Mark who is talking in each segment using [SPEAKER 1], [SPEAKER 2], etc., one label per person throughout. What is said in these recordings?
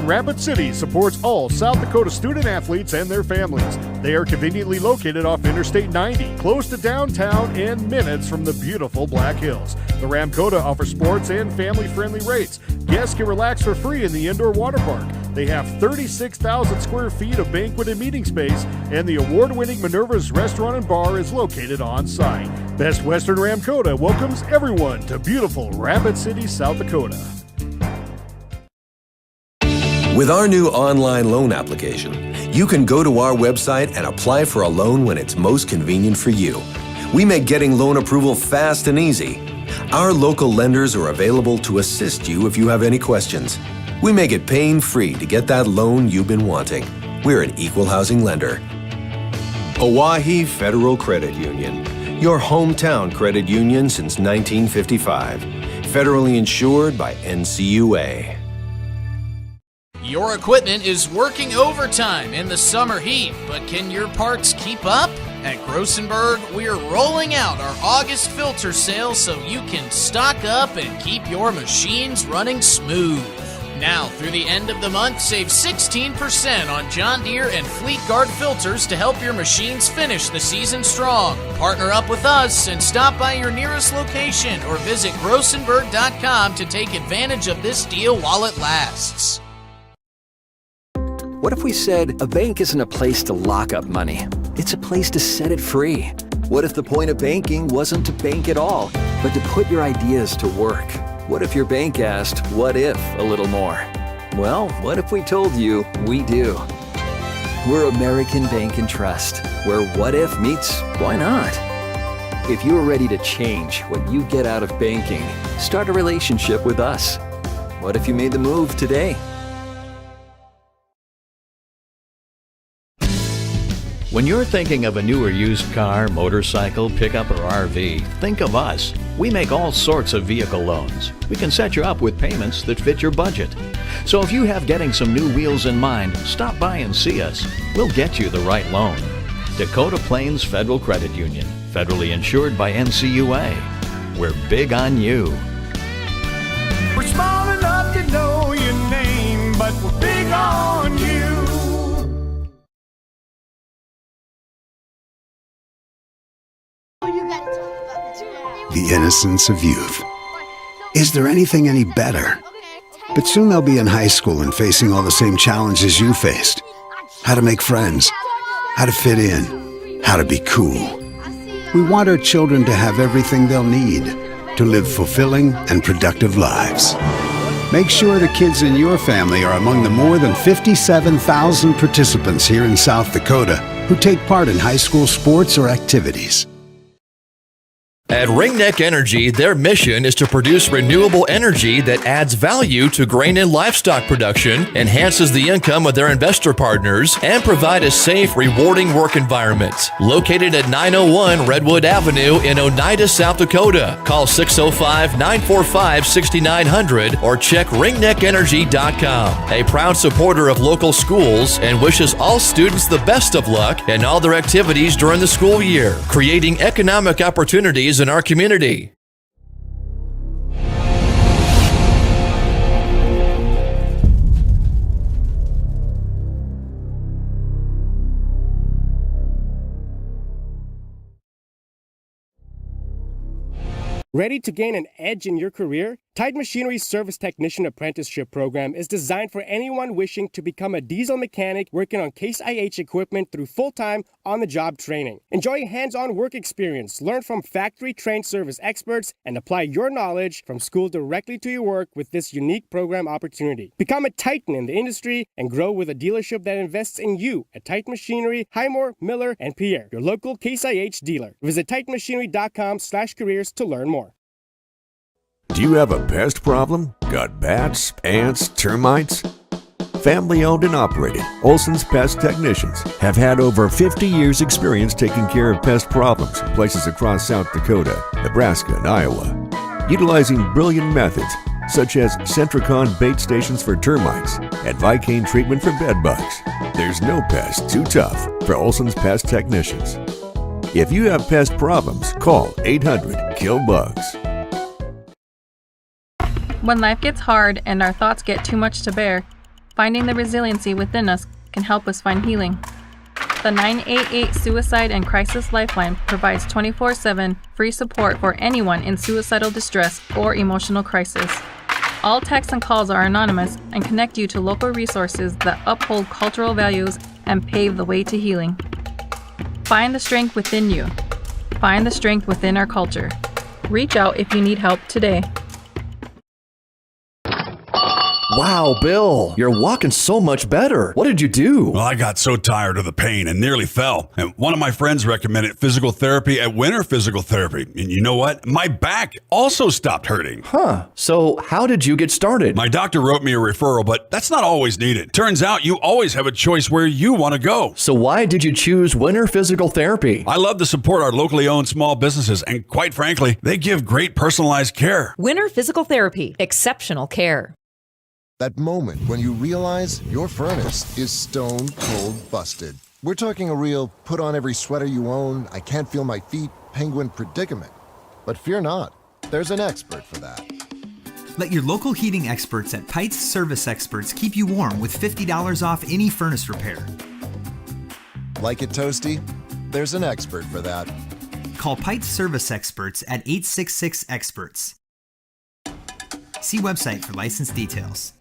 [SPEAKER 1] and Rapid City supports all South Dakota student athletes and their families. They are conveniently located off Interstate 90, close to downtown and minutes from the beautiful Black Hills. The Ramkota offers sports and family-friendly rates. Guests can relax for free in the indoor water park. They have 36,000 square feet of banquet and meeting space, and the award-winning Minerva's Restaurant and Bar is located on site. Best Western Ramkota welcomes everyone to beautiful Rapid City, South Dakota.
[SPEAKER 2] With our new online loan application, you can go to our website and apply for a loan when it's most convenient for you. We make getting loan approval fast and easy. Our local lenders are available to assist you if you have any questions. We make it pain-free to get that loan you've been wanting. We're an equal housing lender. Oahe Federal Credit Union, your hometown credit union since 1955. Federally insured by NCUA.
[SPEAKER 3] Your equipment is working overtime in the summer heat, but can your parts keep up? At Grossenberg, we're rolling out our August filter sale so you can stock up and keep your machines running smooth. Now, through the end of the month, save 16% on John Deere and Fleet Guard filters to help your machines finish the season strong. Partner up with us and stop by your nearest location or visit grossenberg.com to take advantage of this deal while it lasts.
[SPEAKER 4] What if we said a bank isn't a place to lock up money? It's a place to set it free. What if the point of banking wasn't to bank at all, but to put your ideas to work? What if your bank asked, what if, a little more? Well, what if we told you we do? We're American Bank and Trust, where what if meets why not? If you're ready to change what you get out of banking, start a relationship with us. What if you made the move today?
[SPEAKER 5] When you're thinking of a new or used car, motorcycle, pickup, or RV, think of us. We make all sorts of vehicle loans. We can set you up with payments that fit your budget. So if you have getting some new wheels in mind, stop by and see us. We'll get you the right loan. Dakota Plains Federal Credit Union, federally insured by NCUA. We're big on you.
[SPEAKER 6] We're small enough to know your name, but we're big on you.
[SPEAKER 7] The innocence of youth. Is there anything any better? But soon they'll be in high school and facing all the same challenges you faced. How to make friends, how to fit in, how to be cool. We want our children to have everything they'll need to live fulfilling and productive lives. Make sure the kids in your family are among the more than 57,000 participants here in South Dakota who take part in high school sports or activities.
[SPEAKER 8] At Ringneck Energy, their mission is to produce renewable energy that adds value to grain and livestock production, enhances the income of their investor partners, and provide a safe, rewarding work environment. Located at 901 Redwood Avenue in Oneida, South Dakota. Call 605-945-6900 or check ringneckenergy.com. A proud supporter of local schools and wishes all students the best of luck in all their activities during the school year, creating economic opportunities in our community.
[SPEAKER 9] Ready to gain an edge in your career? Tide Machinery's Service Technician Apprenticeship Program is designed for anyone wishing to become a diesel mechanic working on Case IH equipment through full-time, on-the-job training. Enjoy hands-on work experience, learn from factory-trained service experts, and apply your knowledge from school directly to your work with this unique program opportunity. Become a titan in the industry and grow with a dealership that invests in you at Tide Machinery, Highmore, Miller, and Pierre, your local Case IH dealer. Visit titanmachinery.com/careers to learn more.
[SPEAKER 10] Do you have a pest problem? Got bats, ants, termites? Family owned and operated, Olson's Pest Technicians have had over 50 years experience taking care of pest problems in places across South Dakota, Nebraska, and Iowa. Utilizing brilliant methods such as Centricon bait stations for termites and Vicane treatment for bed bugs. There's no pest too tough for Olson's Pest Technicians. If you have pest problems, call 800-KILL-BUGS.
[SPEAKER 11] When life gets hard and our thoughts get too much to bear, Finding the resiliency within us can help us find healing. The 988 Suicide and Crisis Lifeline provides 24/7 free support for anyone in suicidal distress or emotional crisis. All texts and calls are anonymous and connect you to local resources that uphold cultural values and pave the way to healing. Find the strength within you. Find the strength within our culture. Reach out if you need help today.
[SPEAKER 8] Wow, Bill, you're walking so much better. What did you do?
[SPEAKER 12] Well, I got so tired of the pain and nearly fell. And one of my friends recommended physical therapy at Winter Physical Therapy. And you know what? My back also stopped hurting.
[SPEAKER 8] Huh. So how did you get started?
[SPEAKER 12] My doctor wrote me a referral, but that's not always needed. Turns out you always have a choice where you want to go.
[SPEAKER 8] So why did you choose Winter Physical Therapy?
[SPEAKER 12] I love to support our locally owned small businesses, and quite frankly, they give great personalized care.
[SPEAKER 13] Winter Physical Therapy. Exceptional care.
[SPEAKER 14] That moment when you realize your furnace is stone cold busted. We're talking a real put on every sweater you own, I can't feel my feet, penguin predicament. But fear not, there's an expert for that.
[SPEAKER 15] Let your local heating experts at Pites Service Experts keep you warm with $50 off any furnace repair.
[SPEAKER 14] Like it toasty? There's an expert for that.
[SPEAKER 15] Call Pites Service Experts at 866-EXPERTS. See website for license details.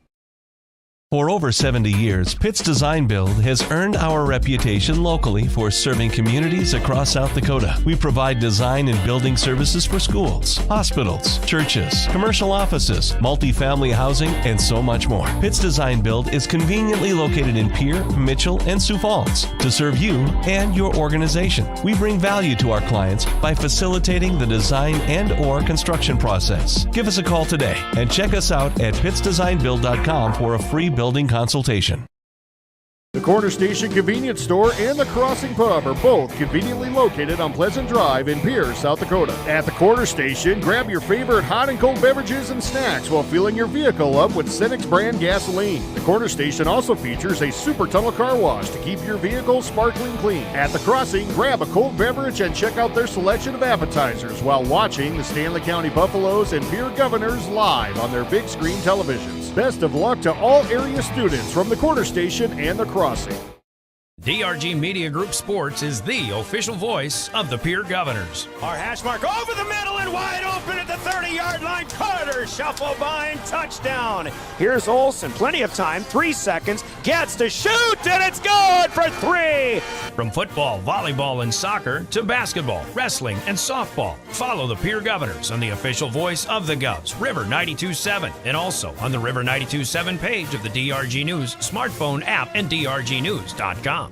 [SPEAKER 16] For over 70 years, Pitt's Design Build has earned our reputation locally for serving communities across South Dakota. We provide design and building services for schools, hospitals, churches, commercial offices, multifamily housing, and so much more. Pitt's Design Build is conveniently located in Pierre, Mitchell, and Sioux Falls to serve you and your organization. We bring value to our clients by facilitating the design and/or construction process. Give us a call today and check us out at pittsdesignbuild.com for a free building consultation.
[SPEAKER 1] The Corner Station Convenience Store and the Crossing Pub are both conveniently located on Pleasant Drive in Pierre, South Dakota. At the Corner Station, grab your favorite hot and cold beverages and snacks while filling your vehicle up with Cenex brand gasoline. The Corner Station also features a super tunnel car wash to keep your vehicle sparkling clean. At the Crossing, grab a cold beverage and check out their selection of appetizers while watching the Stanley County Buffaloes and Pierre Governors live on their big screen televisions. Best of luck to all area students from the Corner Station and the Crossing.
[SPEAKER 17] DRG Media Group Sports is the official voice of the Pierre Governors.
[SPEAKER 6] Our hash mark over the middle and wide open at the 30-yard line. Carter shuffle by and touchdown. Here's Olsen, plenty of time, 3 seconds, gets to shoot, and it's good for 3.
[SPEAKER 17] From football, volleyball, and soccer to basketball, wrestling, and softball, follow the Pierre Governors on the official voice of the Govs, River 92.7, and also on the River 92.7 page of the DRG News smartphone app and drgnews.com.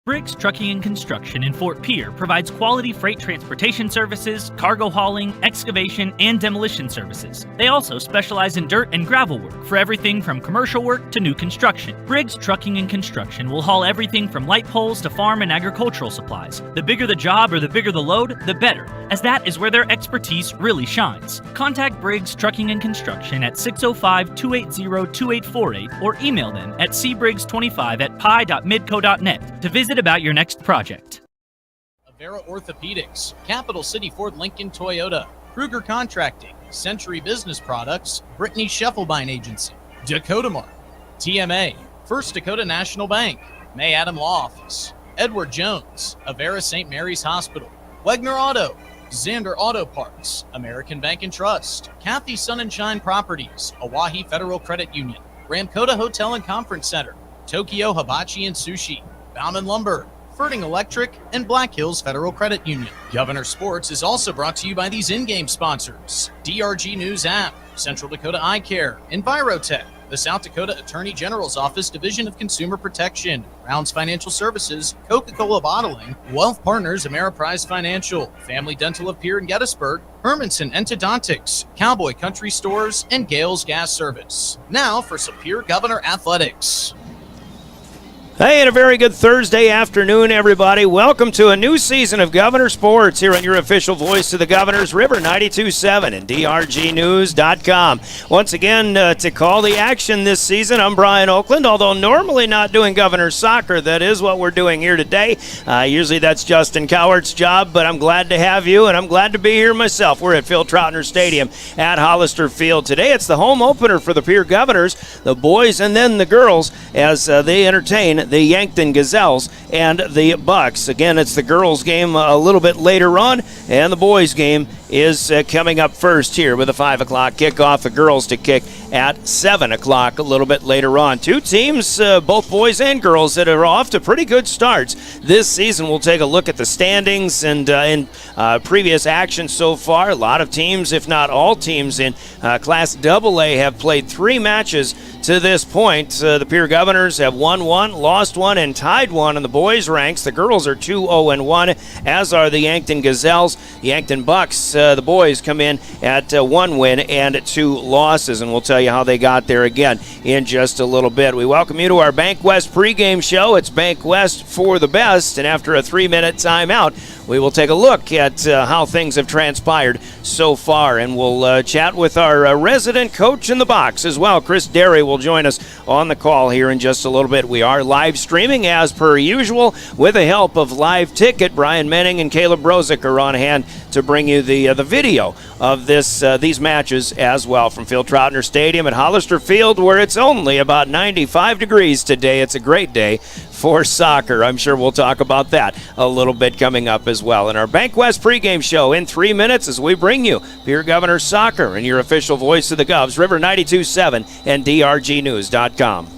[SPEAKER 18] Briggs Trucking and Construction in Fort Pierre provides quality freight transportation services, cargo hauling, excavation, and demolition services. They also specialize in dirt and gravel work for everything from commercial work to new construction. Briggs Trucking and Construction will haul everything from light poles to farm and agricultural supplies. The bigger the job or the bigger the load, the better, as that is where their expertise really shines. Contact Briggs Trucking and Construction at 605-280-2848 or email them at cbriggs25@pi.midco.net to visit about your next project.
[SPEAKER 3] Avera Orthopedics, Capital City Ford Lincoln Toyota, Kruger Contracting, Century Business Products, Brittany Scheffelbein Agency, Dakota Mart, TMA, First Dakota National Bank, May Adam Law Office, Edward Jones, Avera St. Mary's Hospital, Wegner Auto, Xander Auto Parts, American Bank and Trust, Kathy Sun and Shine Properties, Oahe Federal Credit Union, Ramkota Hotel and Conference Center, Tokyo Hibachi and Sushi, Bauman Lumber, Ferding Electric, and Black Hills Federal Credit Union. Governor Sports is also brought to you by these in-game sponsors: DRG News App, Central Dakota Eye Care, Envirotech, the South Dakota Attorney General's Office Division of Consumer Protection, Rounds Financial Services, Coca-Cola Bottling, Wealth Partners Ameriprise Financial, Family Dental of Pierre and Gettysburg, Hermanson Endodontics, Cowboy Country Stores, and Gales Gas Service. Now for some Pierre Governor Athletics.
[SPEAKER 6] Hey, and a very good Thursday afternoon, everybody. Welcome to a new season of Governor Sports here on your official voice of the Governors, River 92.7 and drgnews.com. Once again, to call the action this season, I'm Brian Oakland, although normally not doing Governors soccer. That is what we're doing here today. Usually that's Justin Cowart's job, but I'm glad to have you, and I'm glad to be here myself. We're at Phil Troutner Stadium at Hollister Field. Today it's the home opener for the Pierre Governors, the boys and then the girls, as they entertain the Yankton Gazelles and the Bucks. Again, it's the girls' game a little bit later on, and the boys' game is coming up first here with a 5 o'clock kickoff. The girls to kick at 7 o'clock a little bit later on. Two teams, both boys and girls, that are off to pretty good starts this season. We'll take a look at the standings and in previous action so far. A lot of teams, if not all teams in Class AA, have played 3 matches to this point. The Pierre Governors have won 1, lost 1, and tied 1 in the boys' ranks. The girls are 2-0-1, as are the Yankton Gazelles. The Yankton Bucks, the boys, come in at 1 win and 2 losses, and we'll tell you how they got there again in just a little bit. We welcome you to our Bank West pregame show. It's Bank West for the best, and after a 3-minute timeout, we will take a look at how things have transpired so far, and we'll chat with our resident coach in the box as well. Chris Derry will join us on the call here in just a little bit. We are live streaming as per usual with the help of Live Ticket. Brian Menning and Caleb Brozick are on hand to bring you the video of these matches as well from Phil Troutner Stadium at Hollister Field, where it's only about 95 degrees today. It's a great day for soccer. I'm sure we'll talk about that a little bit coming up as well in our Bank West pregame show in 3 minutes as we bring you Pierre Governors soccer and your official voice of the Govs, River 92.7 and drgnews.com.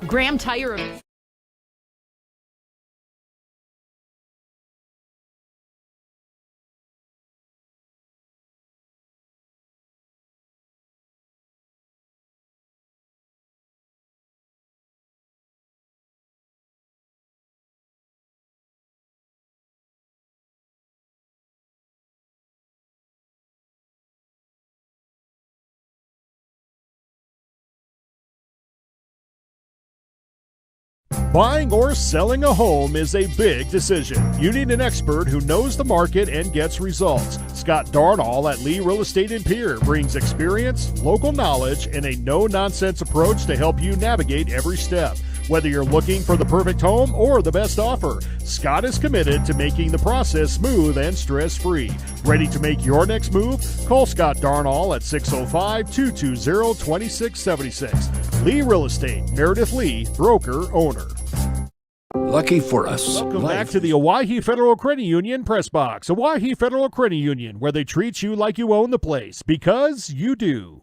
[SPEAKER 13] Graham Tire.
[SPEAKER 1] Buying or selling a home is a big decision. You need an expert who knows the market and gets results. Scott Darnall at Lee Real Estate in Pierre brings experience, local knowledge, and a no-nonsense approach to help you navigate every step. Whether you're looking for the perfect home or the best offer, Scott is committed to making the process smooth and stress-free. Ready to make your next move? Call Scott Darnall at 605-220-2676. Lee Real Estate, Meredith Lee, broker, owner.
[SPEAKER 10] Lucky for us.
[SPEAKER 1] Welcome back to the Owyhee Federal Credit Union Press Box. Owyhee Federal Credit Union, where they treat you like you own the place, because you do.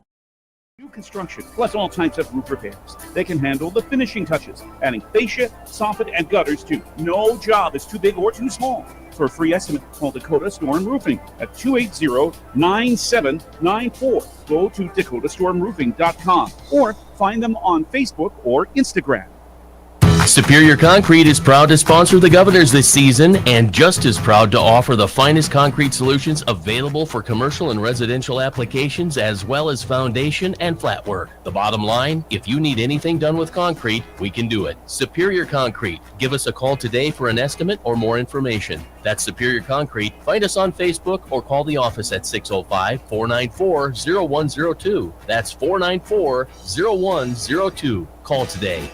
[SPEAKER 19] New construction, plus all types of roof repairs. They can handle the finishing touches, adding fascia, soffit, and gutters too. No job is too big or too small. For a free estimate, call Dakota Storm Roofing at 280-9794. Go to dakotastormroofing.com or find them on Facebook or Instagram.
[SPEAKER 20] Superior Concrete is proud to sponsor the Governors this season and just as proud to offer the finest concrete solutions available for commercial and residential applications as well as foundation and flat work. The bottom line, if you need anything done with concrete, we can do it. Superior Concrete. Give us a call today for an estimate or more information. That's Superior Concrete. Find us on Facebook or call the office at 605-494-0102. That's 494-0102. Call today.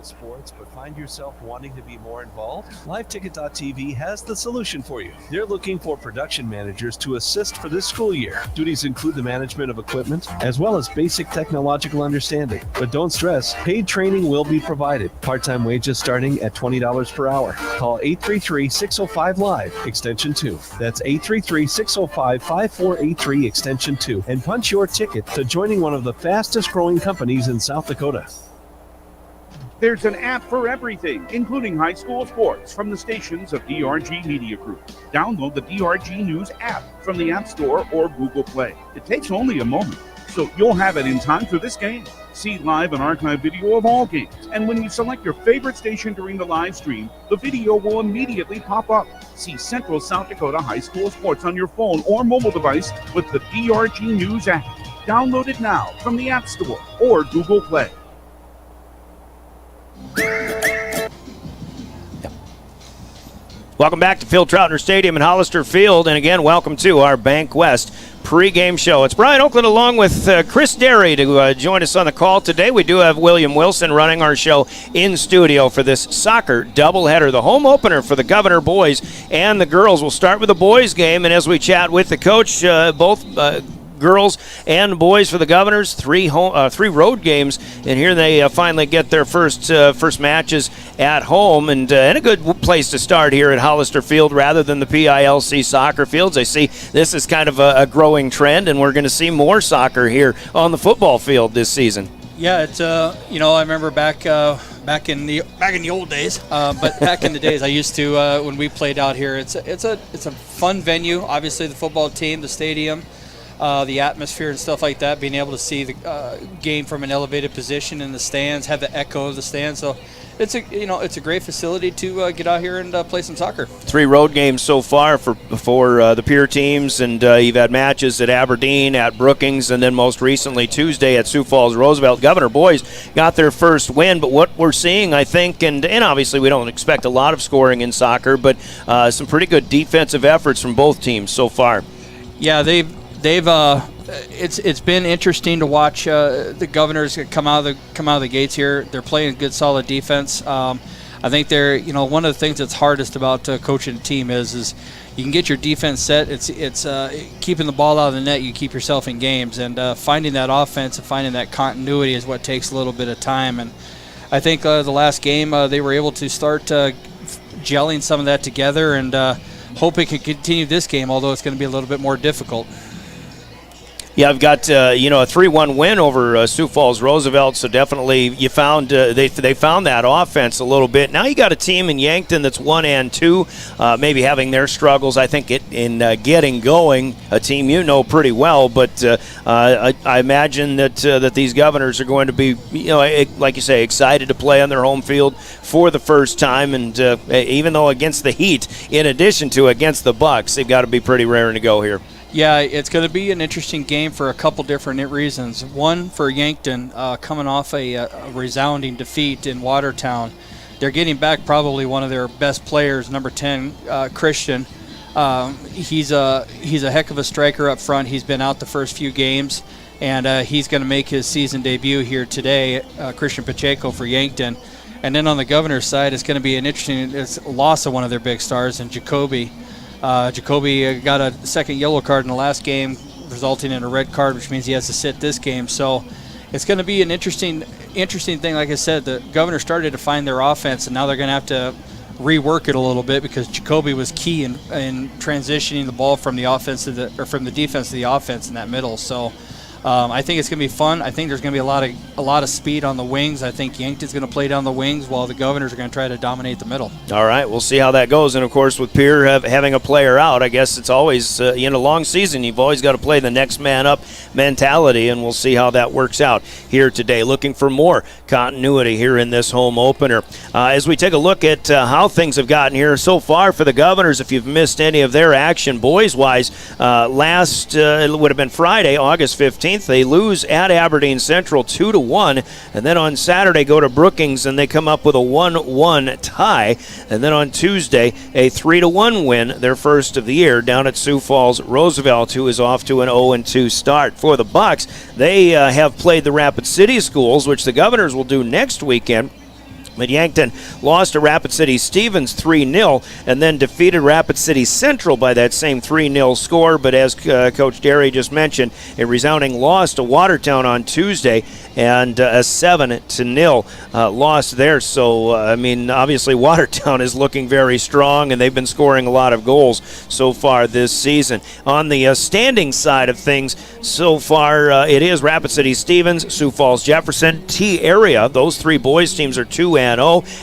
[SPEAKER 21] Sports, but find yourself wanting to be more involved? LiveTicket.tv has the solution for you. They're looking for production managers to assist for this school year. Duties include the management of equipment, as well as basic technological understanding. But don't stress, paid training will be provided. Part-time wages starting at $20 per hour. Call 833-605-LIVE, extension 2. That's 833-605-5483, extension 2. And punch your ticket to joining one of the fastest growing companies in South Dakota.
[SPEAKER 19] There's an app for everything, including high school sports from the stations of DRG Media Group. Download the DRG News app from the App Store or Google Play. It takes only a moment, so you'll have it in time for this game. See live and archive video of all games. And when you select your favorite station during the live stream, the video will immediately pop up. See Central South Dakota high school sports on your phone or mobile device with the DRG News app. Download it now from the App Store or Google Play.
[SPEAKER 6] Welcome back to Phil Troutner Stadium in Hollister Field, and again, welcome to our Bank West pregame show. It's Brian Oakland along with Chris Derry to join us on the call today. We do have William Wilson running our show in studio for this soccer doubleheader, the home opener for the Governor boys and the girls. We'll start with the boys game, and as we chat with the coach, both girls and boys for the Governors, three road games, and here they finally get their first matches at home, and a good place to start here at Hollister Field rather than the PILC soccer fields. I see this is kind of a growing trend, and we're going to see more soccer here on the football field this season.
[SPEAKER 2] Yeah, it's I remember back in the old days, but back in the days I used to when we played out here. It's a fun venue. Obviously, the football team, the stadium. The atmosphere and stuff like that, being able to see the game from an elevated position in the stands, have the echo of the stands. So it's a great facility to get out here and play some soccer. 3 road games so far for the Pierre teams, and you've had matches at Aberdeen, at Brookings, and then most recently Tuesday at Sioux Falls Roosevelt. Governor boys got their first win, but what we're seeing, I think, and obviously we don't expect a lot of scoring in soccer, but some pretty good defensive efforts from both teams so far. Yeah, it's been interesting to watch the Governors come out of the gates here. They're playing good, solid defense. I think they're one of the things that's hardest about coaching a team is you can get your defense set. It's keeping the ball out of the net. You keep yourself in games, and finding that offense and finding that continuity is what takes a little bit of time. And I think the last game they were able to start gelling some of that together, and hope it can continue this game, although it's going to be a little bit more difficult. Yeah, I've got a 3-1 win over Sioux Falls Roosevelt, so definitely you found they found that offense a little bit. Now you got a team in Yankton that's 1-2, maybe having their struggles. I think in getting going, a team you know pretty well, but I imagine that these Governors are going to be, like you say, excited to play on their home field for the first time, and even though against the Heat, in addition to against the Bucks, they've got to be pretty raring to go here. Yeah, it's going to be an interesting game for a couple different reasons. One, for Yankton, coming off a resounding defeat in Watertown. They're getting back probably one of their best players, number 10, Christian. He's a heck of a striker up front. He's been out the first few games, and he's going to make his season debut here today, Christian Pacheco for Yankton. And then on the Governor's side, it's going to be an interesting loss of one of their big stars in Jacoby. Jacoby got a second yellow card in the last game, resulting in a red card, which means he has to sit this game. So it's going to be an interesting thing. Like I said, the Governor started to find their offense, and now they're going to have to rework it a little bit because Jacoby was key in transitioning the ball from the from the defense to the offense in that middle. So I think it's going to be fun. I think there's going to be a lot of speed on the wings. I think Yankton's going to play down the wings while the Governors are going to try to dominate the middle. All right, we'll see how that goes. And, of course, with Pierre having a player out, I guess it's always, in a long season, you've always got to play the next man up mentality, and we'll see how that works out here today. Looking for more continuity here in this home opener. As we take a look at how things have gotten here so far for the Governors, if you've missed any of their action boys-wise, it would have been Friday, August 15th. They lose at Aberdeen Central 2-1, and then on Saturday go to Brookings and they come up with a 1-1 tie, and then on Tuesday a 3-1 win, their first of the year, down at Sioux Falls Roosevelt, who is off to an 0-2 start. For the Bucks, they have played the Rapid City Schools, which the Governors will do next weekend. But Yankton lost to Rapid City Stevens 3-0 and then defeated Rapid City Central by that same 3-0 score. But as Coach Derry just mentioned, a resounding loss to Watertown on Tuesday and a 7-0 loss there. So, obviously Watertown is looking very strong, and they've been scoring a lot of goals so far this season. On the standing side of things, so far it is Rapid City Stevens, Sioux Falls Jefferson, T-Area. Those 3 boys teams are 2-0.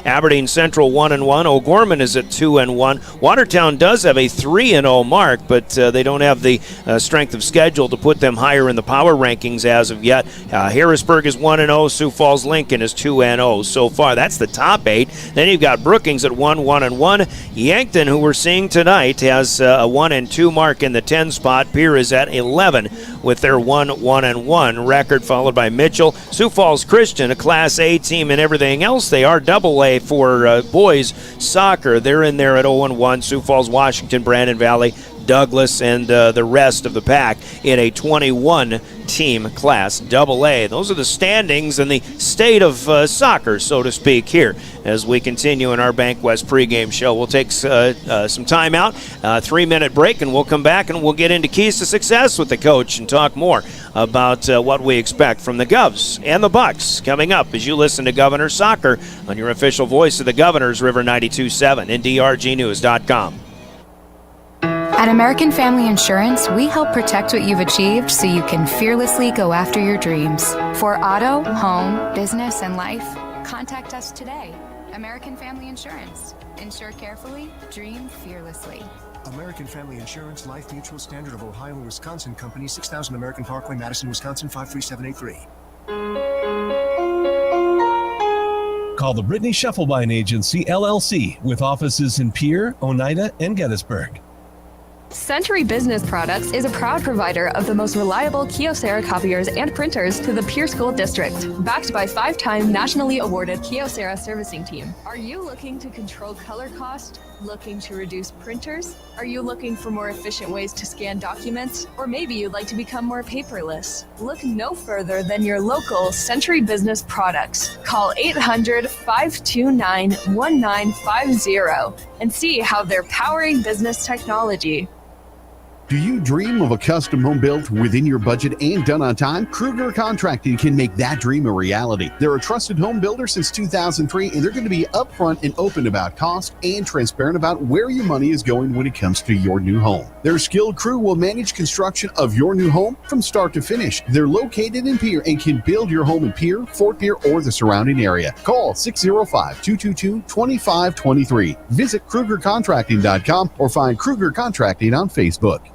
[SPEAKER 2] Aberdeen Central 1-1. O'Gorman is at 2-1. Watertown does have a 3-0 mark, but they don't have the strength of schedule to put them higher in the power rankings as of yet. Harrisburg is 1-0. Sioux Falls Lincoln is 2-0 so far. That's the top 8. Then you've got Brookings at 1-1. Yankton, who we're seeing tonight, has a 1-2 mark in the 10 spot. Pierre is at 11 with their 1-1 record, followed by Mitchell. Sioux Falls Christian, a Class A team and everything else they
[SPEAKER 6] are AA for boys soccer. They're in there at 0-1. Sioux Falls, Washington, Brandon Valley, Douglas, and the rest of the pack in a 21-team Class AA. Those are the standings and the state of soccer, so to speak, here as we continue in our Bank West pregame show. We'll take some time out, 3-minute break, and we'll come back and we'll get into keys to success with the coach and talk more about what we expect from the Govs and the Bucks coming up as you listen to Governors Soccer on your official voice of the Governors, River 92.7 and DRGnews.com.
[SPEAKER 4] At American Family Insurance, we help protect what you've achieved so you can fearlessly go after your dreams. For auto, home, business, and life, contact us today. American Family Insurance. Insure carefully, dream fearlessly.
[SPEAKER 22] American Family Insurance, Life Mutual, Standard of Ohio and Wisconsin Company, 6000 American Parkway, Madison, Wisconsin, 53783.
[SPEAKER 21] Call the Brittany Scheffelbein Agency, LLC, with offices in Pierre, Oneida, and Gettysburg.
[SPEAKER 23] Century Business Products is a proud provider of the most reliable Kyocera copiers and printers to the Pierre School District, backed by 5-time nationally awarded Kyocera servicing team. Are you looking to control color cost? Looking to reduce printers? Are you looking for more efficient ways to scan documents? Or maybe you'd like to become more paperless? Look no further than your local Century Business Products. Call 800-529-1950 and see how they're powering business technology.
[SPEAKER 19] Do you dream of a custom home built within your budget and done on time? Kruger Contracting can make that dream a reality. They're a trusted home builder since 2003, and they're going to be upfront and open about cost and transparent about where your money is going when it comes to your new home. Their skilled crew will manage construction of your new home from start to finish. They're located in Pierre and can build your home in Pierre, Fort Pierre, or the surrounding area. Call 605-222-2523. Visit KrugerContracting.com or find Kruger Contracting on Facebook.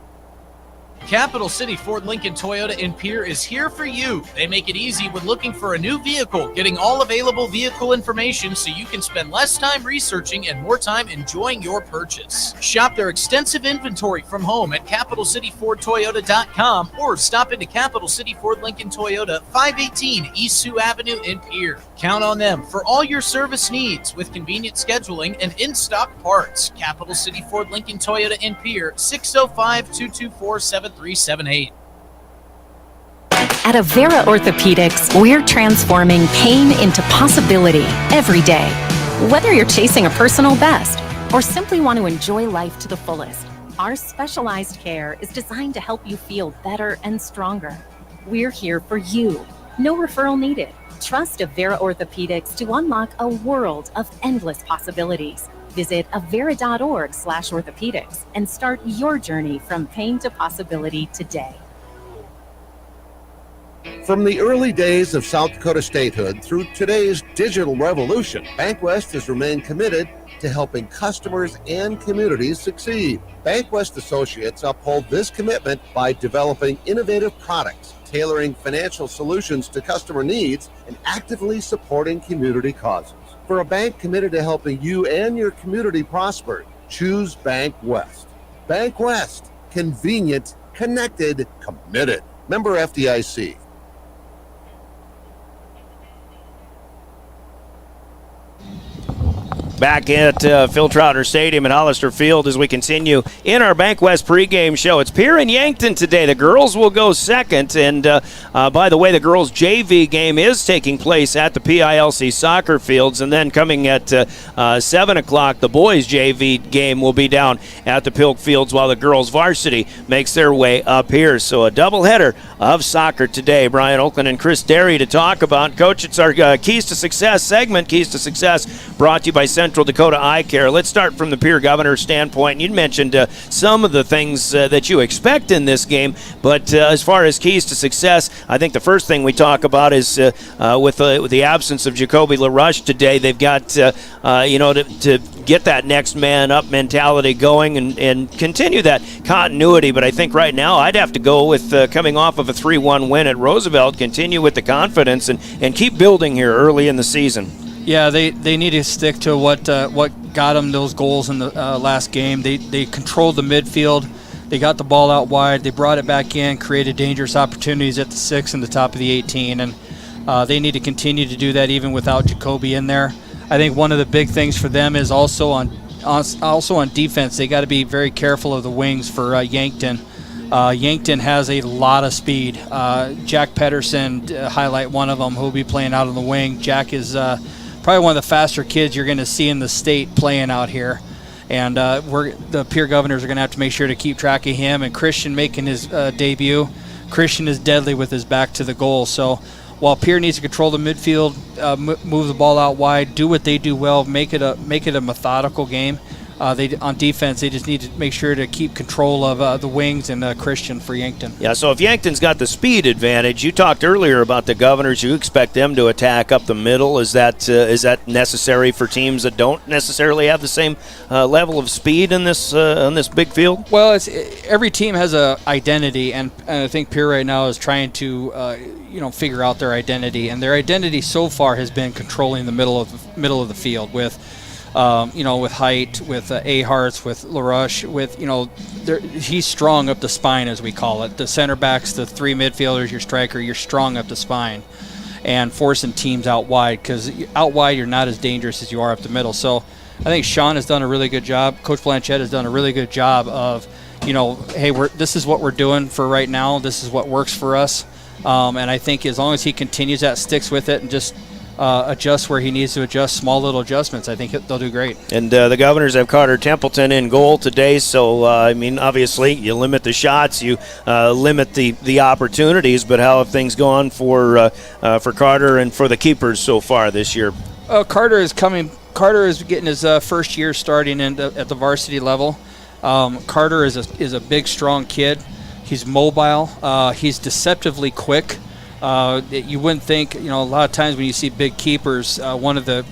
[SPEAKER 3] Capital City Ford Lincoln Toyota in Pierre is here for you. They make it easy when looking for a new vehicle, getting all available vehicle information so you can spend less time researching and more time enjoying your purchase. Shop their extensive inventory from home at CapitalCityFordToyota.com or stop into Capital City Ford Lincoln Toyota, 518 East Sioux Avenue in Pierre. Count on them for all your service needs with convenient scheduling and in-stock parts. Capital City Ford Lincoln Toyota in Pierre, 605-224-7378.
[SPEAKER 24] At Avera Orthopedics, we're transforming pain into possibility every day. Whether you're chasing a personal best or simply want to enjoy life to the fullest, our specialized care is designed to help you feel better and stronger. We're here for you. No referral needed. Trust Avera Orthopedics to unlock a world of endless possibilities. Visit avera.org/orthopedics and start your journey from pain to possibility today.
[SPEAKER 25] From the early days of South Dakota statehood through today's digital revolution, BankWest has remained committed to helping customers and communities succeed. BankWest Associates uphold this commitment by developing innovative products, tailoring financial solutions to customer needs, and actively supporting community causes. For a bank committed to helping you and your community prosper, choose Bank West. Bank West, convenient, connected, committed. Member FDIC.
[SPEAKER 6] Back at Phil Troutner Stadium at Hollister Field as we continue in our Bank West pregame show. It's Pierre and Yankton today. The girls will go second. And by the way, the girls' JV game is taking place at the PILC soccer fields. And then coming at 7 o'clock, the boys' JV game will be down at the Pilk Fields while the girls' varsity makes their way up here. So a doubleheader of soccer today. Brian Oakland and Chris Derry to talk about. Coach, it's our Keys to Success segment. Keys to Success brought to you by Central Dakota Eye Care. Let's start from the Pierre Governors standpoint. You mentioned some of the things that you expect in this game, but as far as keys to success, I think the first thing we talk about is with the absence of Jacoby LaRush today, they've got to get that next man up mentality going and continue that continuity. But I think right now I'd have to go with coming off of a 3-1 win at Roosevelt, continue with the confidence and keep building here early in the season.
[SPEAKER 2] Yeah, they need to stick to what got them those goals in the last game. They controlled the midfield. They got the ball out wide. They brought it back in, created dangerous opportunities at the 6 and the top of the 18. And they need to continue to do that even without Jacoby in there. I think one of the big things for them is also on defense. They got to be very careful of the wings for Yankton. Yankton has a lot of speed. Jack Pedersen, highlight one of them, who will be playing out on the wing. Jack is probably one of the faster kids you're going to see in the state playing out here. And the Pierre Governors are going to have to make sure to keep track of him. And Christian making his debut. Christian is deadly with his back to the goal. So while Pierre needs to control the midfield, move the ball out wide, do what they do well, make it a methodical game. On defense, they just need to make sure to keep control of the wings and Christian for Yankton.
[SPEAKER 6] Yeah, so if Yankton's got the speed advantage, you talked earlier about the Governors. You expect them to attack up the middle. Is that necessary for teams that don't necessarily have the same level of speed in this big field?
[SPEAKER 2] Well, every team has a identity, and I think Pierre right now is trying to figure out their identity. And their identity so far has been controlling the middle of the field with height, with Aharts, with LaRush, he's strong up the spine, as we call it. The center backs, the three midfielders, your striker, you're strong up the spine, and forcing teams out wide, because out wide you're not as dangerous as you are up the middle. So I think Sean has done a really good job. Coach Blanchette has done a really good job of, hey, this is what we're doing for right now. This is what works for us. And I think as long as he continues that, sticks with it, and just adjust where he needs to adjust, small little adjustments, I think they'll do great. And
[SPEAKER 6] the Governors have Carter Templeton in goal today, so obviously you limit the shots, you limit the opportunities, but how have things gone for Carter and for the keepers so far this year?
[SPEAKER 2] Carter is getting his first year starting at the varsity level. Carter is a big, strong kid. He's mobile. He's deceptively quick. You wouldn't think, a lot of times when you see big keepers, one of the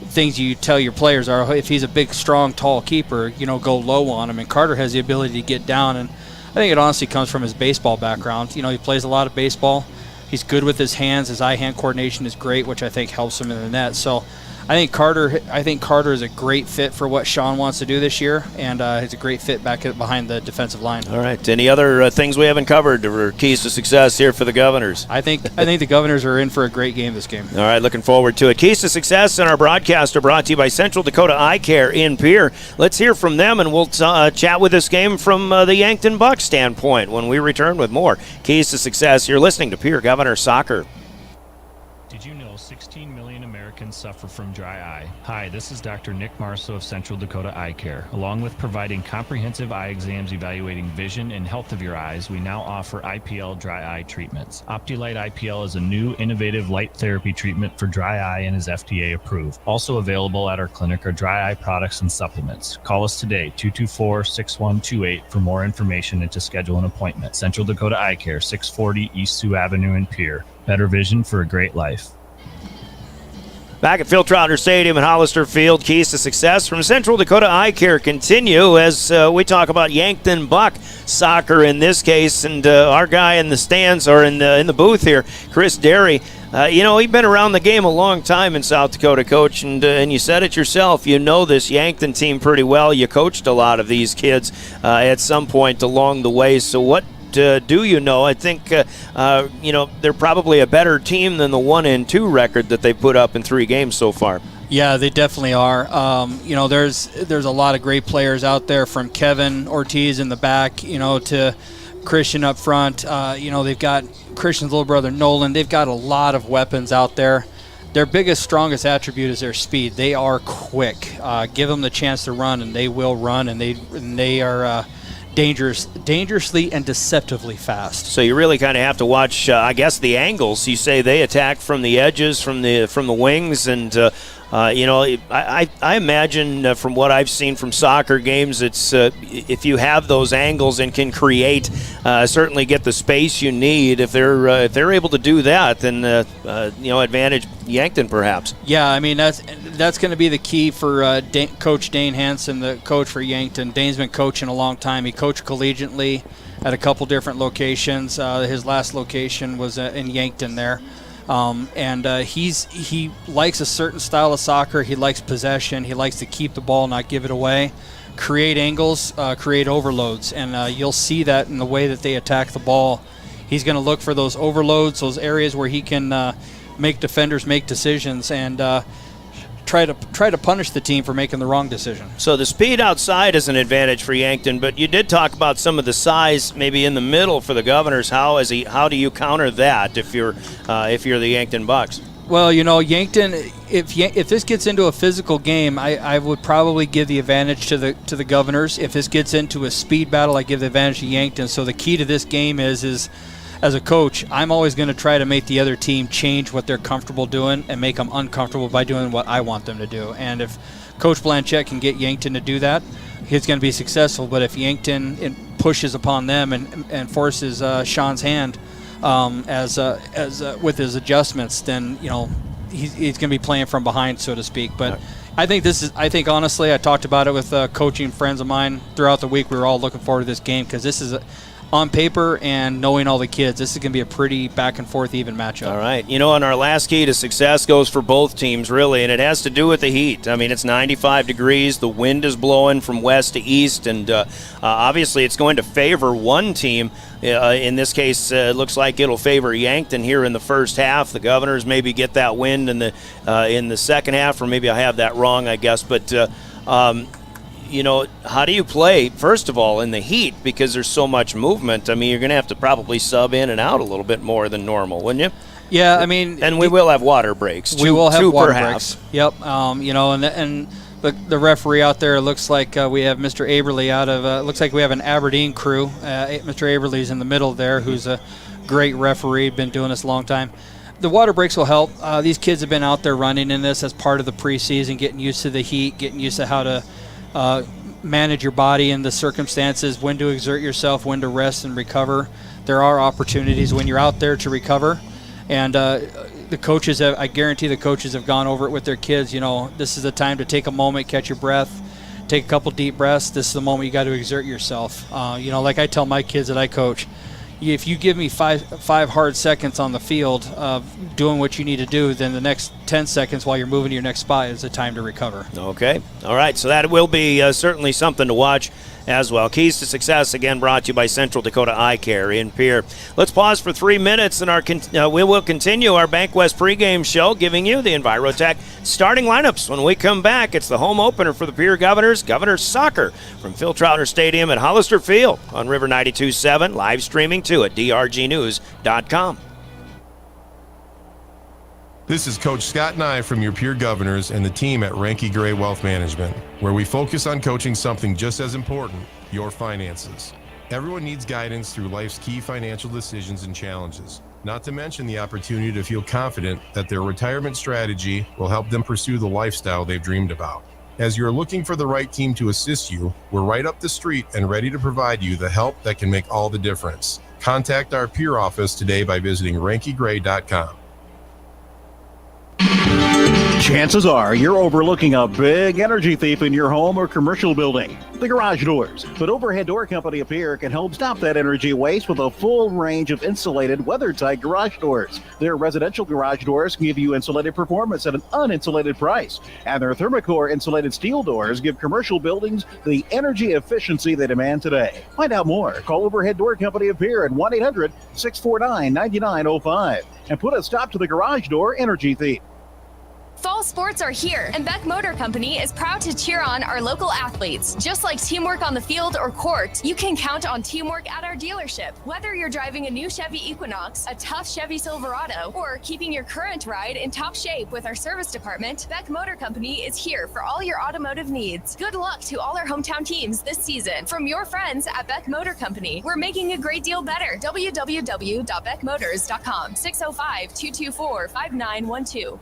[SPEAKER 2] things you tell your players are, if he's a big, strong, tall keeper, go low on him. And Carter has the ability to get down, and I think it honestly comes from his baseball background. He plays a lot of baseball. He's good with his hands. His eye-hand coordination is great, which I think helps him in the net. So I think Carter is a great fit for what Sean wants to do this year, and he's a great fit back behind the defensive line. All right. Any other things we haven't covered or keys to success here for the Governors? I think the Governors are in for a great game this game. All right. Looking forward to it. Keys to success in our broadcast are brought to you by Central Dakota Eye Care in Pierre. Let's hear from them, and we'll chat with this game from the Yankton Bucks standpoint when we return with more Keys to Success. You're listening to Pierre Governor Soccer.
[SPEAKER 5] Did you know 16 million Americans suffer from dry eye? Hi, this is Dr. Nick Marso of Central Dakota Eye Care. Along with providing comprehensive eye exams evaluating vision and health of your eyes, we now offer IPL dry eye treatments. OptiLight IPL is a new innovative light therapy treatment for dry eye and is FDA approved. Also available at our clinic are dry eye products and supplements. Call us today, 224-6128 for more information and to schedule an appointment. Central Dakota Eye Care, 640 East Sioux Avenue in Pierre. Better vision for a great life.
[SPEAKER 6] Back at Phil Troutner Stadium in Hollister Field, keys to success from Central Dakota Eye Care continue as we talk about Yankton Buck soccer in this case. And our guy in the stands, or in the booth here, Chris Derry, he's been around the game a long time in South Dakota, Coach, and you said it yourself. this Yankton team pretty well. You coached a lot of these kids at some point along the way. So what do you know? I think they're probably a better team than the 1-2 record that they put up in 3 games so far.
[SPEAKER 2] Yeah, they definitely are. There's a lot of great players out there, from Kevin Ortiz in the back, to Christian up front. They've got Christian's little brother Nolan. They've got a lot of weapons out there. Their biggest, strongest attribute is their speed. They are quick. Give them the chance to run, and they will run, and they are dangerously and deceptively fast.
[SPEAKER 6] So you really kind of have to watch, the angles. You say they attack from the edges, from the wings, and I imagine from what I've seen from soccer games, it's if you have those angles and can create, certainly get the space you need. If they're able to do that, then advantage Yankton perhaps.
[SPEAKER 2] Yeah, I mean that's going to be the key for Coach Dane Hansen, the coach for Yankton. Dane's been coaching a long time. He coached collegiately at a couple different locations. His last location was in Yankton there. He likes a certain style of soccer. He likes possession. He likes to keep the ball, not give it away, create angles, create overloads, and you'll see that in the way that they attack the ball. He's going to look for those overloads, those areas where he can make defenders make decisions. And try to punish the team for making the wrong decision.
[SPEAKER 7] So the speed outside is an advantage for Yankton, but you did talk about some of the size maybe in the middle for the Governors. How do you counter that if you're the Yankton Bucks?
[SPEAKER 2] Well, Yankton, if this gets into a physical game, I would probably give the advantage to the Governors. If this gets into a speed battle, I give the advantage to Yankton. So the key to this game is as a coach, I'm always going to try to make the other team change what they're comfortable doing and make them uncomfortable by doing what I want them to do. And if Coach Blanchett can get Yankton to do that, he's going to be successful. But if Yankton pushes upon them and forces Sean's hand as with his adjustments, then he's going to be playing from behind, so to speak. But I think honestly, I talked about it with coaching friends of mine throughout the week. We were all looking forward to this game because this is on paper and knowing all the kids, this is going to be a pretty back and forth even matchup.
[SPEAKER 7] All right. And our last key to success goes for both teams, really, and it has to do with the heat. I mean, it's 95 degrees. The wind is blowing from west to east, and obviously it's going to favor one team. In this case, it looks like it'll favor Yankton here in the first half. The Governors maybe get that wind in the second half, or maybe I have that wrong, I guess. But how do you play, first of all, in the heat because there's so much movement? I mean, you're going to have to probably sub in and out a little bit more than normal, wouldn't you?
[SPEAKER 2] Yeah, I mean...
[SPEAKER 7] And we will have water breaks.
[SPEAKER 2] We will have water
[SPEAKER 7] breaks.
[SPEAKER 2] Yep. And the referee out there, looks like we have Mr. Aberly out of... looks like we have an Aberdeen crew. Mr. Aberly's in the middle there, who's a great referee, been doing this a long time. The water breaks will help. These kids have been out there running in this as part of the preseason, getting used to the heat, getting used to how to manage your body in the circumstances, when to exert yourself, when to rest and recover. There are opportunities when you're out there to recover. And the coaches, I guarantee the coaches have gone over it with their kids. This is the time to take a moment, catch your breath, take a couple deep breaths. This is the moment you got to exert yourself. Like I tell my kids that I coach, if you give me five hard seconds on the field of doing what you need to do, then the next 10 seconds while you're moving to your next spot is the time to recover.
[SPEAKER 7] Okay. All right. So that will be certainly something to watch as well. Keys to Success, again, brought to you by Central Dakota Eye Care in Pierre. Let's pause for 3 minutes, and we will continue our BankWest pregame show, giving you the Envirotech starting lineups. When we come back, it's the home opener for the Pierre Governors, Governors Soccer, from Phil Troutner Stadium at Hollister Field on River 92.7, live streaming too at drgnews.com.
[SPEAKER 8] This is Coach Scott Nye from your Pierre Governors and the team at Ranky Gray Wealth Management, where we focus on coaching something just as important, your finances. Everyone needs guidance through life's key financial decisions and challenges, not to mention the opportunity to feel confident that their retirement strategy will help them pursue the lifestyle they've dreamed about. As you're looking for the right team to assist you, we're right up the street and ready to provide you the help that can make all the difference. Contact our Pierre office today by visiting rankygray.com.
[SPEAKER 9] Chances are you're overlooking a big energy thief in your home or commercial building, the garage doors. But Overhead Door Company of Pierre can help stop that energy waste with a full range of insulated, weather-tight garage doors. Their residential garage doors give you insulated performance at an uninsulated price. And their Thermocore insulated steel doors give commercial buildings the energy efficiency they demand today. Find out more. Call Overhead Door Company of Pierre at 1-800-649-9905 and put a stop to the garage door energy thief.
[SPEAKER 23] Fall sports are here, and Beck Motor Company is proud to cheer on our local athletes. Just like teamwork on the field or court, you can count on teamwork at our dealership. Whether you're driving a new Chevy Equinox, a tough Chevy Silverado, or keeping your current ride in top shape with our service department, Beck Motor Company is here for all your automotive needs. Good luck to all our hometown teams this season. From your friends at Beck Motor Company, we're making a great deal better. www.beckmotors.com, 605-224-5912.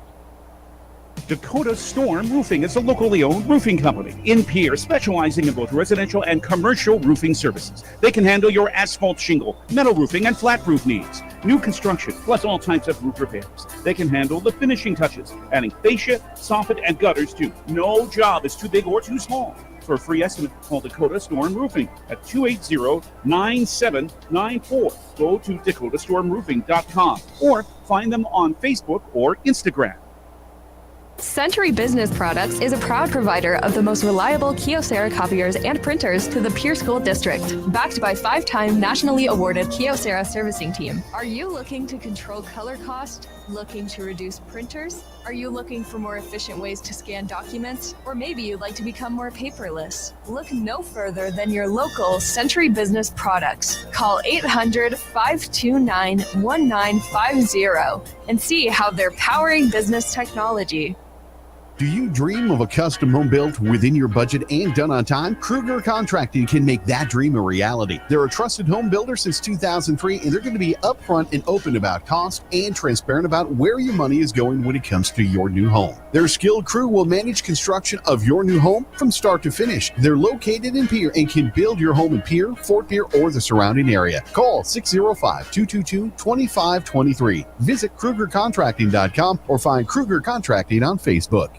[SPEAKER 19] Dakota Storm Roofing is a locally owned roofing company in Pierre, specializing in both residential and commercial roofing services. They can handle your asphalt shingle, metal roofing, and flat roof needs. New construction, plus all types of roof repairs. They can handle the finishing touches, adding fascia, soffit, and gutters too. No job is too big or too small. For a free estimate, call Dakota Storm Roofing at 280-9794. Go to dakotaststormroofing.com or find them on Facebook or Instagram.
[SPEAKER 23] Century Business Products is a proud provider of the most reliable Kyocera copiers and printers to the Pierre School District, backed by 5-time nationally awarded Kyocera servicing team. Are you looking to control color cost? Looking to reduce printers? Are you looking for more efficient ways to scan documents? Or maybe you'd like to become more paperless? Look no further than your local Century Business Products. Call 800-529-1950 and see how they're powering business technology.
[SPEAKER 11] Do you dream of a custom home built within your budget and done on time? Kruger Contracting can make that dream a reality. They're a trusted home builder since 2003, and they're going to be upfront and open about cost and transparent about where your money is going when it comes to your new home. Their skilled crew will manage construction of your new home from start to finish. They're located in Pierre and can build your home in Pierre, Fort Pierre, or the surrounding area. Call 605-222-2523. Visit KrugerContracting.com or find Kruger Contracting on Facebook.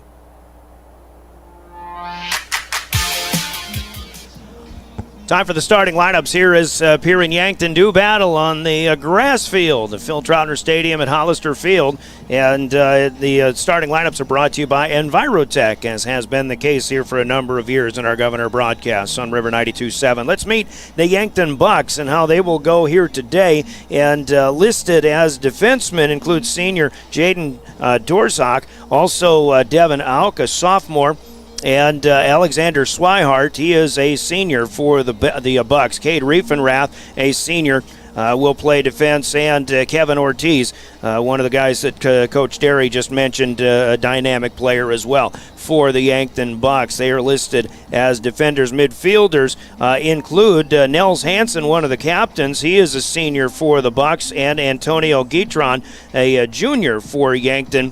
[SPEAKER 7] Time for the starting lineups here as Pierre and Yankton do battle on the grass field of Phil Troutner Stadium at Hollister Field. And the starting lineups are brought to you by Envirotech, as has been the case here for a number of years in our Governor broadcasts on River 92.7. Let's meet the Yankton Bucks and how they will go here today. And listed as defensemen include senior Jaden Dorzak, also Devin Auk, a sophomore, and Alexander Swihart, he is a senior for the Bucks. Cade Riefenrath, a senior, will play defense, and Kevin Ortiz, one of the guys that Coach Derry just mentioned, a dynamic player as well for the Yankton Bucks. They are listed as defenders. Midfielders include Nels Hansen, one of the captains. He is a senior for the Bucks, and Antonio Guitron, a junior for Yankton.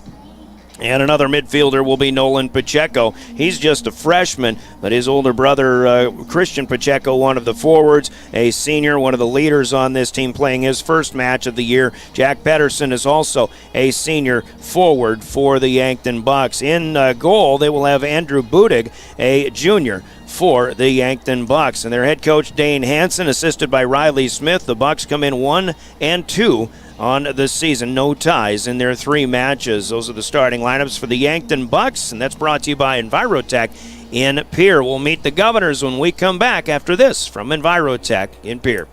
[SPEAKER 7] And another midfielder will be Nolan Pacheco. He's just a freshman, but his older brother, Christian Pacheco, one of the forwards, a senior, one of the leaders on this team, playing his first match of the year. Jack Pedersen is also a senior forward for the Yankton Bucks. In goal, they will have Andrew Budig, a junior for the Yankton Bucks. And their head coach, Dane Hansen, assisted by Riley Smith. The Bucks come in 1-2 on the season. No ties in their 3 matches. Those are the starting lineups for the Yankton Bucks, and that's brought to you by Envirotech in Pierre. We'll meet the Governors when we come back after this from Envirotech in Pierre.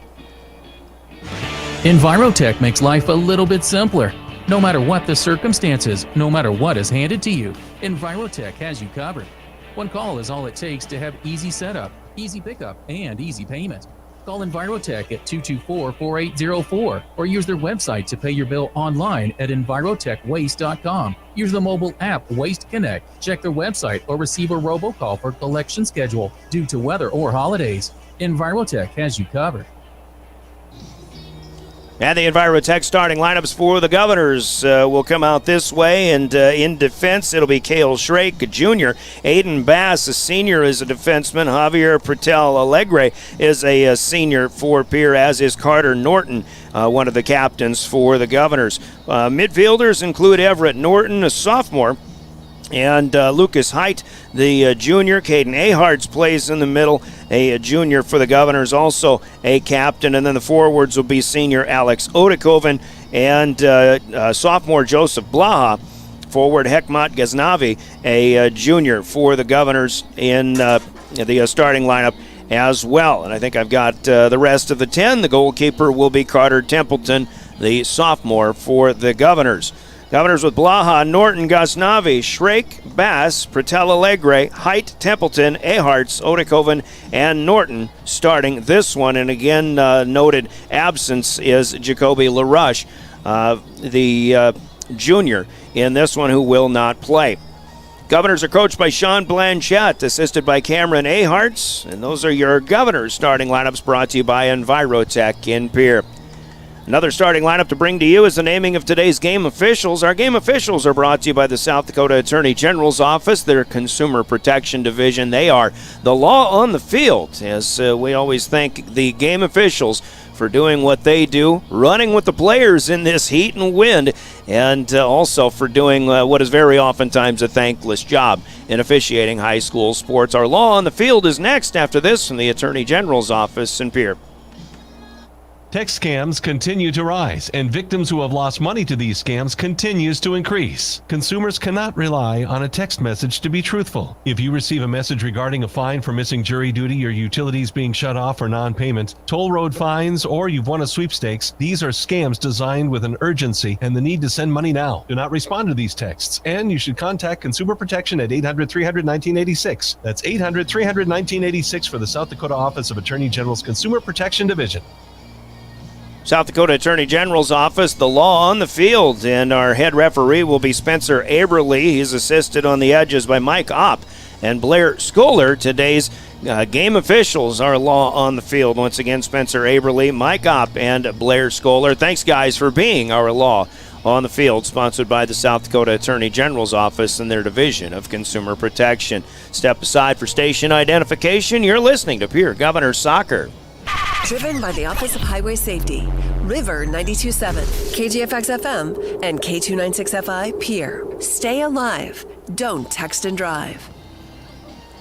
[SPEAKER 12] Envirotech makes life a little bit simpler. No matter what the circumstances, no matter what is handed to you, Envirotech has you covered. One call is all it takes to have easy setup, easy pickup, and easy payment. Call Envirotech at 224-4804 or use their website to pay your bill online at envirotechwaste.com. Use the mobile app Waste Connect. Check their website or receive a robocall for collection schedule due to weather or holidays. Envirotech has you covered.
[SPEAKER 7] And the Envirotech starting lineups for the Governors will come out this way. And in defense, it'll be Cale Shrake, a junior. Aiden Bass, a senior, is a defenseman. Javier Pretel Alegre is a senior for Pierre, as is Carter Norton, one of the captains for the Governors. Midfielders include Everett Norton, a sophomore, and Lucas Height, the junior. Caden Ahards plays in the middle, a junior for the Governors, also a captain. And then the forwards will be senior Alex Odokovven and sophomore Joseph Blaha. Forward Hekmat Ghaznavi, a junior for the Governors in the starting lineup as well. And I think I've got the rest of the 10. The goalkeeper will be Carter Templeton, the sophomore for the Governors. Governors with Blaha, Norton, Ghaznavi, Shrake, Bass, Pretel Alegre, Height, Templeton, Aharts, Odokovven, and Norton starting this one. And again, noted absence is Jacoby LaRush, the junior in this one, who will not play. Governors are coached by Sean Blanchette, assisted by Cameron Aharts. And those are your Governors starting lineups, brought to you by Envirotech in Pierre. Another starting lineup to bring to you is the naming of today's game officials. Our game officials are brought to you by the South Dakota Attorney General's Office, their Consumer Protection Division. They are the law on the field, as we always thank the game officials for doing what they do, running with the players in this heat and wind, and also for doing what is very oftentimes a thankless job in officiating high school sports. Our law on the field is next after this from the Attorney General's Office in Pierre.
[SPEAKER 21] Text scams continue to rise, and victims who have lost money to these scams continues to increase. Consumers cannot rely on a text message to be truthful. If you receive a message regarding a fine for missing jury duty, your utilities being shut off for non-payment, toll road fines, or you've won a sweepstakes, these are scams designed with an urgency and the need to send money now. Do not respond to these texts, and you should contact Consumer Protection at 800-300-1986. That's 800-300-1986 for the South Dakota Office of Attorney General's Consumer Protection Division.
[SPEAKER 7] South Dakota Attorney General's Office, the law on the field, and our head referee will be Spencer Aberly. He's assisted on the edges by Mike Opp and Blair Scholar. Today's game officials are law on the field. Once again, Spencer Aberly, Mike Opp, and Blair Scholar. Thanks, guys, for being our law on the field, sponsored by the South Dakota Attorney General's Office and their Division of Consumer Protection. Step aside for station identification. You're listening to Pierre Governors Soccer.
[SPEAKER 14] Driven by the Office of Highway Safety, River 92.7, KGFX FM, and K296FI Pierre. Stay alive. Don't text and drive.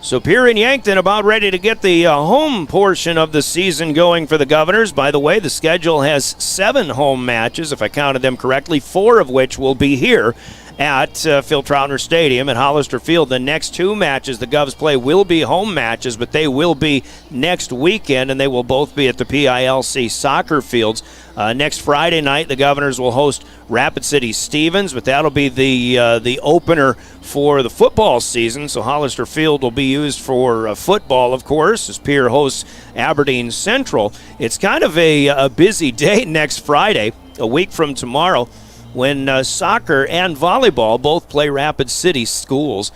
[SPEAKER 7] So Pierre and Yankton about ready to get the home portion of the season going for the Governors. By the way, the schedule has 7 home matches, if I counted them correctly, 4 of which will be here at Phil Troutner Stadium at Hollister Field. The next 2 matches the Govs play will be home matches, but they will be next weekend, and they will both be at the PILC soccer fields. Next Friday night, the Governors will host Rapid City Stevens, but that'll be the opener for the football season. So Hollister Field will be used for football, of course, as Pierre hosts Aberdeen Central. It's kind of a busy day next Friday, a week from tomorrow, when soccer and volleyball both play Rapid City schools.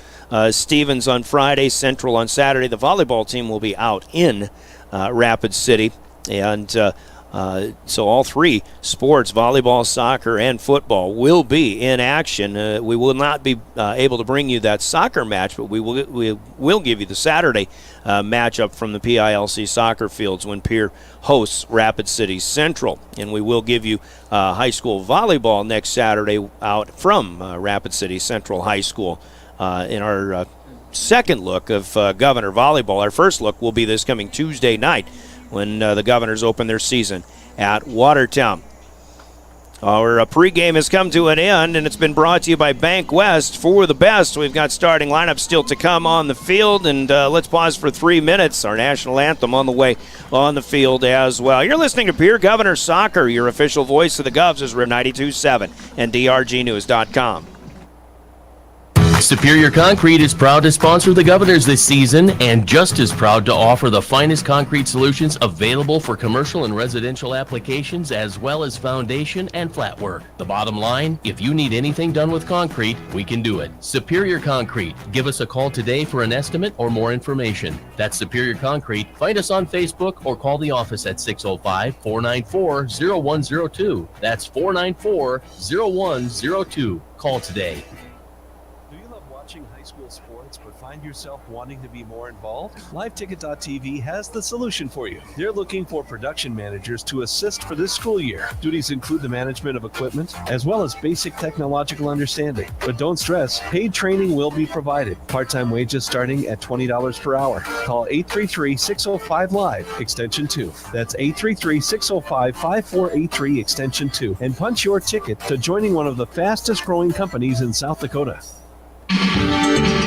[SPEAKER 7] Stevens on Friday, Central on Saturday. The volleyball team will be out in Rapid City. And so all 3 sports, volleyball, soccer, and football, will be in action. We will not be able to bring you that soccer match, but we will give you the Saturday matchup from the PILC soccer fields when Pierre hosts Rapid City Central. And we will give you high school volleyball next Saturday out from Rapid City Central High School in our second look of Governor Volleyball. Our first look will be this coming Tuesday night when the Governors open their season at Watertown. Our pregame has come to an end, and it's been brought to you by Bank West. For the best, we've got starting lineups still to come on the field, and let's pause for 3 minutes. Our national anthem on the way on the field as well. You're listening to Pierre Governors Soccer. Your official voice of the Govs is Riv 92.7 and DRGnews.com.
[SPEAKER 20] Superior Concrete is proud to sponsor the Governors this season, and just as proud to offer the finest concrete solutions available for commercial and residential applications, as well as foundation and flat work. The bottom line, if you need anything done with concrete, we can do it. Superior Concrete. Give us a call today for an estimate or more information. That's Superior Concrete. Find us on Facebook or call the office at 605-494-0102. That's 494-0102. Call today.
[SPEAKER 21] Watching high school sports but find yourself wanting to be more involved? LiveTicket.tv has the solution for you. They're looking for production managers to assist for this school year. Duties include the management of equipment as well as basic technological understanding. But don't stress, paid training will be provided. Part-time wages starting at $20 per hour. Call 833-605-LIVE, extension 2. That's 833-605-5483, extension 2. And punch your ticket to joining one of the fastest growing companies in South Dakota.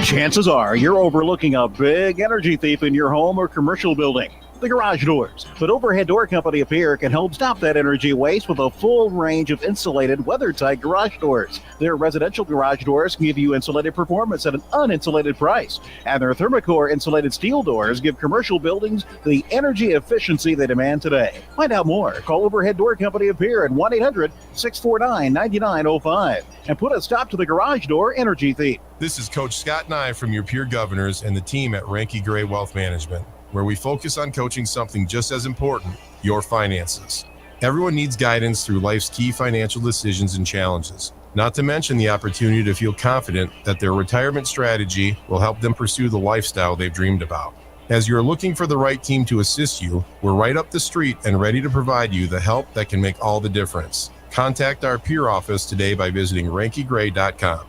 [SPEAKER 9] Chances are you're overlooking a big energy thief in your home or commercial building. The garage doors. But Overhead Door Company of Pierre can help stop that energy waste with a full range of insulated, weather-tight garage doors. Their residential garage doors give you insulated performance at an uninsulated price. And their Thermocore insulated steel doors give commercial buildings the energy efficiency they demand today. Find out more. Call Overhead Door Company of Pierre at 1-800-649-9905 and put a stop to the garage door energy thief.
[SPEAKER 8] This is Coach Scott Nye from your Pierre Governors and the team at Ranky Gray Wealth Management, where we focus on coaching something just as important, your finances. Everyone needs guidance through life's key financial decisions and challenges, not to mention the opportunity to feel confident that their retirement strategy will help them pursue the lifestyle they've dreamed about. As you're looking for the right team to assist you, we're right up the street and ready to provide you the help that can make all the difference. Contact our peer office today by visiting rankygray.com.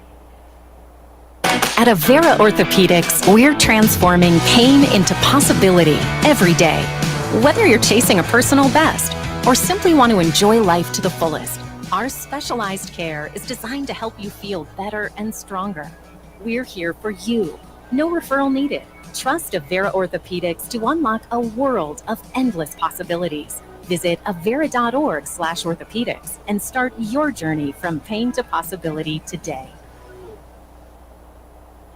[SPEAKER 24] At Avera Orthopedics, we're transforming pain into possibility every day. Whether you're chasing a personal best or simply want to enjoy life to the fullest, our specialized care is designed to help you feel better and stronger. We're here for you. No referral needed. Trust Avera Orthopedics to unlock a world of endless possibilities. Visit avera.org/orthopedics and start your journey from pain to possibility today.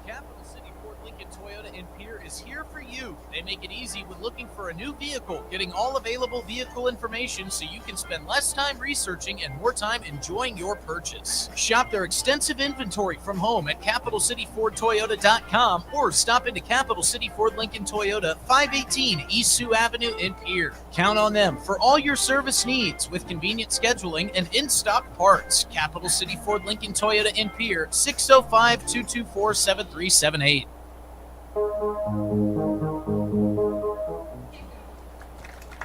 [SPEAKER 3] Capital City Ford Lincoln Toyota in Pierre is here for you. They make it easy when looking for a new vehicle, getting all available vehicle information so you can spend less time researching and more time enjoying your purchase. Shop their extensive inventory from home at CapitalCityFordToyota.com or stop into Capital City Ford Lincoln Toyota, 518 East Sioux Avenue in Pierre. Count on them for all your service needs with convenient scheduling and in-stock parts. Capital City Ford Lincoln Toyota in Pierre, 605-224-7378.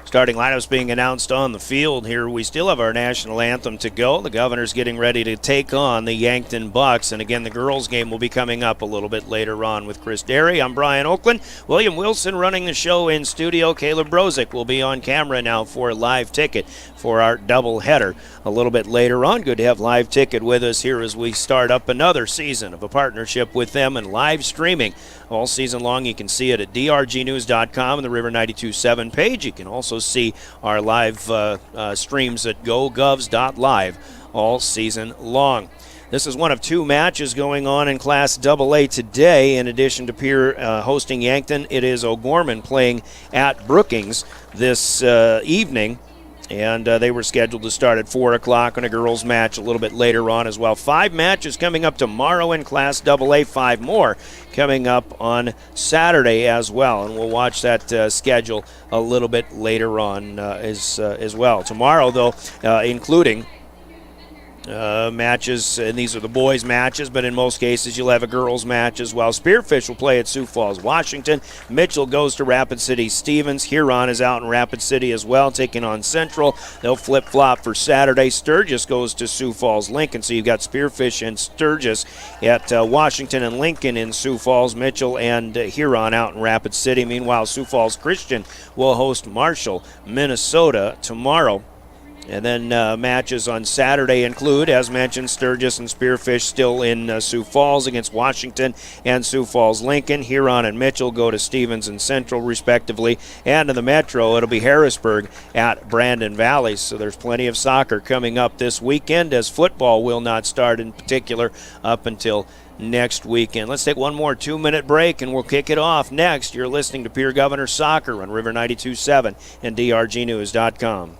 [SPEAKER 7] Starting lineups being announced on the field here. We still have our national anthem to go. The Governors getting ready to take on the Yankton Bucks. And again, the girls' game will be coming up a little bit later on with Chris Derry. I'm Brian Oakland. William Wilson running the show in studio. Caleb Brozick will be on camera now for Live Ticket for our doubleheader a little bit later on. Good to have Live Ticket with us here as we start up another season of a partnership with them and live streaming all season long. You can see it at drgnews.com and the River 92.7 page. You can also see our live streams at gogovs.live all season long. This is one of two matches going on in Class AA today. In addition to Pierre hosting Yankton, it is O'Gorman playing at Brookings this evening. And they were scheduled to start at 4 o'clock on a girls' match a little bit later on as well. 5 matches coming up tomorrow in Class AA, 5 more coming up on Saturday as well. And we'll watch that schedule a little bit later on as well. Tomorrow, though, including matches, and these are the boys' matches, but in most cases you'll have a girls' match as well. Spearfish will play at Sioux Falls, Washington. Mitchell goes to Rapid City Stevens. Huron is out in Rapid City as well, taking on Central. They'll flip-flop for Saturday. Sturgis goes to Sioux Falls, Lincoln. So you've got Spearfish and Sturgis at Washington and Lincoln in Sioux Falls. Mitchell and Huron out in Rapid City. Meanwhile, Sioux Falls Christian will host Marshall, Minnesota tomorrow. And then matches on Saturday include, as mentioned, Sturgis and Spearfish still in Sioux Falls against Washington and Sioux Falls Lincoln. Huron and Mitchell go to Stevens and Central, respectively. And in the Metro, it'll be Harrisburg at Brandon Valley. So there's plenty of soccer coming up this weekend, as football will not start in particular up until next weekend. Let's take one more 2-minute break, and we'll kick it off next. You're listening to Pierre Governors Soccer on River 92.7 and drgnews.com.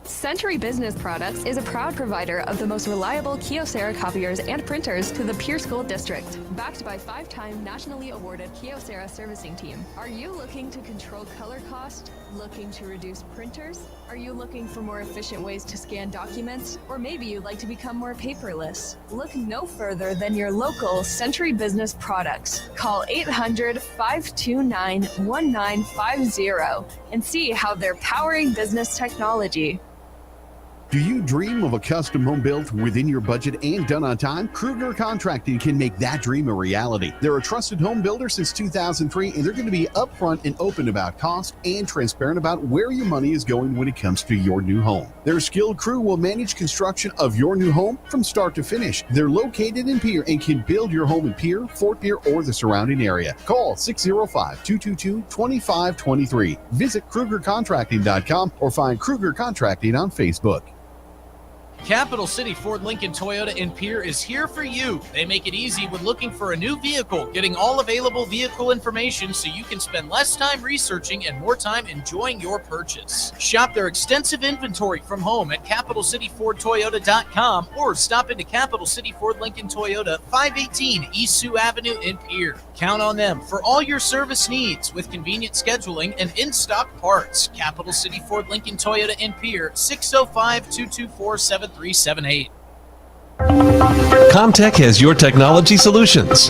[SPEAKER 23] Century Business Products is a proud provider of the most reliable Kyocera copiers and printers to the Pierre School District. Backed by 5-time nationally awarded Kyocera servicing team. Are you looking to control color cost? Looking to reduce printers? Are you looking for more efficient ways to scan documents? Or maybe you'd like to become more paperless? Look no further than your local Century Business Products. Call 800-529-1950 and see how they're powering business technology.
[SPEAKER 11] Do you dream of a custom home built within your budget and done on time? Kruger Contracting can make that dream a reality. They're a trusted home builder since 2003, and they're going to be upfront and open about cost and transparent about where your money is going when it comes to your new home. Their skilled crew will manage construction of your new home from start to finish. They're located in Pierre and can build your home in Pierre, Fort Pierre, or the surrounding area. Call 605-222-2523. Visit KrugerContracting.com or find Kruger Contracting on Facebook.
[SPEAKER 3] Capital City Ford Lincoln Toyota in Pierre is here for you. They make it easy when looking for a new vehicle, getting all available vehicle information so you can spend less time researching and more time enjoying your purchase. Shop their extensive inventory from home at CapitalCityFordToyota.com or stop into Capital City Ford Lincoln Toyota, 518 East Sioux Avenue in Pierre. Count on them for all your service needs with convenient scheduling and in-stock parts. Capital City Ford Lincoln Toyota in Pierre, 605-224-7378.
[SPEAKER 21] Comtech has your technology solutions.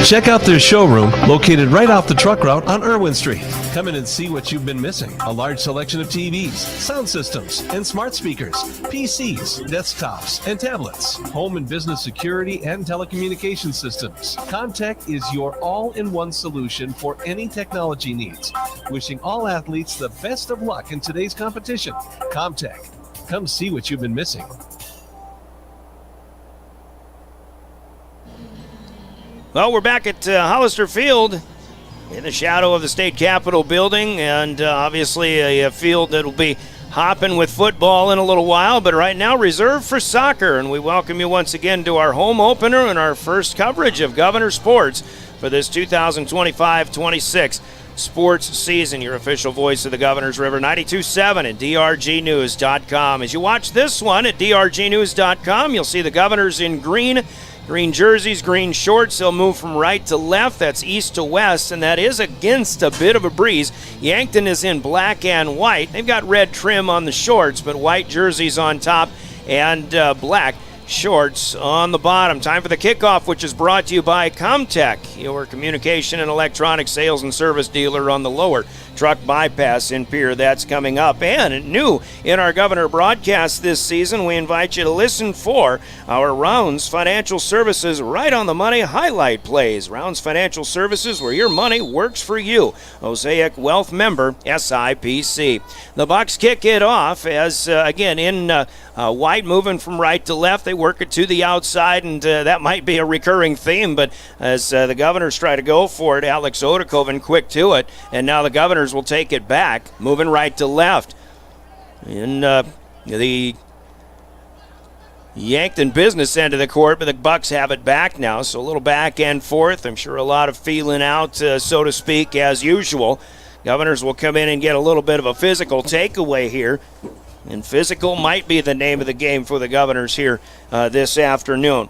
[SPEAKER 21] Check out their showroom located right off the truck route on Irwin Street. Come in and see what you've been missing. A large selection of TVs, sound systems, and smart speakers, PCs, desktops, and tablets, home and business security and telecommunication systems. Comtech is your all-in-one solution for any technology needs. Wishing all athletes the best of luck in today's competition. Comtech. Come see what you've been missing.
[SPEAKER 7] Well, we're back at Hollister Field in the shadow of the state capitol building, and obviously a field that will be hopping with football in a little while, but right now reserved for soccer. And we welcome you once again to our home opener and our first coverage of Governor Sports for this 2025-26 sports season. Your official voice of the Governor's River, 92.7 and drgnews.com. As you watch this one at drgnews.com, you'll see the Governors in green jerseys, green shorts. They'll move from right to left. That's east to west, and that is against a bit of a breeze. Yankton is in black and white. They've got red trim on the shorts, but white jerseys on top and black shorts on the bottom. Time for the kickoff, which is brought to you by Comtech, your communication and electronic sales and service dealer on the lower truck bypass in Pierre. That's coming up. And new in our Governor broadcast this season, we invite you to listen for our Rounds Financial Services Right on the Money highlight plays. Rounds Financial Services, where your money works for you. Mosaic Wealth member SIPC. The Bucks kick it off as, again, in white, moving from right to left. They work it to the outside, and that might be a recurring theme, but as the Governors try to go for it, Alex Odokovven quick to it, and now the Governors will take it back, moving right to left. In the Yankton business end of the court, but the Bucks have it back now, so a little back and forth. I'm sure a lot of feeling out, so to speak, as usual. Governors will come in and get a little bit of a physical takeaway here, and physical might be the name of the game for the Governors here this afternoon.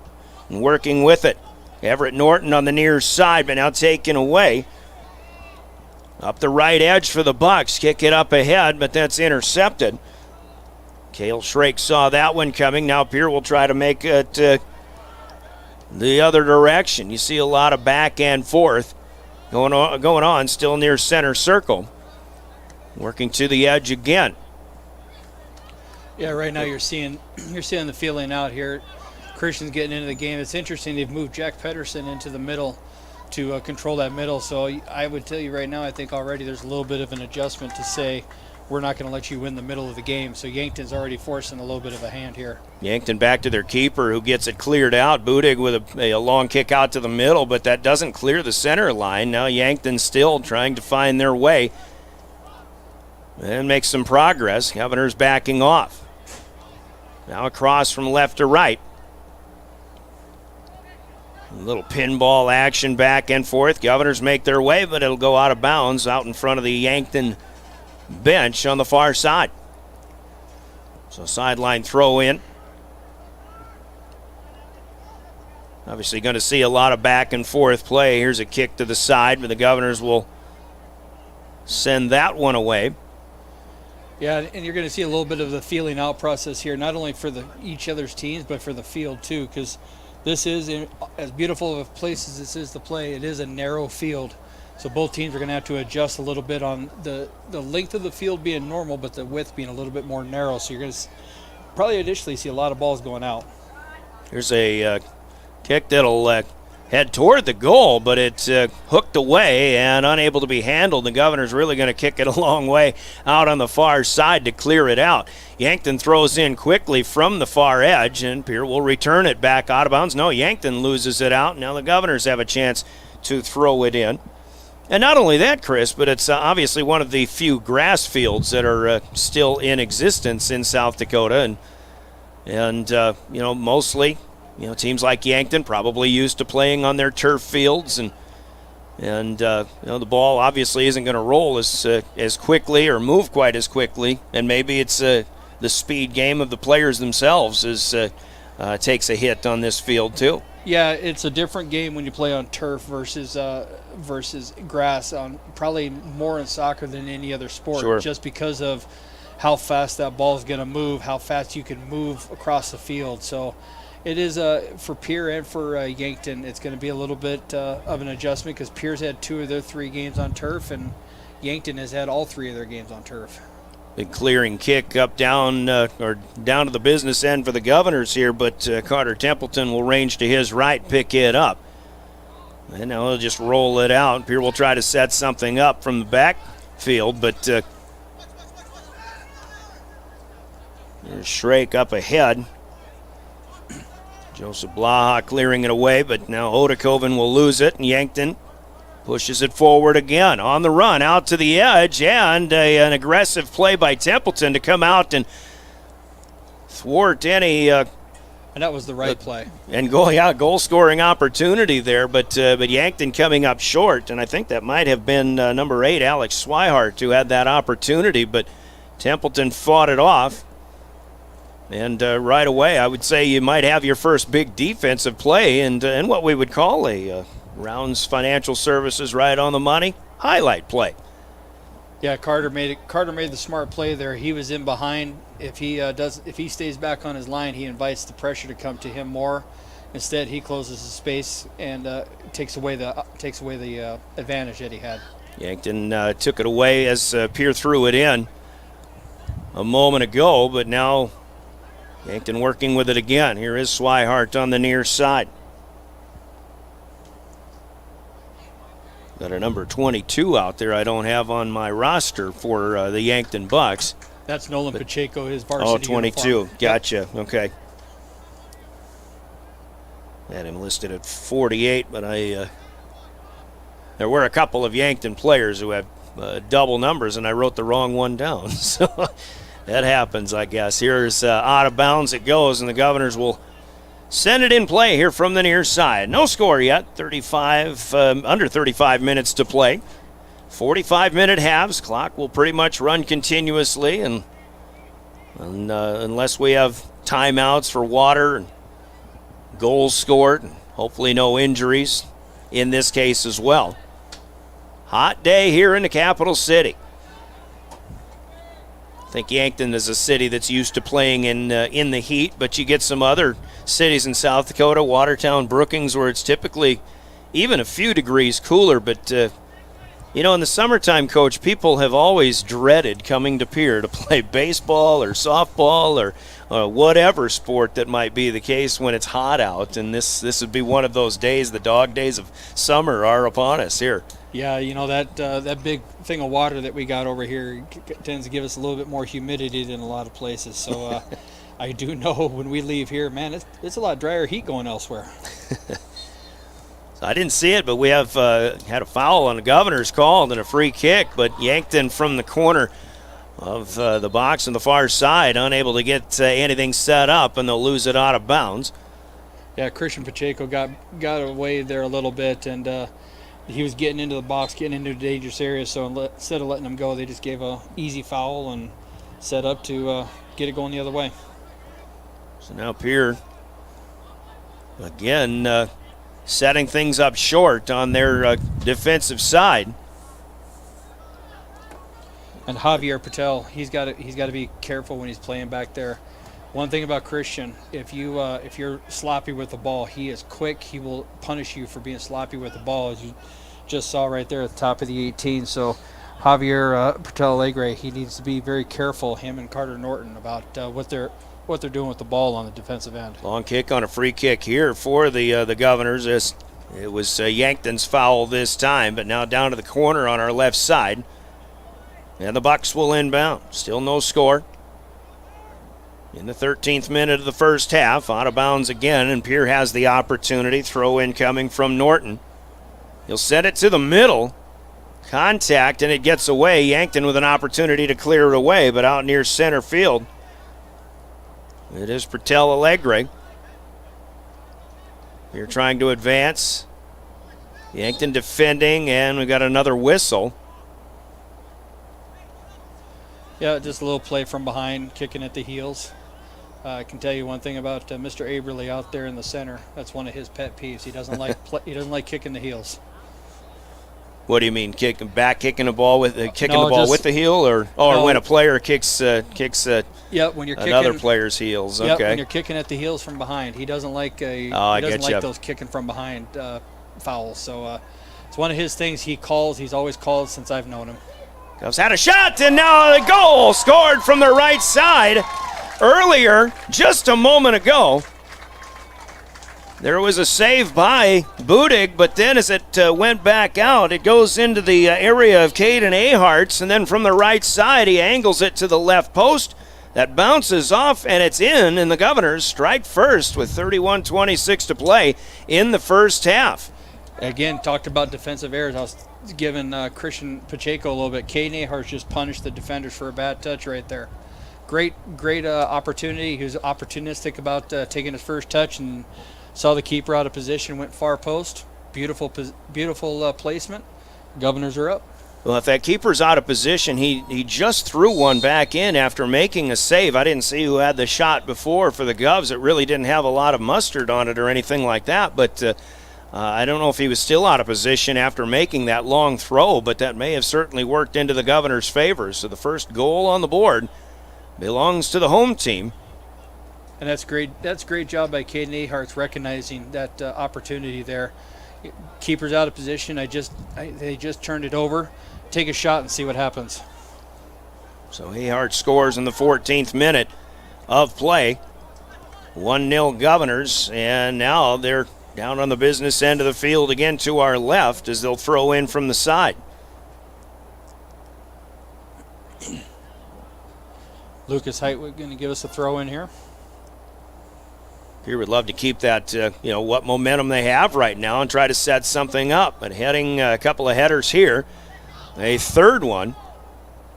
[SPEAKER 7] And working with it, Everett Norton on the near side, but now taken away. Up the right edge for the Bucks. Kick it up ahead, but that's intercepted. Cale Shrake saw that one coming. Now Pierre will try to make it the other direction. You see a lot of back and forth going on still near center circle. Working to the edge again.
[SPEAKER 2] Yeah, right now you're seeing the feeling out here. Christian's getting into the game. It's interesting they've moved Jack Pedersen into the middle to control that middle. So I would tell you right now, I think already there's a little bit of an adjustment to say we're not going to let you win the middle of the game. So Yankton's already forcing a little bit of a hand here.
[SPEAKER 7] Yankton back to their keeper, who gets it cleared out. Budig with a long kick out to the middle, but that doesn't clear the center line. Now Yankton still trying to find their way and make some progress. Governor's backing off. Now across from left to right. A little pinball action back and forth. Governors make their way, but it'll go out of bounds out in front of the Yankton bench on the far side. So sideline throw in. Obviously going to see a lot of back and forth play. Here's a kick to the side, but the Governors will send that one away.
[SPEAKER 2] Yeah, and you're going to see a little bit of the feeling out process here, not only for each other's teams, but for the field too, because this is, as beautiful of a place as this is to play, it is a narrow field. So both teams are going to have to adjust a little bit on the length of the field being normal, but the width being a little bit more narrow. So you're going to probably additionally see a lot of balls going out.
[SPEAKER 7] Here's a kick that'll head toward the goal, but it's hooked away and unable to be handled. The Governor's really going to kick it a long way out on the far side to clear it out. Yankton throws in quickly from the far edge, and Pierre will return it back out of bounds. No, Yankton loses it out. Now the Governors have a chance to throw it in. And not only that, Chris, but it's obviously one of the few grass fields that are still in existence in South Dakota. And mostly, teams like Yankton probably used to playing on their turf fields, and the ball obviously isn't going to roll as quickly or move quite as quickly, and maybe it's the speed game of the players themselves takes a hit on this field too.
[SPEAKER 2] Yeah, it's a different game when you play on turf versus grass. Probably more in soccer than any other sport,
[SPEAKER 7] sure.
[SPEAKER 2] Just because of how fast that ball is going to move, how fast you can move across the field. So It is for Pierre and for Yankton. It's going to be a little bit of an adjustment because Pierre's had 2 of their 3 games on turf, and Yankton has had all 3 of their games on turf.
[SPEAKER 7] Big clearing kick up down or down to the business end for the Governors here, but Carter Templeton will range to his right, pick it up. And now he'll just roll it out. Pierre will try to set something up from the backfield, but there's Shrake up ahead. Joseph Blaha clearing it away, but now Odokovven will lose it, and Yankton pushes it forward again. On the run, out to the edge, and an aggressive play by Templeton to come out and thwart any...
[SPEAKER 2] and that was the right play.
[SPEAKER 7] And goal-scoring opportunity there, but Yankton coming up short, and I think that might have been number 8, Alex Swihart, who had that opportunity, but Templeton fought it off. And right away, I would say you might have your first big defensive play and what we would call a Rounds Financial Services right on the money highlight play.
[SPEAKER 2] Yeah, Carter made the smart play there. He was in behind. If he stays back on his line, he invites the pressure to come to him more. Instead, he closes the space and takes away the advantage that he had.
[SPEAKER 7] Yankton took it away as Pierre threw it in a moment ago, but now Yankton working with it again. Here is Swihart on the near side. Got a number 22 out there I don't have on my roster for the Yankton Bucks.
[SPEAKER 2] That's Nolan Pacheco, his varsity
[SPEAKER 7] 22.
[SPEAKER 2] uniform.
[SPEAKER 7] Gotcha. Yep. Okay. Had him listed at 48, but there were a couple of Yankton players who have double numbers, and I wrote the wrong one down. So that happens, I guess. Here's out of bounds it goes, and the Governors will send it in play here from the near side. No score yet. Under 35 minutes to play. 45-minute halves. Clock will pretty much run continuously, and unless we have timeouts for water and goals scored, and hopefully no injuries in this case as well. Hot day here in the capital city. I think Yankton is a city that's used to playing in the heat, but you get some other cities in South Dakota, Watertown, Brookings, where it's typically even a few degrees cooler. But, in the summertime, Coach, people have always dreaded coming to Pierre to play baseball or softball or whatever sport that might be the case when it's hot out. And this would be one of those days, the dog days of summer are upon us here.
[SPEAKER 2] Yeah, that big thing of water that we got over here tends to give us a little bit more humidity than a lot of places. So I do know when we leave here, man, it's a lot drier heat going elsewhere.
[SPEAKER 7] So I didn't see it, but we have had a foul on the Governor's call and a free kick, but Yankton from the corner of the box on the far side, unable to get anything set up, and they'll lose it out of bounds.
[SPEAKER 2] Yeah, Christian Pacheco got away there a little bit, and he was getting into the box, getting into a dangerous area, so instead of letting him go, they just gave a easy foul and set up to get it going the other way.
[SPEAKER 7] So now Pierre, again, setting things up short on their defensive side.
[SPEAKER 2] And Javier Patel, he's got to be careful when he's playing back there. One thing about Christian, if you're sloppy with the ball, he is quick. He will punish you for being sloppy with the ball, as you just saw right there at the top of the 18. So Javier Patel Alegre, he needs to be very careful, him and Carter Norton, about what they're doing with the ball on the defensive end.
[SPEAKER 7] Long kick on a free kick here for the Governors. It was Yankton's foul this time, but now down to the corner on our left side. And the Bucks will inbound. Still no score. In the 13th minute of the first half, out of bounds again, and Pierre has the opportunity. Throw in coming from Norton. He'll send it to the middle. Contact, and it gets away. Yankton with an opportunity to clear it away, but out near center field. It is Patel Alegre. Pierre trying to advance. Yankton defending, and we got another whistle.
[SPEAKER 2] Yeah, just a little play from behind, kicking at the heels. I can tell you one thing about Mr. Aberly out there in the center. That's one of his pet peeves. He doesn't like he doesn't like kicking the heels.
[SPEAKER 7] What do you mean, kicking the ball with the heel, or
[SPEAKER 2] No,
[SPEAKER 7] when a player kicks
[SPEAKER 2] when you're
[SPEAKER 7] another
[SPEAKER 2] kicking,
[SPEAKER 7] player's heels?
[SPEAKER 2] Yep,
[SPEAKER 7] Okay.
[SPEAKER 2] when you're kicking at the heels from behind, he doesn't like those kicking from behind fouls. So it's one of his things he's always called since I've known him.
[SPEAKER 7] Cubs had a shot, and now the goal scored from the right side. Earlier, just a moment ago, there was a save by Budig, but then as it went back out, it goes into the area of Caden Ahart's, and then from the right side, he angles it to the left post. That bounces off, and it's in, and the Governors strike first with 31:26 to play in the first half.
[SPEAKER 2] Again, talked about defensive errors. I was giving Christian Pacheco a little bit. Caden Ahart just punished the defenders for a bad touch right there. Great opportunity. He was opportunistic about taking his first touch and saw the keeper out of position, went far post. Beautiful placement. Governors are up.
[SPEAKER 7] Well, if that keeper's out of position, he just threw one back in after making a save. I didn't see who had the shot before for the Govs. It really didn't have a lot of mustard on it or anything like that, but I don't know if he was still out of position after making that long throw, but that may have certainly worked into the Governors' favor. So the first goal on the board belongs to the home team.
[SPEAKER 2] And that's great. That's a great job by Caden Ahart's recognizing that opportunity there. Keeper's out of position. They just turned it over. Take a shot and see what happens.
[SPEAKER 7] So Ahart scores in the 14th minute of play. 1-0 Governors, and now they're down on the business end of the field again to our left as they'll throw in from the side.
[SPEAKER 2] Lucas Heitwood going to give us a throw in here.
[SPEAKER 7] Here would love to keep that, what momentum they have right now and try to set something up. But heading a couple of headers here, a third one,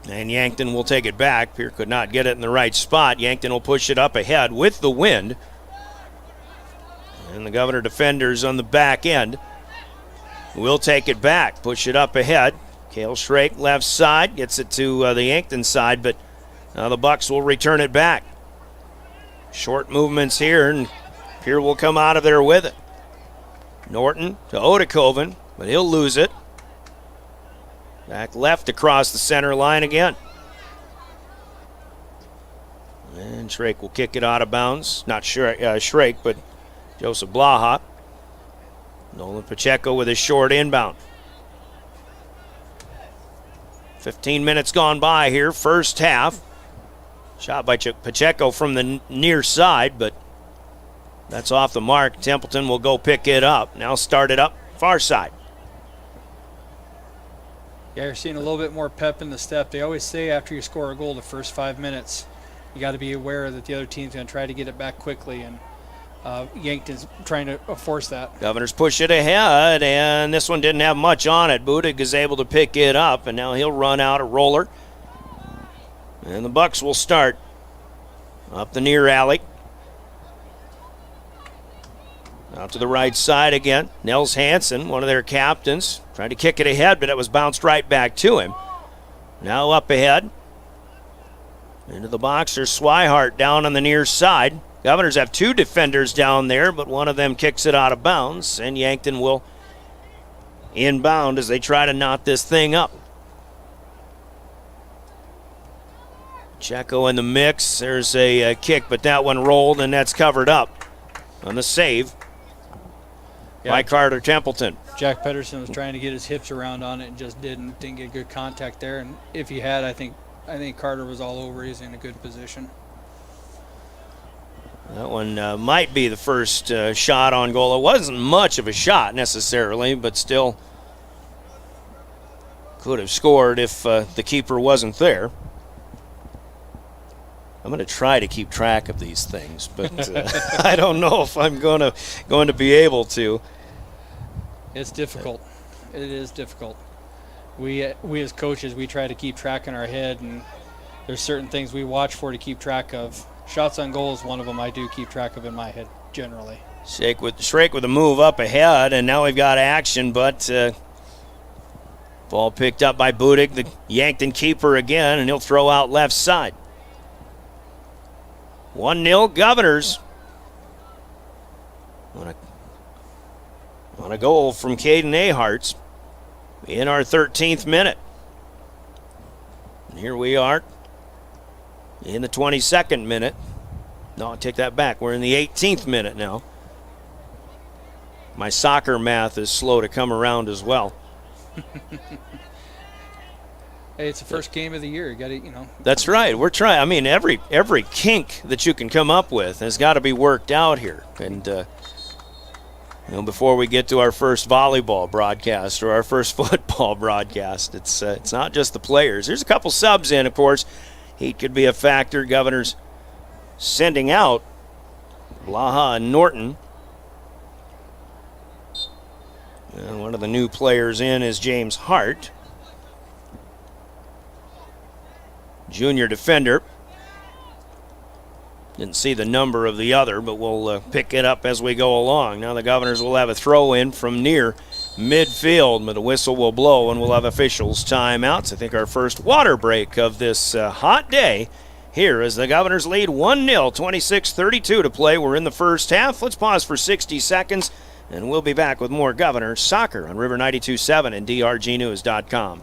[SPEAKER 7] and Yankton will take it back. Pierre could not get it in the right spot. Yankton will push it up ahead with the wind. And the Governor defenders on the back end will take it back, push it up ahead. Cale Schrake left side, gets it to the Yankton side, but now the Bucks will return it back. Short movements here, and Pierre will come out of there with it. Norton to Odokovven, but he'll lose it. Back left across the center line again. And Schrake will kick it out of bounds. Not Schrake, but Joseph Blaha. Nolan Pacheco with a short inbound. 15 minutes gone by here, first half. Shot by Pacheco from the near side, but that's off the mark. Templeton will go pick it up. Now start it up far side.
[SPEAKER 2] Yeah, you're seeing a little bit more pep in the step. They always say after you score a goal the first 5 minutes, you got to be aware that the other team's going to try to get it back quickly, and Yankton's trying to force that.
[SPEAKER 7] Governors push it ahead, and this one didn't have much on it. Budig is able to pick it up, and now he'll run out a roller. And the Bucks will start up the near alley. Out to the right side again. Nels Hansen, one of their captains, tried to kick it ahead, but it was bounced right back to him. Now up ahead. Into the box, there's Swihart down on the near side. Governors have two defenders down there, but one of them kicks it out of bounds, and Yankton will inbound as they try to knot this thing up. Checo in the mix. There's a kick, but that one rolled, and that's covered up on the save by Carter Templeton.
[SPEAKER 2] Jack Pedersen was trying to get his hips around on it and just didn't get good contact there. And if he had, I think Carter was all over. He's in a good position.
[SPEAKER 7] That one might be the first shot on goal. It wasn't much of a shot necessarily, but still could have scored if the keeper wasn't there. I'm going to try to keep track of these things, but I don't know if I'm going to be able to.
[SPEAKER 2] It's difficult. It is difficult. We as coaches, we try to keep track in our head, and there's certain things we watch for to keep track of. Shots on goal is one of them I do keep track of in my head generally.
[SPEAKER 7] Schrake with a move up ahead, and now we've got action, but ball picked up by Budig, the Yankton keeper again, and he'll throw out left side. 1-0 Governors. On a goal from Caden Ahart's. in our 13th minute. And here we are in the 22nd minute. No, I take that back. We're in the 18th minute now. My soccer math is slow to come around as well.
[SPEAKER 2] Hey, it's the first game of the year. You got to,
[SPEAKER 7] That's right. We're trying. I mean, every kink that you can come up with has got to be worked out here. And before we get to our first volleyball broadcast or our first football broadcast, it's not just the players. There's a couple subs in, of course. Heat could be a factor. Governors sending out Blaha and Norton. And one of the new players in is James Hart, junior defender. Didn't see the number of the other, but we'll pick it up as we go along. Now the Governors will have a throw in from near midfield, but the whistle will blow and we'll have officials timeouts. I think our first water break of this hot day here as the Governors lead 1-0, 26-32 to play. We're in the first half. Let's pause for 60 seconds, and we'll be back with more Governors soccer on River 92.7 and drgnews.com.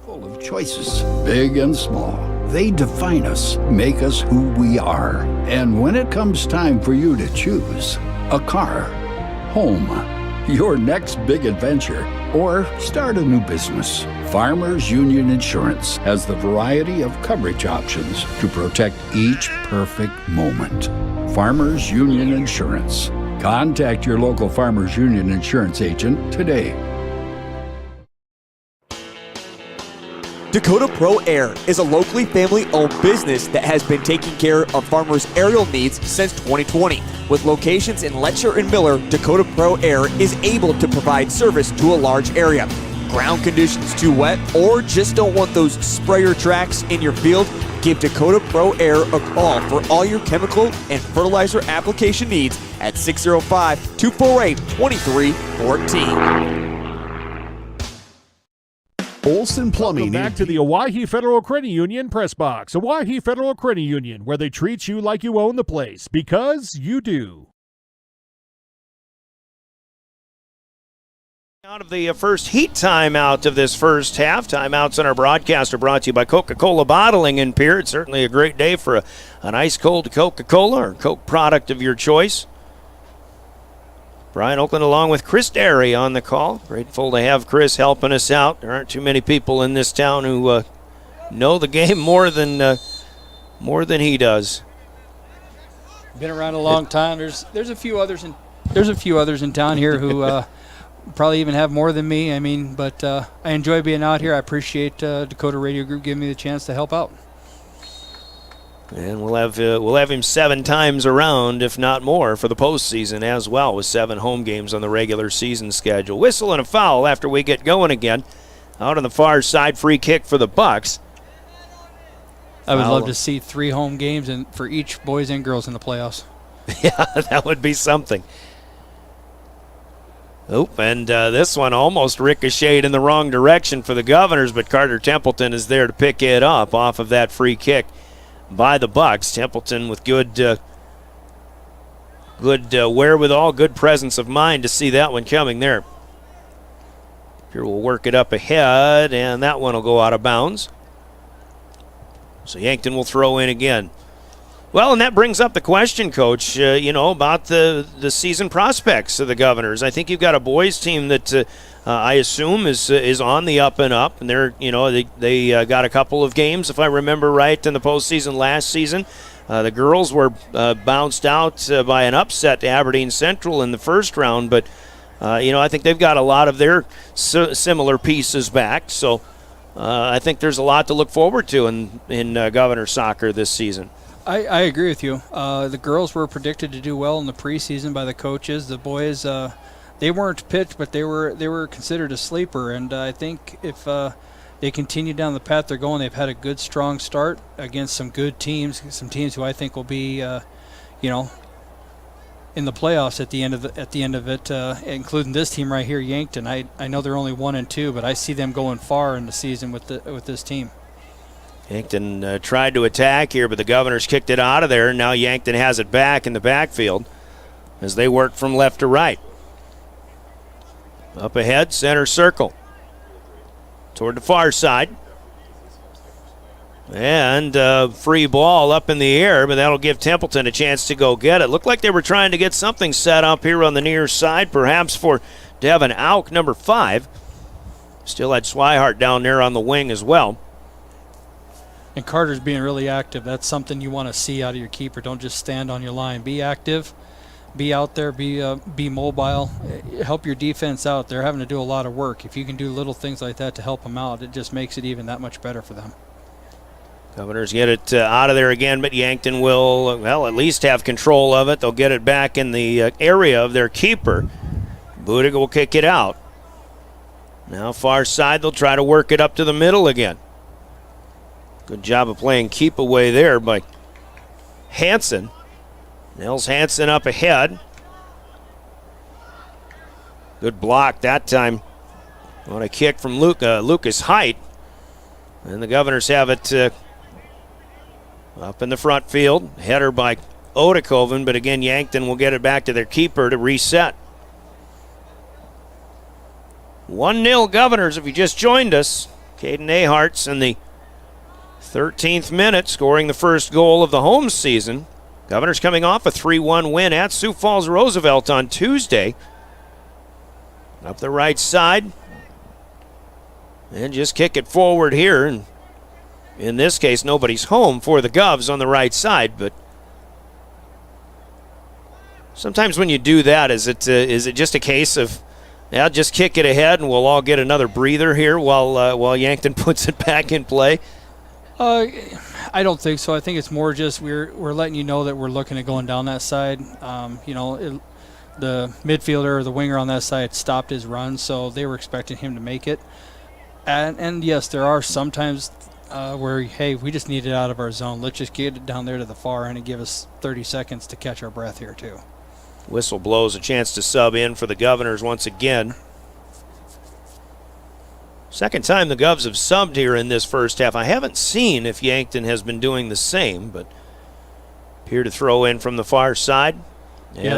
[SPEAKER 13] Full of choices, big and small. They define us, make us who we are. And when it comes time for you to choose a car, home, your next big adventure, or start a new business, Farmers Union Insurance has the variety of coverage options to protect each perfect moment. Farmers Union Insurance. Contact your local Farmers Union Insurance agent today.
[SPEAKER 15] Dakota Pro Air is a locally family-owned business that has been taking care of farmers' aerial needs since 2020. With locations in Letcher and Miller, Dakota Pro Air is able to provide service to a large area. Ground conditions too wet, or just don't want those sprayer tracks in your field? Give Dakota Pro Air a call for all your chemical and fertilizer application needs at 605-248-2314.
[SPEAKER 11] Olson Plumbing.
[SPEAKER 1] Welcome back to the Owyhee Federal Credit Union Press Box. Owyhee Federal Credit Union, where they treat you like you own the place, because you do.
[SPEAKER 7] Out of the first heat timeout of this first half. Timeouts on our broadcast are brought to you by Coca-Cola Bottling in Pierre. It's certainly a great day for an ice-cold Coca-Cola or Coke product of your choice. Brian Oakland along with Chris Derry on the call. Grateful to have Chris helping us out. There aren't too many people in this town who know the game more than he does.
[SPEAKER 2] Been around a long time. There's a few others in town here who probably even have more than me. I mean, but I enjoy being out here. I appreciate Dakota Radio Group giving me the chance to help out.
[SPEAKER 7] And we'll have him 7 times around, if not more, for the postseason as well, with 7 home games on the regular season schedule. Whistle and a foul after we get going again. Out on the far side, free kick for the Bucks.
[SPEAKER 2] I would love to see 3 home games and for each boys and girls in the playoffs.
[SPEAKER 7] Yeah, that would be something. Oop, and this one almost ricocheted in the wrong direction for the Governors, but Carter Templeton is there to pick it up off of that free kick by the Bucks. Templeton with good wherewithal, good presence of mind to see that one coming there. Here we'll work it up ahead, and that one will go out of bounds. So Yankton will throw in again. Well, and that brings up the question, Coach, about the season prospects of the Governors. I think you've got a boys team that I assume is on the up and up, and they got a couple of games, if I remember right, in the postseason last season. The girls were bounced out by an upset to Aberdeen Central in the first round, but I think they've got a lot of their similar pieces back. So I think there's a lot to look forward to in Governor soccer this season.
[SPEAKER 2] I agree with you. The girls were predicted to do well in the preseason by the coaches. The boys, they weren't picked, but they were considered a sleeper. And I think if they continue down the path they're going, they've had a good, strong start against some good teams, some teams who I think will be, in the playoffs at the end of it, including this team right here, Yankton. I know they're only 1-2, but I see them going far in the season with this team.
[SPEAKER 7] Yankton tried to attack here, but the Governors kicked it out of there. Now Yankton has it back in the backfield as they work from left to right. Up ahead, center circle. toward the far side. And free ball up in the air, but that'll give Templeton a chance to go get it. Looked like they were trying to get something set up here on the near side, perhaps for Devin Auk, number 5. Still had Swihart down there on the wing as well.
[SPEAKER 2] And Carter's being really active. That's something you want to see out of your keeper. Don't just stand on your line. Be active. Be out there. Be mobile. Help your defense out. They're having to do a lot of work. If you can do little things like that to help them out, it just makes it even that much better for them.
[SPEAKER 7] Governors get it out of there again, but Yankton will, well, at least have control of it. They'll get it back in the area of their keeper. Budig will kick it out. Now far side, they'll try to work it up to the middle again. Good job of playing keep away there by Hansen. Nels Hansen up ahead. Good block that time on a kick from Lucas Height. And the Governors have it up in the front field. Header by Odokovven, but again, Yankton will get it back to their keeper to reset. 1-0 Governors if you just joined us. Caden Ahart's in the 13th minute, scoring the first goal of the home season. Governors coming off a 3-1 win at Sioux Falls Roosevelt on Tuesday. Up the right side. And just kick it forward here. And in this case, nobody's home for the Govs on the right side. But sometimes when you do that, is it just a case of, yeah, just kick it ahead and we'll all get another breather here while Yankton puts it back in play?
[SPEAKER 2] I don't think so. I think it's more just we're letting you know that we're looking at going down that side. The midfielder or the winger on that side stopped his run, so they were expecting him to make it. And yes, there are sometimes where, hey, we just need it out of our zone. Let's just get it down there to the far end and give us 30 seconds to catch our breath here too.
[SPEAKER 7] Whistle blows, a chance to sub in for the Governors once again. Second time the Govs have subbed here in this first half. I haven't seen if Yankton has been doing the same, but here to throw in from the far side.
[SPEAKER 2] Yeah,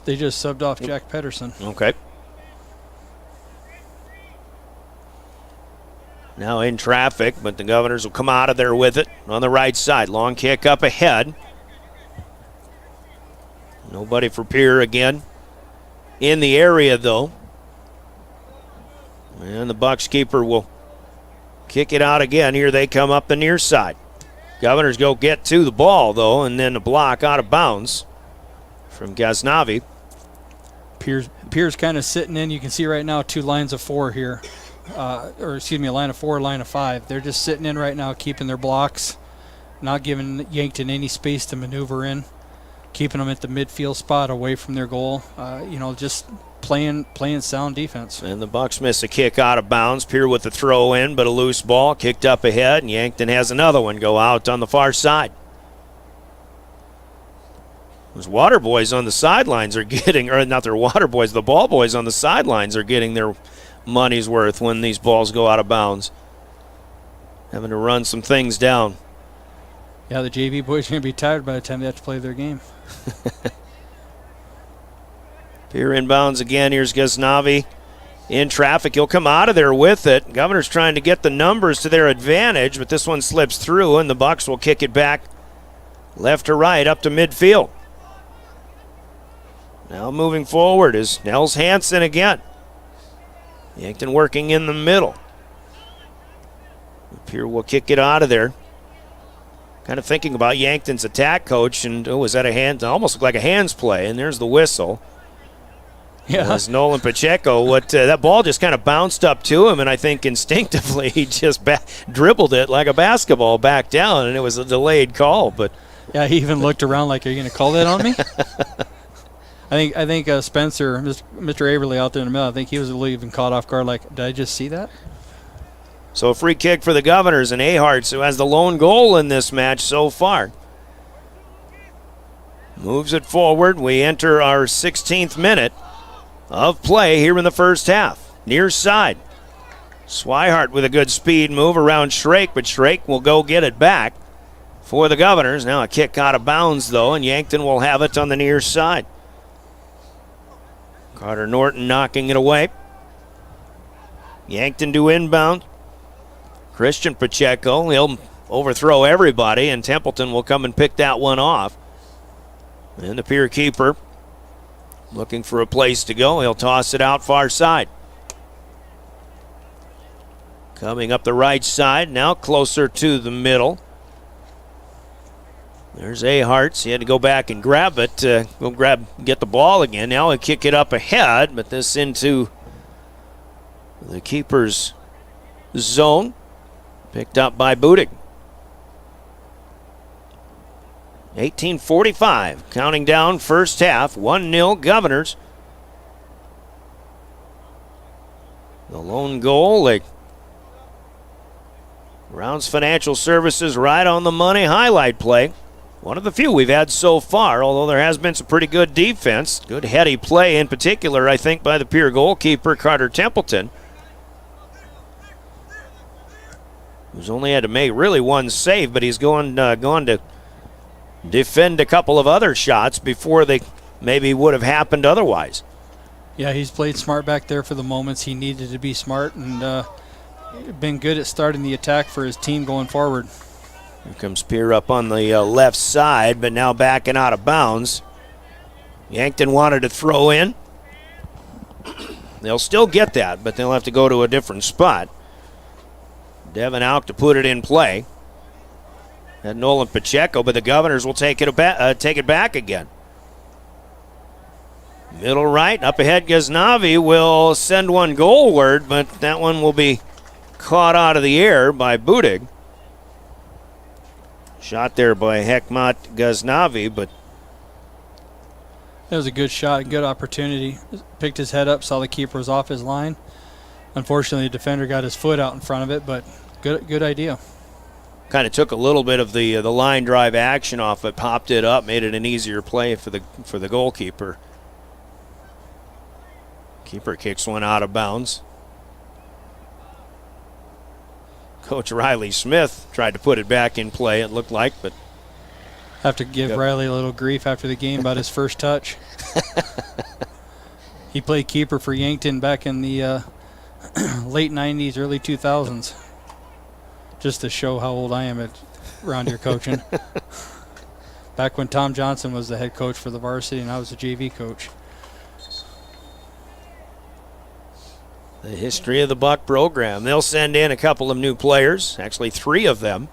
[SPEAKER 2] they just subbed off Jack Pedersen.
[SPEAKER 7] Okay. Now in traffic, but the Governors will come out of there with it on the right side. Long kick up ahead. Nobody for Pierre again in the area, though. And the Bucks keeper will kick it out again. Here they come up the near side. Governors go get to the ball, though, and then a block out of bounds from Ghaznavi.
[SPEAKER 2] Pierre's kind of sitting in. You can see right now 2 lines of 4 here. A line of 4, line of 5. They're just sitting in right now, keeping their blocks, not giving Yankton any space to maneuver in, keeping them at the midfield spot away from their goal. Just playing sound defense.
[SPEAKER 7] And the Bucks miss a kick out of bounds. Pierre with the throw in, but a loose ball kicked up ahead, and Yankton has another one go out on the far side. Those water boys on the sidelines are getting, or not their water boys, the ball boys on the sidelines are getting their money's worth when these balls go out of bounds. Having to run some things down.
[SPEAKER 2] Yeah, the JV boys are going to be tired by the time they have to play their game.
[SPEAKER 7] Pierre inbounds again. Here's Ghaznavi in traffic. He'll come out of there with it. Governor's trying to get the numbers to their advantage, but this one slips through, and the Bucks will kick it back left to right up to midfield. Now moving forward is Nels Hansen again. Yankton working in the middle. Pierre will kick it out of there. Kind of thinking about Yankton's attack coach, and was that a hand? It almost looked like a hands play, and there's the whistle.
[SPEAKER 2] Yeah.
[SPEAKER 7] As Nolan Pacheco, that ball just kind of bounced up to him, and I think instinctively he just dribbled it like a basketball back down, and it was a delayed call. But
[SPEAKER 2] yeah, he even looked around like, "Are you going to call that on me?" I think Spencer, Mr. Averly out there in the middle, I think he was even caught off guard. Like, did I just see that?
[SPEAKER 7] So a free kick for the Governors, and Aharts, who has the lone goal in this match so far, moves it forward. We enter our 16th minute of play here in the first half. Near side. Swihart with a good speed move around Shrake, but Shrake will go get it back for the Governors. Now a kick out of bounds, though, and Yankton will have it on the near side. Carter Norton knocking it away. Yankton to inbound. Christian Pacheco, he'll overthrow everybody, and Templeton will come and pick that one off. And the Pierre keeper looking for a place to go. He'll toss it out far side. Coming up the right side, now closer to the middle. There's Hartz. He had to go back and grab it, get the ball again. Now he'll kick it up ahead, but this into the keeper's zone. Picked up by Budig. 18:45, counting down first half, 1-0 Governors. The lone goal, Rounds Financial Services right on the money highlight play. One of the few we've had so far, although there has been some pretty good defense. Good heady play in particular, I think, by the Pierre goalkeeper, Carter Templeton, who's only had to make really one save, but he's gone to defend a couple of other shots before they maybe would have happened otherwise.
[SPEAKER 2] Yeah, he's played smart back there for the moments he needed to be smart, and been good at starting the attack for his team going forward.
[SPEAKER 7] Here comes Pierre up on the left side, but now backing out of bounds. Yankton wanted to throw in. They'll still get that, but they'll have to go to a different spot. Devin out to put it in play. And Nolan Pacheco, but the Governors will take it back again. Middle right, up ahead, Ghaznavi will send one goalward, but that one will be caught out of the air by Budig. Shot there by Hekmat Ghaznavi, but
[SPEAKER 2] that was a good shot, good opportunity. Picked his head up, saw the keeper was off his line. Unfortunately, the defender got his foot out in front of it, but good idea.
[SPEAKER 7] Kind of took a little bit of the line drive action off it, popped it up, made it an easier play for the goalkeeper. Keeper kicks one out of bounds. Coach Riley Smith tried to put it back in play, it looked like, but
[SPEAKER 2] have to give Riley a little grief after the game about his first touch. He played keeper for Yankton back in the late 90s, early 2000s. Just to show how old I am around here coaching. Back when Tom Johnson was the head coach for the varsity and I was the JV coach.
[SPEAKER 7] The history of the Buck program. They'll send in a couple of new players, actually 3 of them.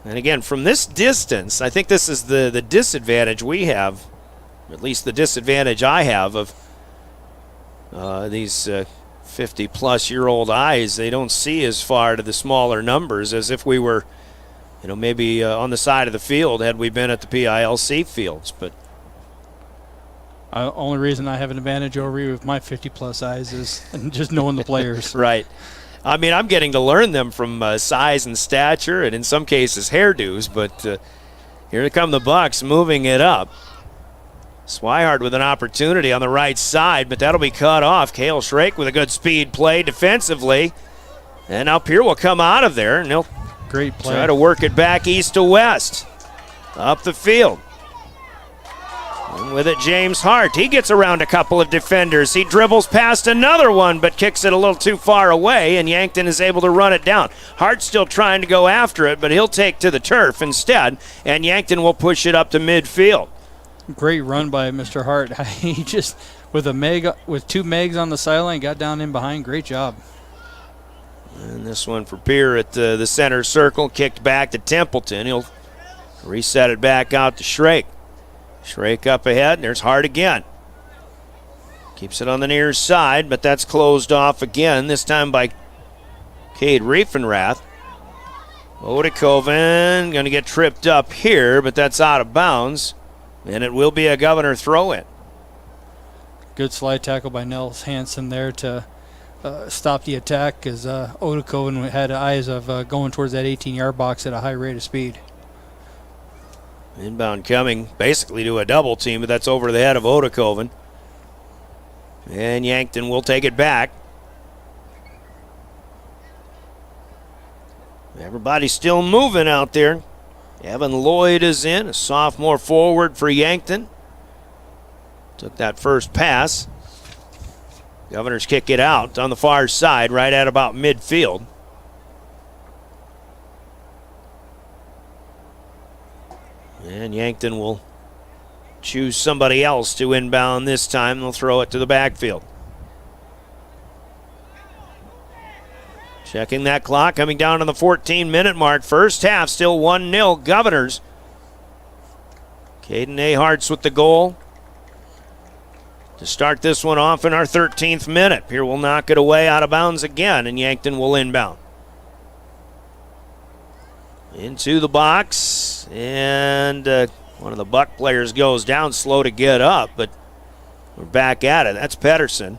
[SPEAKER 7] And again, from this distance, I think this is the disadvantage we have, at least the disadvantage I have of these 50-plus-year-old eyes. They don't see as far to the smaller numbers as if we were, maybe on the side of the field had we been at the PILC fields. But
[SPEAKER 2] only reason I have an advantage over you with my 50-plus eyes is just knowing the players.
[SPEAKER 7] Right. I mean, I'm getting to learn them from size and stature and in some cases hairdos, but here come the Bucks moving it up. Swihart with an opportunity on the right side, but that'll be cut off. Cale Schrake with a good speed play defensively. And now Pierre will come out of there, and they'll
[SPEAKER 2] great play.
[SPEAKER 7] Try to work it back east to west. Up the field. And with it, James Hart. He gets around a couple of defenders. He dribbles past another one, but kicks it a little too far away, and Yankton is able to run it down. Hart's still trying to go after it, but he'll take to the turf instead, and Yankton will push it up to midfield.
[SPEAKER 2] Great run by Mr. Hart. He just, with 2 Megs on the sideline, got down in behind. Great job.
[SPEAKER 7] And this one for Pierre at the center circle, kicked back to Templeton. He'll reset it back out to Schrake. Schrake up ahead, and there's Hart again. Keeps it on the near side, but that's closed off again, this time by Cade Riefenrath. Odokovven going to get tripped up here, but that's out of bounds, and it will be a Governor throw-in.
[SPEAKER 2] Good slide tackle by Nels Hansen there to stop the attack, as Odokovven had eyes of going towards that 18-yard box at a high rate of speed.
[SPEAKER 7] Inbound coming basically to a double team, but that's over the head of Odokovven. And Yankton will take it back. Everybody's still moving out there. Evan Lloyd is in, a sophomore forward for Yankton. Took that first pass. Governors kick it out on the far side, right at about midfield. And Yankton will choose somebody else to inbound this time. They'll throw it to the backfield. Checking that clock, coming down to the 14-minute mark. First half, still 1-0 Governors. Caden Aharts with the goal to start this one off in our 13th minute. Pierre will knock it away out of bounds again, and Yankton will inbound. Into the box, and one of the Buck players goes down, slow to get up, but we're back at it. That's Pedersen.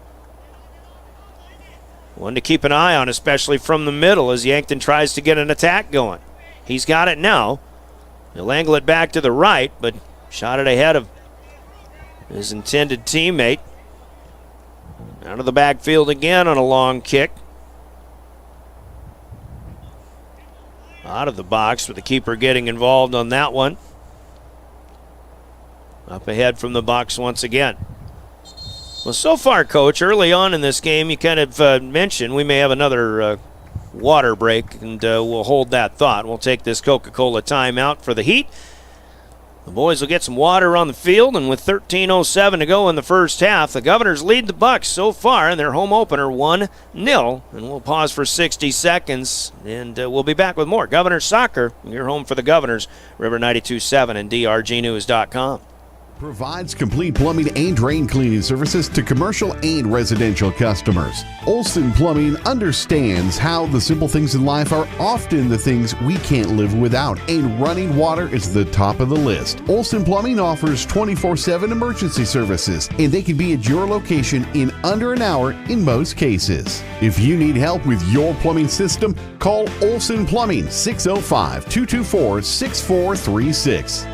[SPEAKER 7] One to keep an eye on, especially from the middle, as Yankton tries to get an attack going. He's got it now. He'll angle it back to the right, but shot it ahead of his intended teammate. Out of the backfield again on a long kick. Out of the box with the keeper getting involved on that one. Up ahead from the box once again. Well, so far, Coach, early on in this game, you kind of mentioned we may have another water break, and we'll hold that thought. We'll take this Coca-Cola timeout for the Heat. The boys will get some water on the field, and with 13:07 to go in the first half, the Governors lead the Bucks so far in their home opener 1-0. And we'll pause for 60 seconds, and we'll be back with more Governors Soccer. Your home for the Governors, River 92.7 and drgnews.com.
[SPEAKER 11] Provides complete plumbing and drain cleaning services to commercial and residential customers. Olson Plumbing understands how the simple things in life are often the things we can't live without, and running water is the top of the list. Olson Plumbing offers 24/7 emergency services, and they can be at your location in under an hour in most cases. If you need help with your plumbing system, call Olson Plumbing 605-224-6436.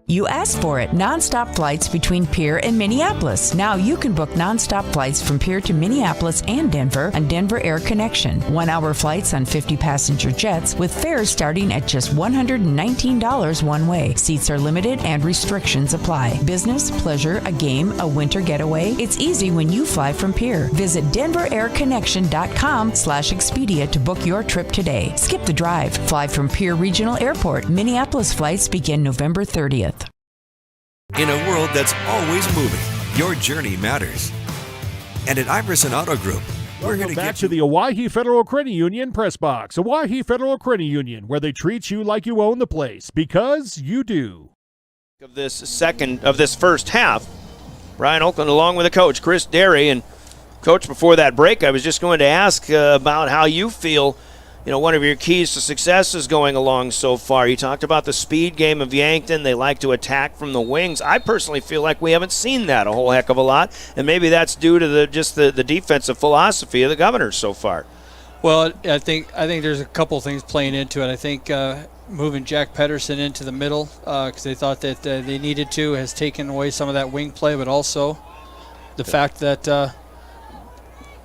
[SPEAKER 4] You asked for it. Nonstop flights between Pierre and Minneapolis. Now you can book nonstop flights from Pierre to Minneapolis and Denver on Denver Air Connection. 1-hour flights on 50-passenger jets with fares starting at just $119 one way. Seats are limited and restrictions apply. Business, pleasure, a game, a winter getaway. It's easy when you fly from Pierre. Visit DenverAirConnection.com/Expedia to book your trip today. Skip the drive. Fly from Pierre Regional Airport. Minneapolis flights begin November 30th.
[SPEAKER 10] In a world that's always moving, your journey matters. And at Iverson Auto Group, we're here to
[SPEAKER 1] back to the Owyhee Federal Credit Union press box. Owyhee Federal Credit Union, where they treat you like you own the place, because you do.
[SPEAKER 7] Of this first half, Brian Oakland along with the coach, Chris Derry. And Coach, before that break, I was just going to ask about how you feel, one of your keys to success is going along so far. You talked about the speed game of Yankton. They like to attack from the wings. I personally feel like we haven't seen that a whole heck of a lot, and maybe that's due to the defensive philosophy of the Governors so far.
[SPEAKER 2] Well, I think there's a couple things playing into it. I think moving Jack Pedersen into the middle because they thought that they needed to has taken away some of that wing play, but also the fact that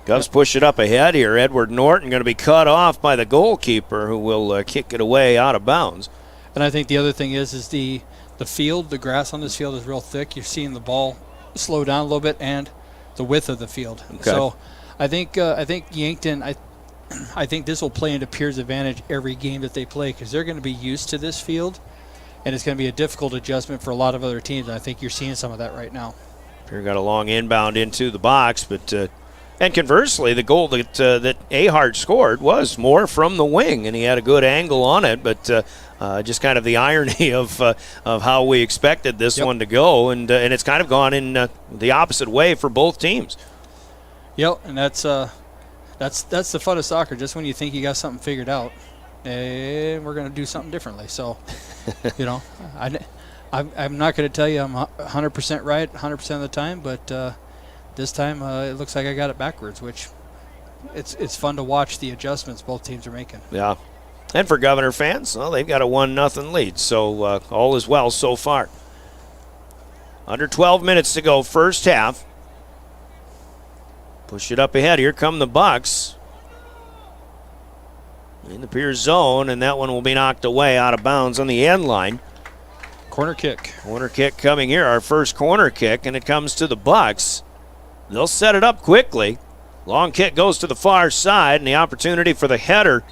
[SPEAKER 7] Govs push it up ahead here. Edward Norton going to be cut off by the goalkeeper, who will kick it away out of bounds.
[SPEAKER 2] And I think the other thing is the field, the grass on this field is real thick. You're seeing the ball slow down a little bit, and the width of the field. Okay. So I think Yankton, I think this will play into Pierre's advantage every game that they play, because they're going to be used to this field, and it's going to be a difficult adjustment for a lot of other teams. And I think you're seeing some of that right now.
[SPEAKER 7] Pierre got a long inbound into the box, but and conversely, the goal that Ahart scored was more from the wing, and he had a good angle on it. But just kind of the irony of how we expected this one to go, and it's kind of gone in the opposite way for both teams.
[SPEAKER 2] Yep, and that's the fun of soccer. Just when you think you got something figured out, we're going to do something differently. So, I'm not going to tell you I'm 100% right 100% of the time, but this time it looks like I got it backwards, which it's fun to watch the adjustments both teams are making.
[SPEAKER 7] Yeah, and for Governor fans, well, they've got a 1-0 lead, so all is well so far. Under 12 minutes to go, first half. Push it up ahead. Here come the Bucks in the Pierre zone, and that one will be knocked away out of bounds on the end line.
[SPEAKER 2] Corner kick.
[SPEAKER 7] Corner kick coming here, our first corner kick, and it comes to the Bucks. they'll set it up quickly. Long kick goes to the far side, and the opportunity for the header,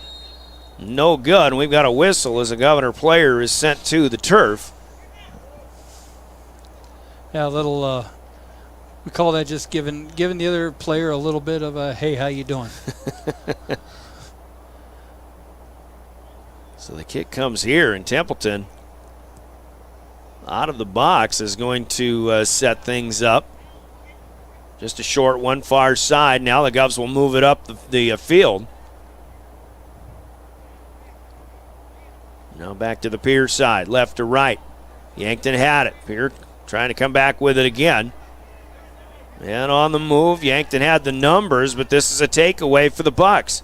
[SPEAKER 7] no good. And we've got a whistle as a Governor player is sent to the turf.
[SPEAKER 2] Yeah, a little, we call that just giving the other player a little bit of a, hey, how you doing?
[SPEAKER 7] So the kick comes here, and Templeton out of the box is going to set things up. Just a short one, far side. Now the Govs will move it up the field. Now back to the Pierre side, left to right. Yankton had it. Pierre trying to come back with it again. And on the move, Yankton had the numbers, but this is a takeaway for the Bucks.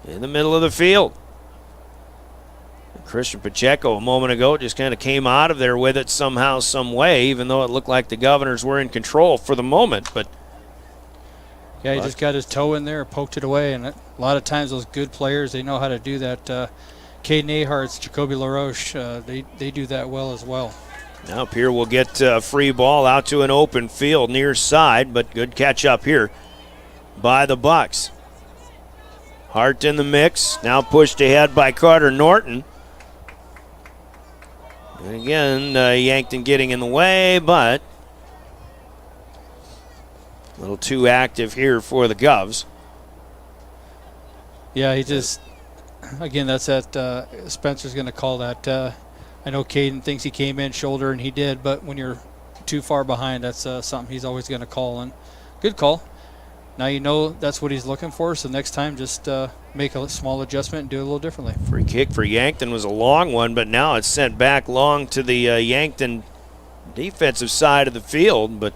[SPEAKER 7] In the middle of the field. Christian Pacheco a moment ago just kind of came out of there with it somehow, some way, even though it looked like the Governors were in control for the moment. But
[SPEAKER 2] yeah, he just got his toe in there, poked it away, and a lot of times those good players, they know how to do that. Caden Ahart's, Jacoby LaRoche, they do that well as well.
[SPEAKER 7] Now Pierre will get a free ball out to an open field near side, but good catch up here by the Bucks. Hart in the mix, now pushed ahead by Carter Norton. And again, Yankton getting in the way, but a little too active here for the Govs.
[SPEAKER 2] Yeah, he just, again, that's that, Spencer's going to call that. I know Caden thinks he came in shoulder, and he did, but when you're too far behind, that's something he's always going to call. And good call. Now you know that's what he's looking for, so next time just make a small adjustment and do it a little differently.
[SPEAKER 7] Free kick for Yankton was a long one, but now it's sent back long to the Yankton defensive side of the field, but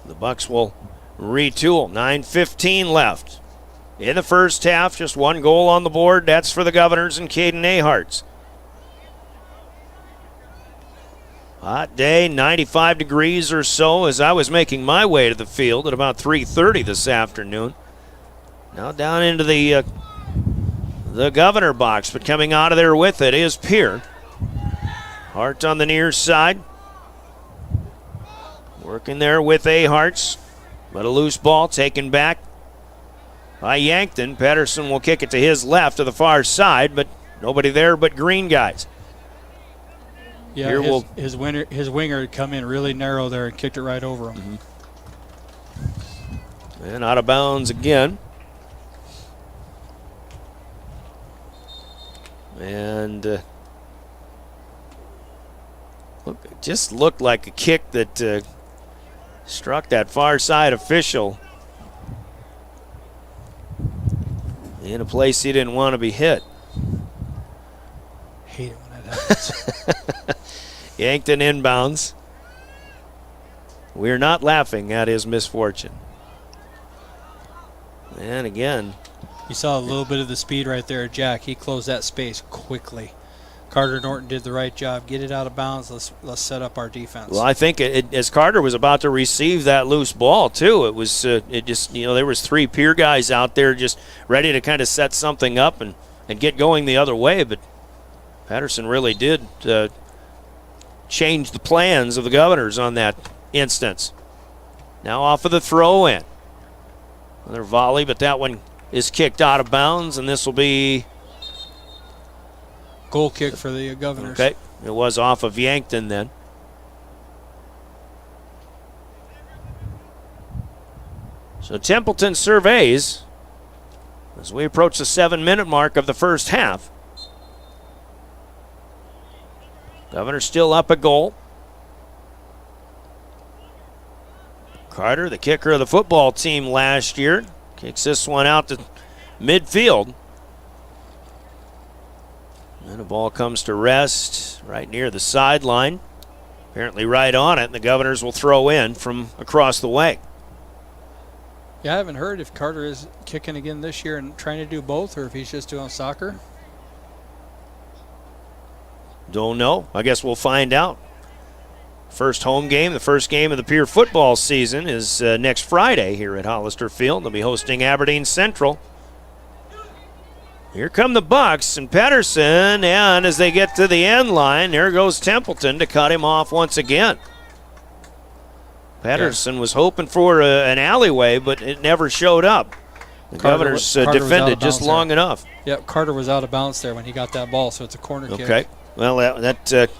[SPEAKER 7] the Bucks will retool. 9:15 left in the first half, just one goal on the board. That's for the Governors and Caden Aharts. Hot day, 95 degrees or so as I was making my way to the field at about 3:30 this afternoon. Now down into the Governor box, but coming out of there with it is Pierre. Hart on the near side. Working there with Aharts, but a loose ball taken back by Yankton. Pedersen will kick it to his left to the far side, but nobody there but green guys.
[SPEAKER 2] Yeah, his winger had come in really narrow there and kicked it right over him.
[SPEAKER 7] Mm-hmm. And out of bounds again. And it just looked like a kick that struck that far side official in a place he didn't want to be hit.
[SPEAKER 2] Hate it when that happens.
[SPEAKER 7] Yankton inbounds. We're not laughing at his misfortune. And again,
[SPEAKER 2] you saw a little bit of the speed right there, Jack. He closed that space quickly. Carter Norton did the right job. Get it out of bounds. Let's set up our defense.
[SPEAKER 7] Well, I think as Carter was about to receive that loose ball too, it was it just, you know, there was three Pierre guys out there just ready to kind of set something up and get going the other way, but Patterson really did change the plans of the Governors on that instance. Now off of the throw-in. Another volley, but that one is kicked out of bounds, and this will be
[SPEAKER 2] goal kick for the Governors.
[SPEAKER 7] Okay, it was off of Yankton then. So Templeton surveys as we approach the 7-minute mark of the first half. Governors still up a goal. Carter, the kicker of the football team last year, kicks this one out to midfield. And the ball comes to rest right near the sideline. Apparently right on it, and the Governors will throw in from across the way.
[SPEAKER 2] Yeah, I haven't heard if Carter is kicking again this year and trying to do both, or if he's just doing soccer.
[SPEAKER 7] Don't know. I guess we'll find out. First home game, the first game of the Pierre football season is next Friday here at Hollister Field. They'll be hosting Aberdeen Central. Here come the Bucks and Pedersen, and as they get to the end line, there goes Templeton to cut him off once again. Pedersen was hoping for an alleyway, but it never showed up. The Governors defended just long enough.
[SPEAKER 2] Yep, Carter was out of bounds there when he got that ball, so it's a corner kick.
[SPEAKER 7] Okay, well, that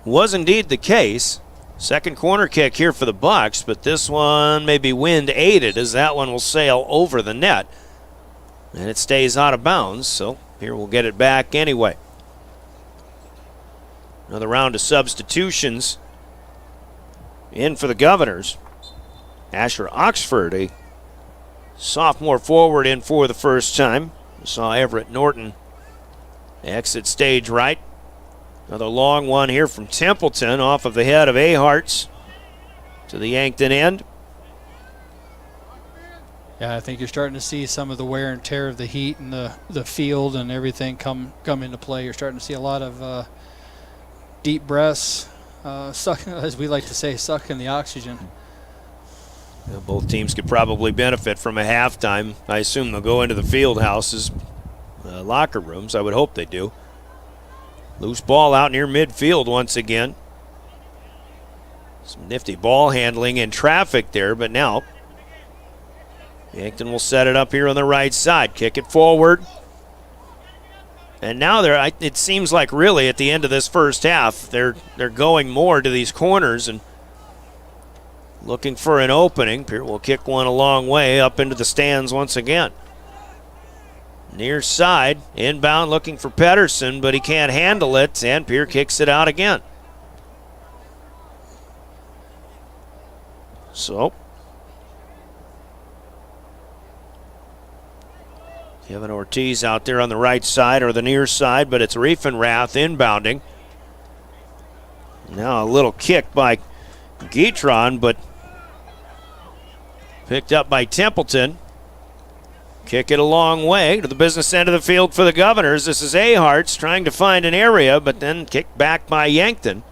[SPEAKER 7] was indeed the case. Second corner kick here for the Bucks, but this one may be wind aided as that one will sail over the net. And it stays out of bounds, so here we'll get it back anyway. Another round of substitutions in for the Governors. Asher Oxford, a sophomore forward, in for the first time. We saw Everett Norton exit stage right. Another long one here from Templeton off of the head of Aharts to the Yankton end.
[SPEAKER 2] Yeah, I think you're starting to see some of the wear and tear of the heat and the field and everything come into play. You're starting to see a lot of deep breaths, suck, as we like to say, sucking the oxygen.
[SPEAKER 7] Well, both teams could probably benefit from a halftime. I assume they'll go into the field houses, locker rooms. I would hope they do. Loose ball out near midfield once again. Some nifty ball handling and traffic there, but now Yankton will set it up here on the right side. Kick it forward. And now it seems like really at the end of this first half, they're going more to these corners and looking for an opening. Pierre will kick one a long way up into the stands once again. Near side, inbound looking for Pedersen, but he can't handle it, and Pierre kicks it out again. So, Kevin Ortiz out there on the right side or the near side, but it's Riefenrath inbounding. Now a little kick by Guitron, but picked up by Templeton. Kick it a long way to the business end of the field for the Governors. This is Aharts trying to find an area, but then kicked back by Yankton.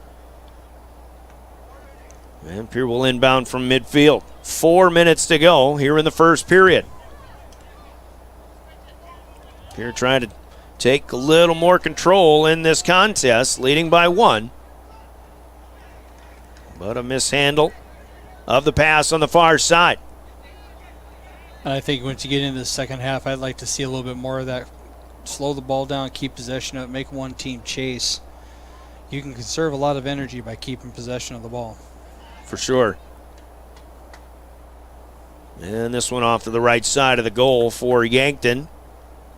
[SPEAKER 7] And Pierre will inbound from midfield. 4 minutes to go here in the first period. Pierre trying to take a little more control in this contest, leading by 1. But a mishandle of the pass on the far side.
[SPEAKER 2] And I think once you get into the second half, I'd like to see a little bit more of that. Slow the ball down, keep possession of it, make one team chase. You can conserve a lot of energy by keeping possession of the ball.
[SPEAKER 7] For sure. And this one off to the right side of the goal for Yankton.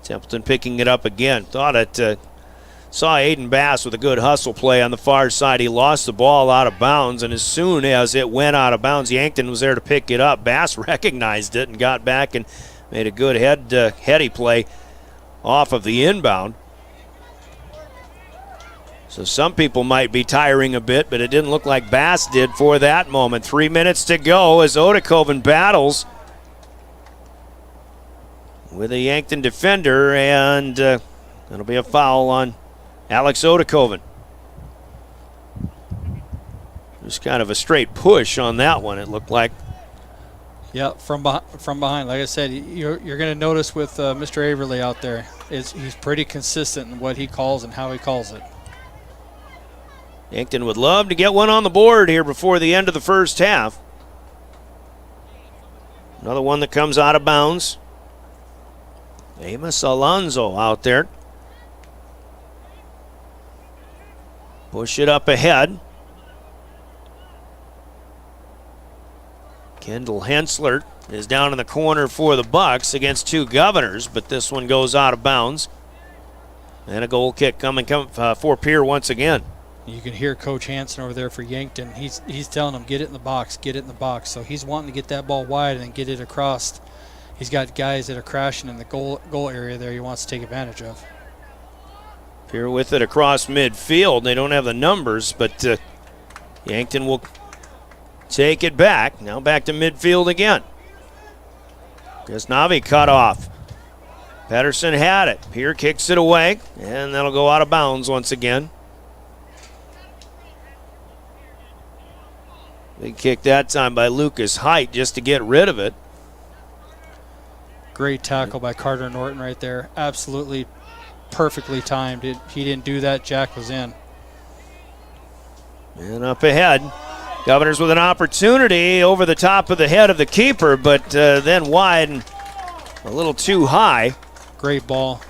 [SPEAKER 7] Templeton picking it up again. Thought it saw Aiden Bass with a good hustle play on the far side. He lost the ball out of bounds, and as soon as it went out of bounds, Yankton was there to pick it up. Bass recognized it and got back and made a good heady play off of the inbound. So some people might be tiring a bit, but it didn't look like Bass did for that moment. 3 minutes to go as Odokovven battles with a Yankton defender, and that'll be a foul on Alex Odokovven. Just kind of a straight push on that one, it looked like.
[SPEAKER 2] Yeah, from behind. Like I said, you're going to notice with Mr. Averly out there, he's pretty consistent in what he calls and how he calls it.
[SPEAKER 7] Yankton would love to get one on the board here before the end of the first half. Another one that comes out of bounds. Amos Alonso out there. Push it up ahead. Kendall Hensler is down in the corner for the Bucks against 2 Governors, but this one goes out of bounds. And a goal kick coming for Pierre once again.
[SPEAKER 2] You can hear Coach Hansen over there for Yankton. He's telling them, get it in the box, get it in the box. So he's wanting to get that ball wide and then get it across. He's got guys that are crashing in the goal area there he wants to take advantage of.
[SPEAKER 7] Pierre with it across midfield. They don't have the numbers, but Yankton will take it back. Now back to midfield again. Ghaznavi cut off. Pedersen had it. Pierre kicks it away, and that'll go out of bounds once again. Big kick that time by Lucas Height just to get rid of it.
[SPEAKER 2] Great tackle by Carter Norton right there. Absolutely perfectly timed. He didn't do that. Jack was in.
[SPEAKER 7] And up ahead Governors with an opportunity over the top of the head of the keeper, but then wide and a little too high.
[SPEAKER 2] Great ball.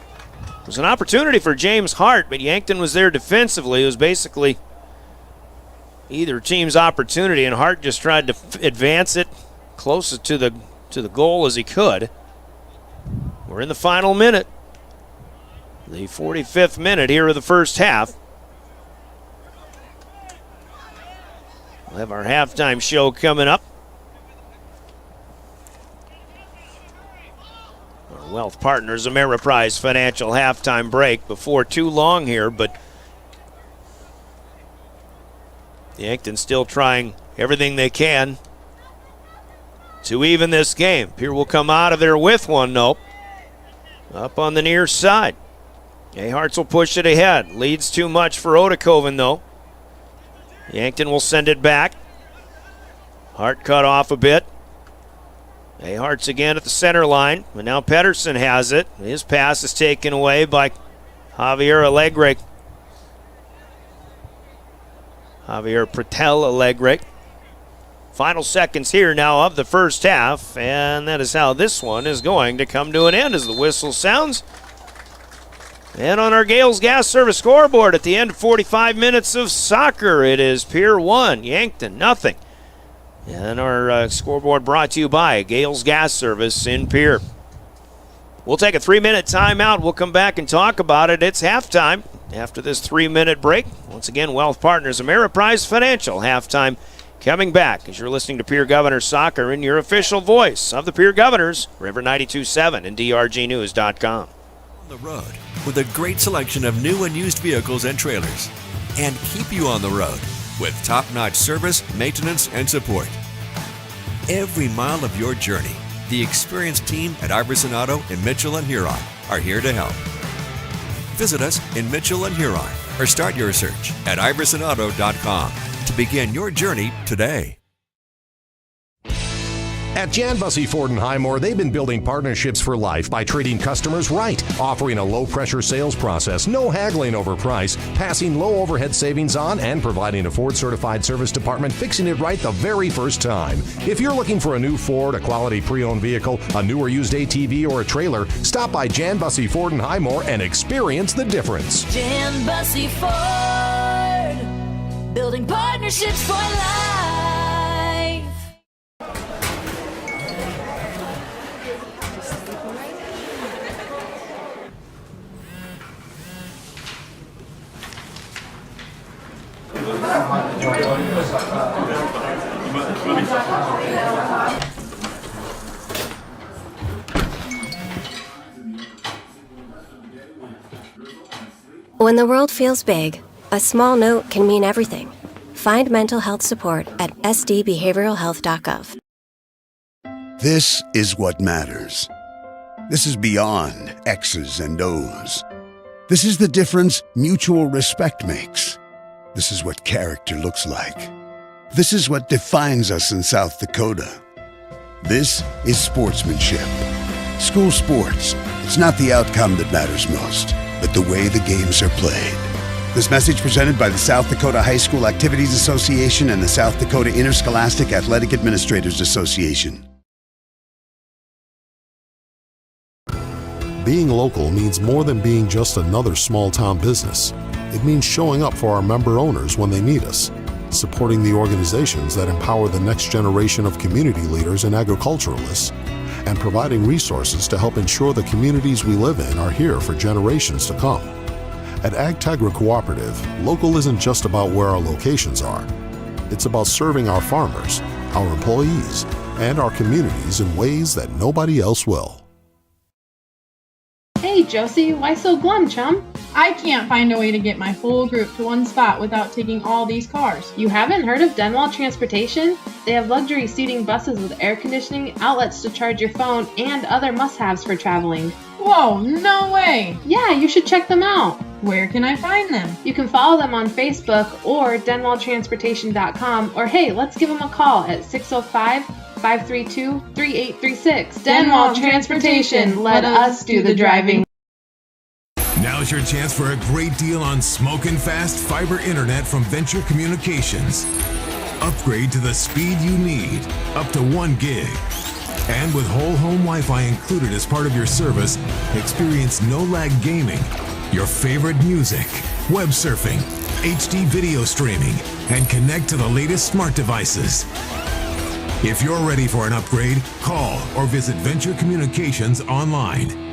[SPEAKER 7] It was an opportunity for James Hart, but Yankton was there defensively. It was basically either team's opportunity, and Hart just tried to advance it closest to the goal as he could. We're in the final minute. The 45th minute here of the first half. We'll have our halftime show coming up. Our Wealth Partners Ameriprise Financial halftime break before too long here, but Yankton still trying everything they can to even this game. Pierre will come out of there with one, nope. Up on the near side. Hartz will push it ahead. Leads too much for Odokovven, though. Yankton will send it back. Hart cut off a bit. Hartz again at the center line, but now Pedersen has it. His pass is taken away by Javier Alegre. Javier Pretel Alegre. Final seconds here now of the first half, and that is how this one is going to come to an end as the whistle sounds. And on our Gales Gas Service scoreboard at the end of 45 minutes of soccer, it is Pierre 1, Yankton nothing. And our scoreboard brought to you by Gales Gas Service in Pierre. We'll take a 3-minute timeout. We'll come back and talk about it. It's halftime after this 3-minute break. Once again, Wealth Partners Ameriprise Financial halftime coming back as you're listening to Pierre Governors Soccer in your official voice of the Pierre Governors, River 92.7 and drgnews.com.
[SPEAKER 10] The road with a great selection of new and used vehicles and trailers, and keep you on the road with top-notch service, maintenance, and support. Every mile of your journey, the experienced team at Iverson Auto in Mitchell and Huron are here to help. Visit us in Mitchell and Huron or start your search at iversonauto.com to begin your journey today.
[SPEAKER 16] At Jan Bussey Ford in Highmore, they've been building partnerships for life by treating customers right, offering a low-pressure sales process, no haggling over price, passing low overhead savings on, and providing a Ford-certified service department fixing it right the very first time. If you're looking for a new Ford, a quality pre-owned vehicle, a new or used ATV, or a trailer, stop by Jan Bussey Ford in Highmore and experience the difference.
[SPEAKER 17] Jan Bussey Ford, building partnerships for life.
[SPEAKER 18] When the world feels big, a small note can mean everything. Find mental health support at sdbehavioralhealth.gov.
[SPEAKER 22] This is what matters. This is beyond X's and O's. This is the difference mutual respect makes. This is what character looks like. This is what defines us in South Dakota. This is sportsmanship. School sports, it's not the outcome that matters most, but the way the games are played. This message presented by the South Dakota High School Activities Association and the South Dakota Interscholastic Athletic Administrators Association.
[SPEAKER 8] Being local means more than being just another small-town business. It means showing up for our member owners when they need us, supporting the organizations that empower the next generation of community leaders and agriculturalists, and providing resources to help ensure the communities we live in are here for generations to come. At AgTegra Cooperative, local isn't just about where our locations are. It's about serving our farmers, our employees, and our communities in ways that nobody else will.
[SPEAKER 25] Hey Josie, why so glum, chum? I can't find a way to get my whole group to one spot without taking all these cars. You haven't heard of Denwall Transportation? They have luxury seating buses with air conditioning, outlets to charge your phone, and other must-haves for traveling. Whoa, no way! Yeah, you should check them out. Where can I find them? You can follow them on Facebook or denwalltransportation.com, or hey, let's give them a call at 605-532-3836. Denwall Transportation, let us do the driving.
[SPEAKER 26] Now's your chance for a great deal on smoking fast fiber internet from Venture Communications. Upgrade to the speed you need, up to 1 gig. And with whole home Wi-Fi included as part of your service, experience no-lag gaming, your favorite music, web surfing, HD video streaming, and connect to the latest smart devices. If you're ready for an upgrade, call or visit Venture Communications online.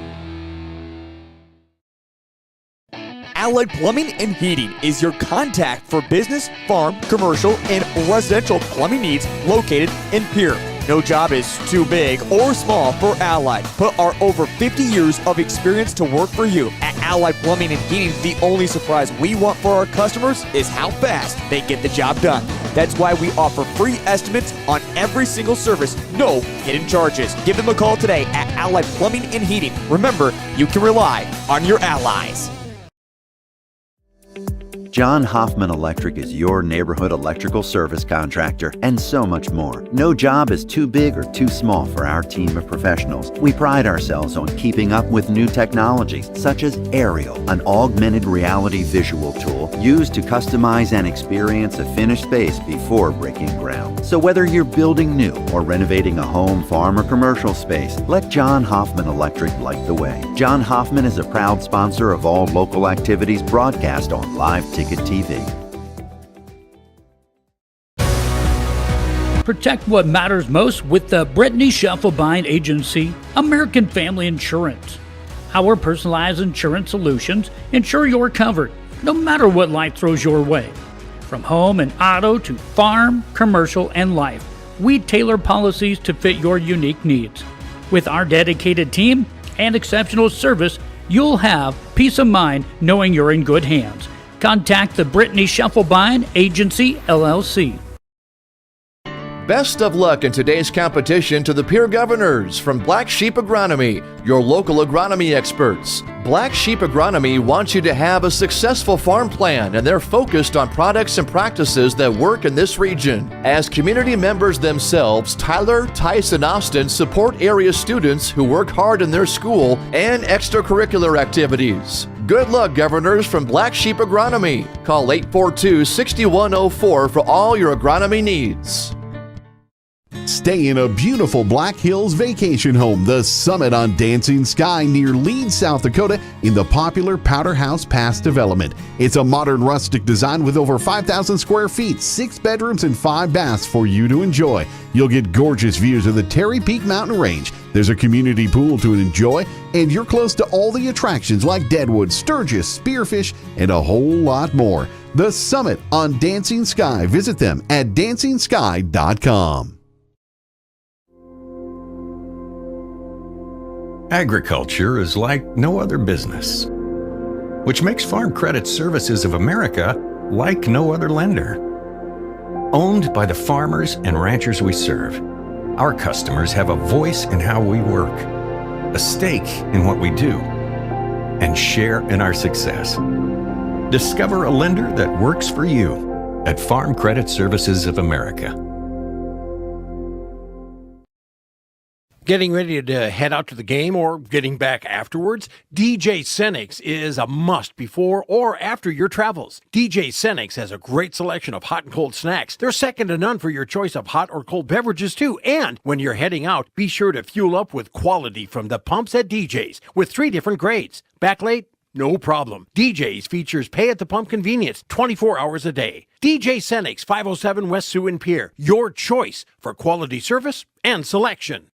[SPEAKER 15] Allied Plumbing and Heating is your contact for business, farm, commercial, and residential plumbing needs located in Pierre. No job is too big or small for Allied. Put our over 50 years of experience to work for you. At Allied Plumbing and Heating, the only surprise we want for our customers is how fast they get the job done. That's why we offer free estimates on every single service, no hidden charges. Give them a call today at Allied Plumbing and Heating. Remember, you can rely on your allies.
[SPEAKER 5] John Hoffman Electric is your neighborhood electrical service contractor, and so much more. No job is too big or too small for our team of professionals. We pride ourselves on keeping up with new technologies, such as Aerial, an augmented reality visual tool used to customize and experience a finished space before breaking ground. So whether you're building new or renovating a home, farm, or commercial space, let John Hoffman Electric light the way. John Hoffman is a proud sponsor of all local activities broadcast on Live Ticket TV.
[SPEAKER 6] Protect what matters most with the Brittany Scheffelbein Agency, American Family Insurance. Our personalized insurance solutions ensure you're covered, no matter what life throws your way. From home and auto to farm, commercial, and life, we tailor policies to fit your unique needs. With our dedicated team and exceptional service, you'll have peace of mind knowing you're in good hands. Contact the Brittany Scheffelbein Agency, LLC.
[SPEAKER 12] Best of luck in today's competition to the Pierre Governors from Black Sheep Agronomy, your local agronomy experts. Black Sheep Agronomy wants you to have a successful farm plan, and they're focused on products and practices that work in this region. As community members themselves, Tyler, Tice, and Austin support area students who work hard in their school and extracurricular activities. Good luck, Governors from Black Sheep Agronomy. Call 842-6104 for all your agronomy needs.
[SPEAKER 11] Stay in a beautiful Black Hills vacation home, the Summit on Dancing Sky near Leeds, South Dakota, in the popular Powder House Pass development. It's a modern rustic design with over 5,000 square feet, 6 bedrooms, and 5 baths for you to enjoy. You'll get gorgeous views of the Terry Peak Mountain Range. There's a community pool to enjoy, and you're close to all the attractions like Deadwood, Sturgis, Spearfish, and a whole lot more. The Summit on Dancing Sky. Visit them at dancingsky.com.
[SPEAKER 14] Agriculture is like no other business, which makes Farm Credit Services of America like no other lender. Owned by the farmers and ranchers we serve, our customers have a voice in how we work, a stake in what we do, and share in our success. Discover a lender that works for you at Farm Credit Services of America.
[SPEAKER 19] Getting ready to head out to the game or getting back afterwards? DJ Senix is a must before or after your travels. DJ Senix has a great selection of hot and cold snacks. They're second to none for your choice of hot or cold beverages too. And when you're heading out, be sure to fuel up with quality from the pumps at DJ's with 3 different grades. Back late? No problem. DJ's features pay at the pump convenience 24 hours a day. DJ Senix, 507 West Sioux and Pierre. Your choice for quality service and selection.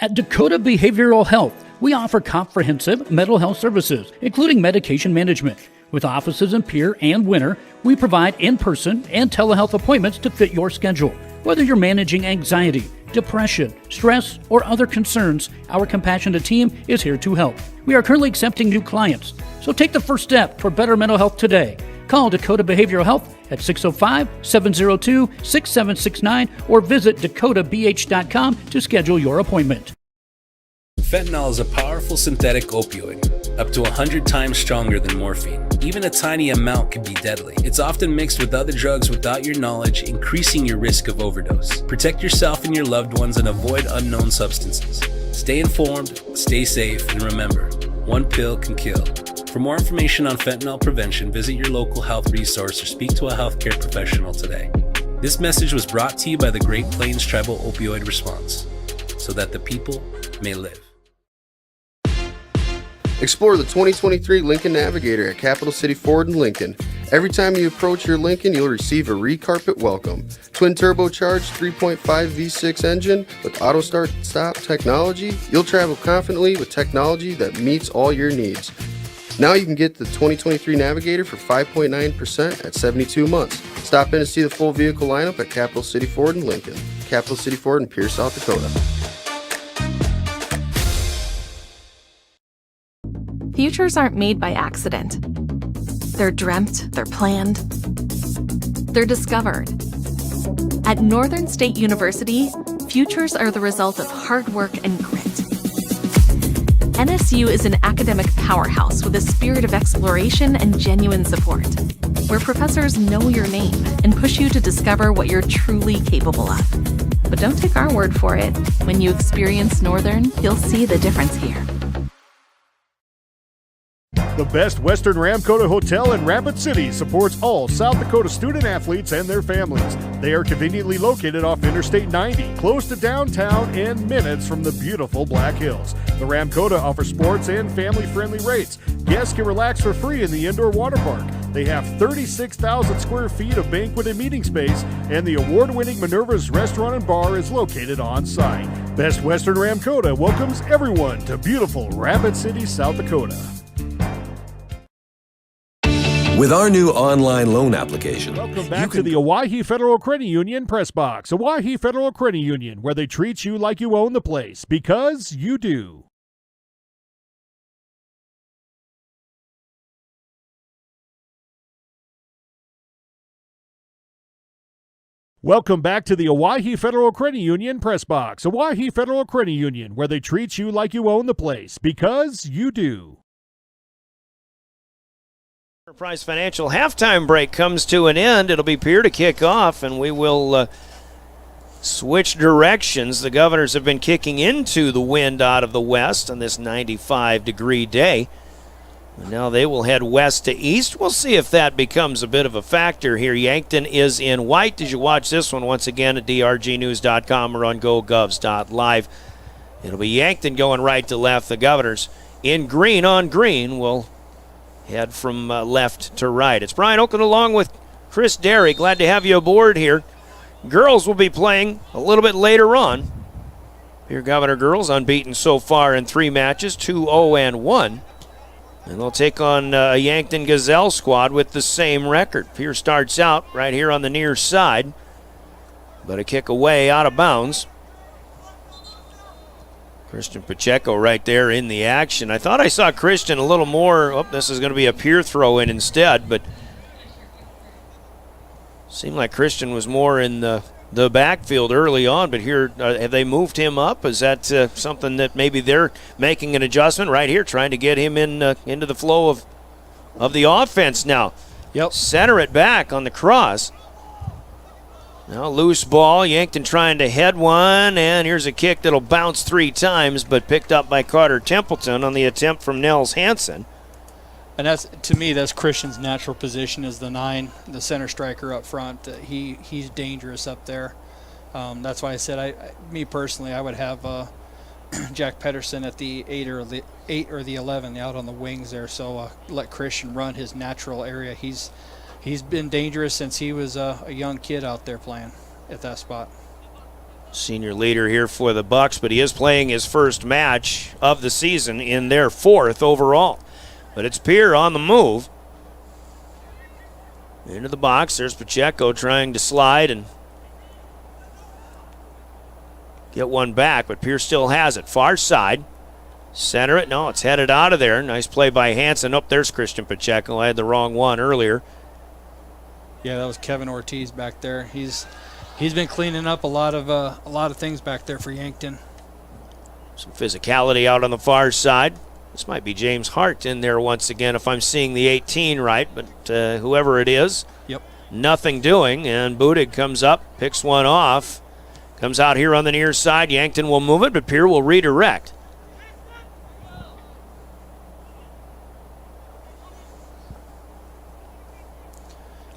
[SPEAKER 6] At Dakota Behavioral Health, we offer comprehensive mental health services, including medication management. With offices in Pierre and Winter, we provide in-person and telehealth appointments to fit your schedule. Whether you're managing anxiety, depression, stress, or other concerns, our compassionate team is here to help. We are currently accepting new clients, so take the first step toward better mental health today. Call Dakota Behavioral Health at 605-702-6769 or visit dakotabh.com to schedule your appointment.
[SPEAKER 20] Fentanyl is a powerful synthetic opioid, up to 100 times stronger than morphine. Even a tiny amount can be deadly. It's often mixed with other drugs without your knowledge, increasing your risk of overdose. Protect yourself and your loved ones and avoid unknown substances. Stay informed, stay safe, and remember, one pill can kill. For more information on fentanyl prevention, visit your local health resource or speak to a healthcare professional today. This message was brought to you by the Great Plains Tribal Opioid Response, so that the people may live.
[SPEAKER 3] Explore the 2023 Lincoln Navigator at Capital City Ford in Lincoln. Every time you approach your Lincoln, you'll receive a re-carpet welcome. Twin turbocharged 3.5 V6 engine with auto start-stop technology, you'll travel confidently with technology that meets all your needs. Now you can get the 2023 Navigator for 5.9% at 72 months. Stop in to see the full vehicle lineup at Capital City Ford in Lincoln. Capital City Ford in Pierce, South Dakota.
[SPEAKER 9] Futures aren't made by accident. They're dreamt, they're planned, they're discovered. At Northern State University, futures are the result of hard work and grit. NSU is an academic powerhouse with a spirit of exploration and genuine support, where professors know your name and push you to discover what you're truly capable of. But don't take our word for it. When you experience Northern, you'll see the difference here.
[SPEAKER 1] The Best Western Ramkota Hotel in Rapid City supports all South Dakota student athletes and their families. They are conveniently located off Interstate 90, close to downtown and minutes from the beautiful Black Hills. The Ramkota offers sports and family-friendly rates. Guests can relax for free in the indoor water park. They have 36,000 square feet of banquet and meeting space, and the award-winning Minerva's Restaurant and Bar is located on site. Best Western Ramkota welcomes everyone to beautiful Rapid City, South Dakota.
[SPEAKER 13] With our new online loan application,
[SPEAKER 1] welcome back to the Owyhee Federal Credit Union Press Box. Owyhee Federal Credit Union, where they treat you like you own the place, because you do. Welcome back to the Owyhee Federal Credit Union Press Box. Owyhee Federal Credit Union, where they treat you like you own the place, because you do.
[SPEAKER 7] Enterprise Financial halftime break comes to an end. It'll be Pierre to kick off, and we will switch directions. The Governors have been kicking into the wind out of the west on this 95-degree day. And now they will head west to east. We'll see if that becomes a bit of a factor here. Yankton is in white. Did you watch this one once again at drgnews.com or on gogovs.live? It'll be Yankton going right to left. The Governors in green on green will head from left to right. It's Brian Oakland along with Chris Derry. Glad to have you aboard here. Girls will be playing a little bit later on. Pierre Governor girls unbeaten so far in 3 matches, 2-0-1. And they'll take on a Yankton Gazelle squad with the same record. Pierre starts out right here on the near side, but a kick away out of bounds. Christian Pacheco right there in the action. I thought I saw Christian a little more. Oh, this is going to be a Pierre throw in instead, but seemed like Christian was more in the backfield early on, but here, have they moved him up? Is that something that maybe they're making an adjustment right here, trying to get him in into the flow of the offense now?
[SPEAKER 2] Yep.
[SPEAKER 7] Center it back on the cross. Now loose ball, Yankton trying to head one, and here's a kick that'll bounce 3 times, but picked up by Carter Templeton on the attempt from Nels Hansen.
[SPEAKER 2] And that's, to me, that's Christian's natural position as the 9, the center striker up front. He's dangerous up there. That's why I said, me personally, I would have Jack Pedersen at the 8 or the 11 out on the wings there. So let Christian run his natural area. He's been dangerous since he was a young kid out there playing at that spot.
[SPEAKER 7] Senior leader here for the Bucks, but he is playing his first match of the season in their 4th overall. But it's Pierre on the move. Into the box, there's Pacheco trying to slide and get one back, but Pierre still has it. Far side, center it, no, it's headed out of there. Nice play by Hansen. Oh, there's Christian Pacheco. I had the wrong one earlier.
[SPEAKER 2] Yeah, that was Kevin Ortiz back there. He's been cleaning up a lot of things back there for Yankton.
[SPEAKER 7] Some physicality out on the far side. This might be James Hart in there once again if I'm seeing the 18 right, but whoever it is,
[SPEAKER 2] yep,
[SPEAKER 7] nothing doing, and Budig comes up, picks one off, comes out here on the near side. Yankton will move it, but Pierre will redirect.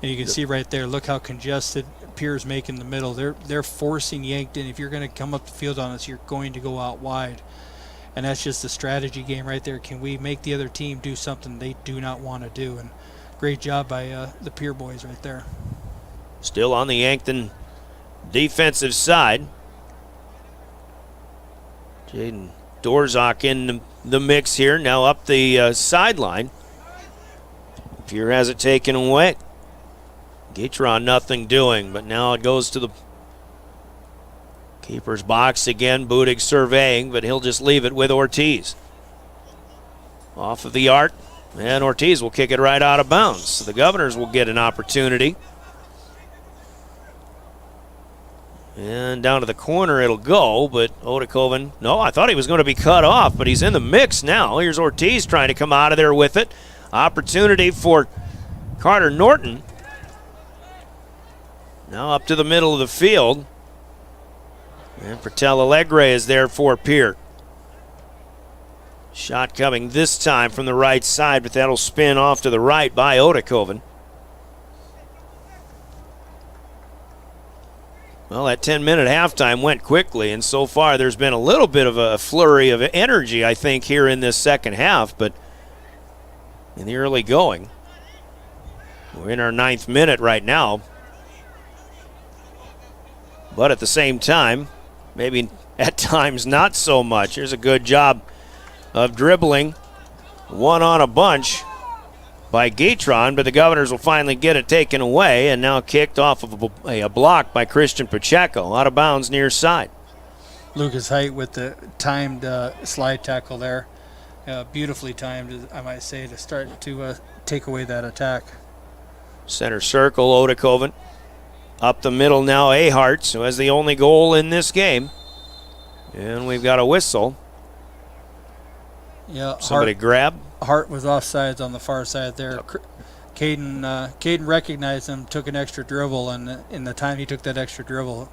[SPEAKER 2] And you can see right there, look how congested Pierre's making in the middle. They're forcing Yankton. If you're going to come up the field on us, you're going to go out wide. And that's just a strategy game right there. Can we make the other team do something they do not want to do? And great job by the Pierre boys right there.
[SPEAKER 7] Still on the Yankton defensive side. Jaden Dorzak in the mix here. Now up the sideline. Pierre has it taken away. Gatron nothing doing, but now it goes to the keeper's box again. Budig surveying, but he'll just leave it with Ortiz. Off of the arc, and Ortiz will kick it right out of bounds. So the Governors will get an opportunity. And down to the corner it'll go, but Odokovven, no, I thought he was going to be cut off, but he's in the mix now. Here's Ortiz trying to come out of there with it. Opportunity for Carter Norton. Now up to the middle of the field. And Pertel Alegre is there for Pierre. Shot coming this time from the right side, but that'll spin off to the right by Odokovven. Well, that 10-minute halftime went quickly, and so far there's been a little bit of a flurry of energy, I think, here in this second half, but in the early going, we're in our 9th minute right now. But at the same time, maybe at times not so much. Here's a good job of dribbling. One on a bunch by Gatron, but the Governors will finally get it taken away, and now kicked off of a block by Christian Pacheco, out of bounds near side.
[SPEAKER 2] Lucas Height with the timed slide tackle there. Beautifully timed, I might say, to start to take away that attack.
[SPEAKER 7] Center circle, Odokovven. Up the middle now, Ahart, who has the only goal in this game. And we've got a whistle.
[SPEAKER 2] Yeah,
[SPEAKER 7] somebody grab.
[SPEAKER 2] Hart was offsides on the far side there. Caden recognized him, took an extra dribble, and in the time he took that extra dribble,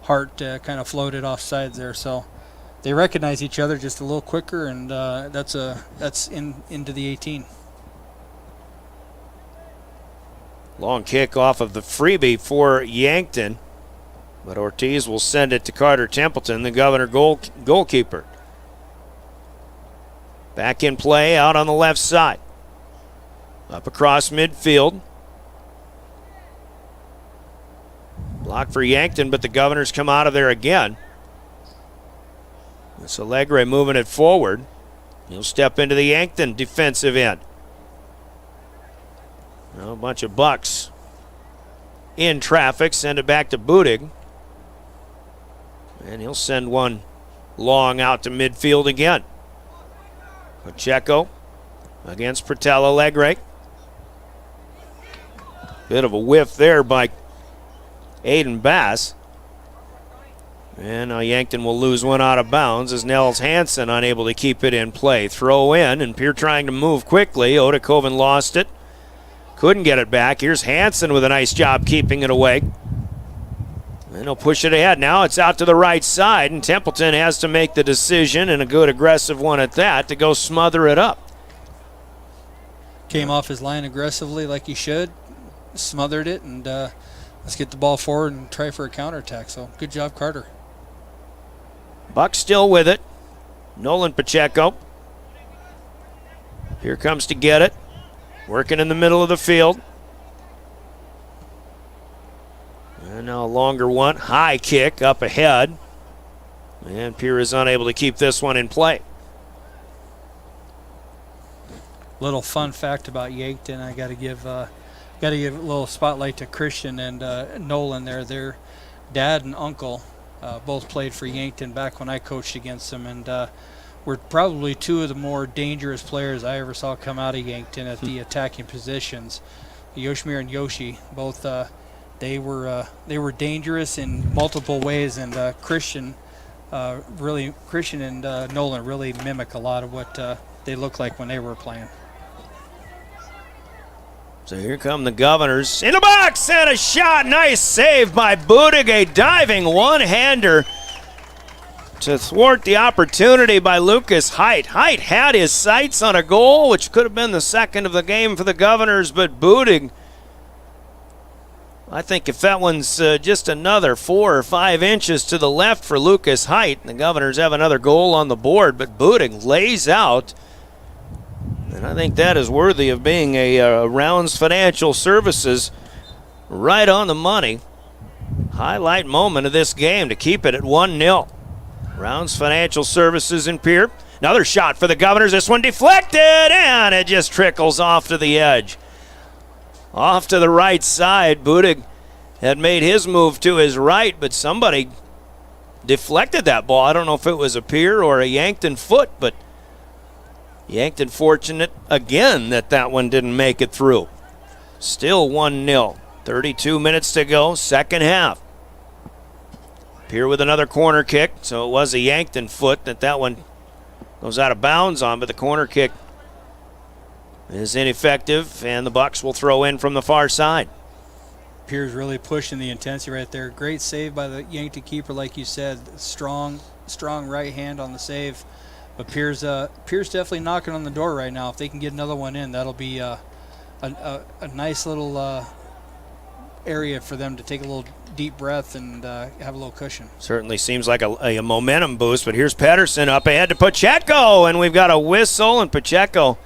[SPEAKER 2] Hart kind of floated offsides there. So they recognize each other just a little quicker, and that's into the 18.
[SPEAKER 7] Long kick off of the freebie for Yankton, but Ortiz will send it to Carter Templeton, the Governor goalkeeper. Back in play out on the left side. Up across midfield. Block for Yankton, but the Governors come out of there again. It's Alegre moving it forward. He'll step into the Yankton defensive end. A bunch of Bucks in traffic, send it back to Budig. And he'll send one long out to midfield again. Pacheco against Pertel Alegre. Bit of a whiff there by Aiden Bass. And now Yankton will lose one out of bounds as Nels Hansen unable to keep it in play. Throw in, and Pierre trying to move quickly. Odokovven lost it. Couldn't get it back. Here's Hansen with a nice job keeping it away. And he'll push it ahead. Now it's out to the right side, and Templeton has to make the decision, and a good aggressive one at that, to go smother it up.
[SPEAKER 2] Came off his line aggressively like he should, smothered it, and let's get the ball forward and try for a counterattack. So good job, Carter.
[SPEAKER 7] Buck still with it. Nolan Pacheco. Here comes to get it. Working in the middle of the field. And now a longer one. High kick up ahead. And Pierre is unable to keep this one in play.
[SPEAKER 2] Little fun fact about Yankton, I got to give a little spotlight to Christian and Nolan there. Their dad and uncle both played for Yankton back when I coached against them, and were probably two of the more dangerous players I ever saw come out of Yankton at the attacking positions. Yoshimir and Yoshi, both they were dangerous in multiple ways, and Christian and Nolan really mimic a lot of what they look like when they were playing.
[SPEAKER 7] So here come the Governors. In the box and a shot. Nice save by Budig. A diving one-hander to thwart the opportunity by Lucas Height. Height had his sights on a goal, which could have been the second of the game for the Governors, but Budig I think if that one's just another 4 or 5 inches to the left for Lucas Height, the Governors have another goal on the board, but Budig lays out. And I think that is worthy of being a Rounds Financial Services right on the money highlight moment of this game to keep it at 1-0. Rounds Financial Services in Pierre. Another shot for the Governors. This one deflected, and it just trickles off to the edge. Off to the right side. Budig had made his move to his right, but somebody deflected that ball. I don't know if it was a Pierre or a Yankton foot, but Yankton fortunate again that one didn't make it through. Still 1-0. 32 minutes to go, second half. Pierre with another corner kick, so it was a Yankton foot that one goes out of bounds on, but the corner kick is ineffective, and the Bucks will throw in from the far side.
[SPEAKER 2] Pierre's really pushing the intensity right there. Great save by the Yankton keeper, like you said. Strong right hand on the save. But Pierre's definitely knocking on the door right now. If they can get another one in, that'll be a nice little area for them to take a little deep breath and have a little cushion.
[SPEAKER 7] Certainly seems like a momentum boost, but here's Pedersen up ahead to Pacheco, and we've got a whistle, and Pacheco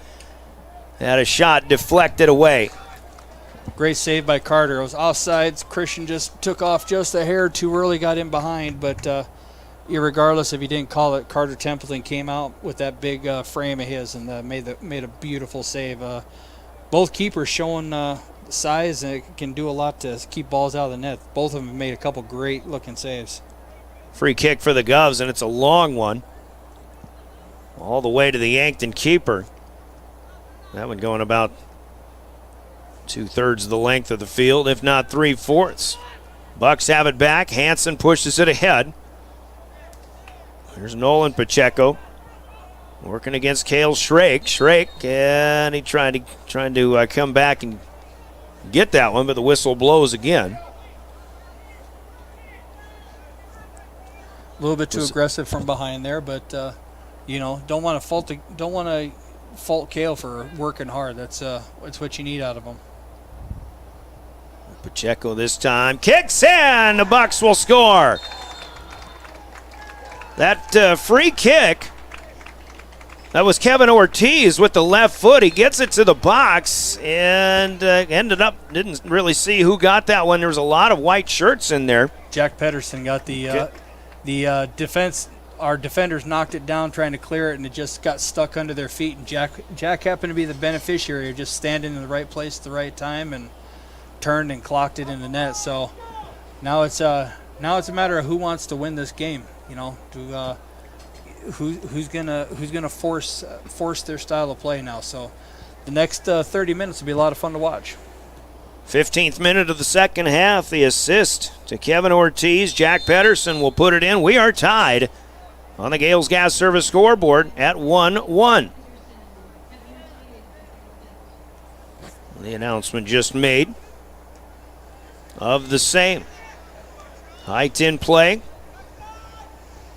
[SPEAKER 7] had a shot deflected away.
[SPEAKER 2] Great save by Carter. It was offsides. Christian just took off just a hair too early, got in behind, but irregardless if he didn't call it, Carter Templeton came out with that big frame of his and made a beautiful save. Both keepers showing size and can do a lot to keep balls out of the net. Both of them have made a couple great looking saves.
[SPEAKER 7] Free kick for the Govs, and it's a long one. All the way to the Yankton keeper. That one going about 2/3 of the length of the field, if not 3/4. Bucks have it back. Hansen pushes it ahead. Here's Nolan Pacheco working against Cale Shrake. Shrake, and he trying to come back and get that one, but the whistle blows again.
[SPEAKER 2] A little bit too aggressive from behind there, but don't want to fault Cale for working hard. That's what you need out of him.
[SPEAKER 7] Pacheco this time kicks in. The Bucks will score. That free kick, that was Kevin Ortiz with the left foot. He gets it to the box and didn't really see who got that one. There was a lot of white shirts in there.
[SPEAKER 2] Jack Pedersen got the defense. Our defenders knocked it down trying to clear it, and it just got stuck under their feet. And Jack happened to be the beneficiary of just standing in the right place at the right time and turned and clocked it in the net. So now it's a matter of who wants to win this game. Who's gonna force their style of play now. So the next 30 minutes will be a lot of fun to watch.
[SPEAKER 7] 15th minute of the second half, the assist to Kevin Ortiz. Jack Pedersen will put it in. We are tied on the Gales Gas Service scoreboard at 1-1. The announcement just made of the same. Height in play.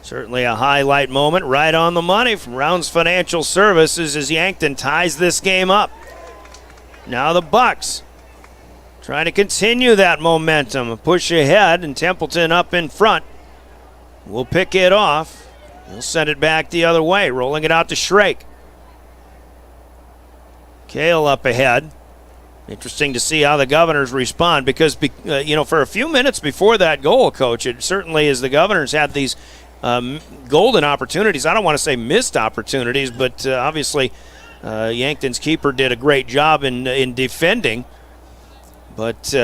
[SPEAKER 7] Certainly a highlight moment, right on the money from Rounds Financial Services as Yankton ties this game up. Now the Bucks trying to continue that momentum, push ahead, and Templeton up in front will pick it off. He'll send it back the other way, rolling it out to Shrake. Cale up ahead. Interesting to see how the Governors respond because, for a few minutes before that goal, Coach, it certainly is the Governors had these golden opportunities. I don't want to say missed opportunities, but obviously Yankton's keeper did a great job in defending. But,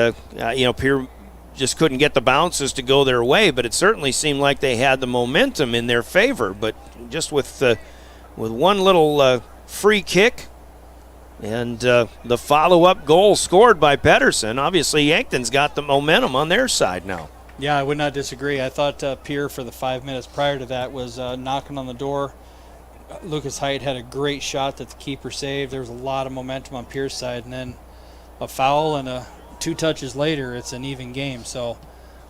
[SPEAKER 7] Pierre just couldn't get the bounces to go their way, but it certainly seemed like they had the momentum in their favor. But just with one little free kick and the follow-up goal scored by Pedersen, obviously Yankton's got the momentum on their side now.
[SPEAKER 2] Yeah, I would not disagree. I thought Pierre for the 5 minutes prior to that was knocking on the door. Lucas Height had a great shot that the keeper saved. There was a lot of momentum on Pierre's side, and then a foul and 2 touches later, it's an even game. So,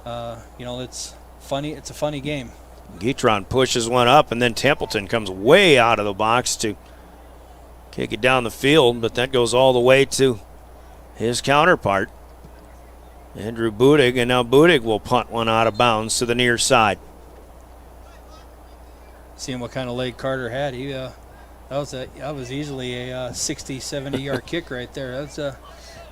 [SPEAKER 2] it's funny. It's a funny game.
[SPEAKER 7] Guitron pushes one up, and then Templeton comes way out of the box to kick it down the field, but that goes all the way to his counterpart. Andrew Budig, and now Budig will punt one out of bounds to the near side.
[SPEAKER 2] Seeing what kind of leg Carter had, that was easily a 60, 70-yard kick right there.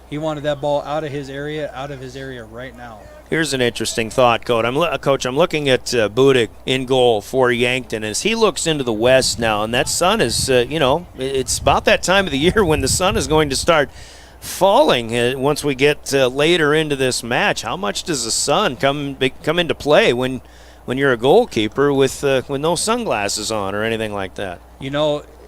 [SPEAKER 2] He wanted that ball out of his area right now.
[SPEAKER 7] Here's an interesting thought, Coach. I'm looking at Budig in goal for Yankton as he looks into the west now, and that sun is, it's about that time of the year when the sun is going to start falling once we get later into this match. How much does the sun come into play when you're a goalkeeper with no sunglasses on or anything like that?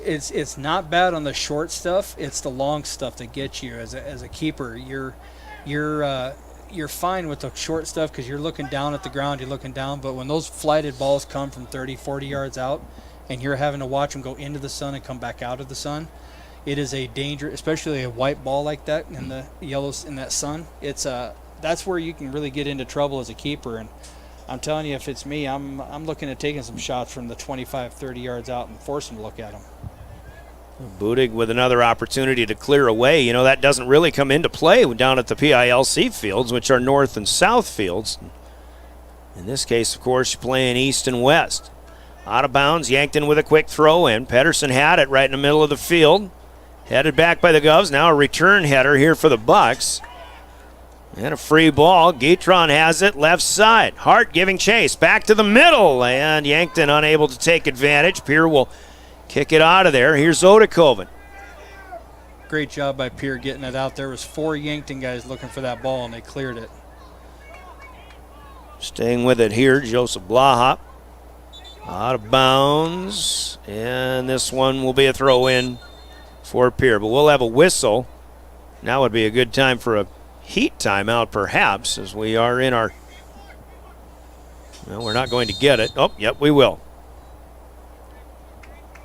[SPEAKER 2] It's not bad on the short stuff. It's the long stuff that gets you as a keeper. You're fine with the short stuff because you're looking down at the ground, you're looking down. But when those flighted balls come from 30, 40 yards out, and you're having to watch them go into the sun and come back out of the sun, it is a danger, especially a white ball like that in the yellows in that sun. That's where you can really get into trouble as a keeper. And I'm telling you, if it's me, I'm looking at taking some shots from the 25, 30 yards out and force them to look at them.
[SPEAKER 7] Budig with another opportunity to clear away. That doesn't really come into play down at the PILC fields, which are north and south fields. In this case, of course, you're playing east and west. Out of bounds, Yankton with a quick throw in. Pedersen had it right in the middle of the field. Headed back by the Govs. Now a return header here for the Bucks. And a free ball. Guitron has it left side. Hart giving chase. Back to the middle. And Yankton unable to take advantage. Pierre will kick it out of there. Here's Odokovven.
[SPEAKER 2] Great job by Pierre getting it out. There was 4 Yankton guys looking for that ball, and they cleared it.
[SPEAKER 7] Staying with it here, Joseph Blaha. Out of bounds. And this one will be a throw in for Pierre. But we'll have a whistle. Now would be a good time for a heat timeout, perhaps, as we are in our... Well, we're not going to get it. Oh, yep, we will.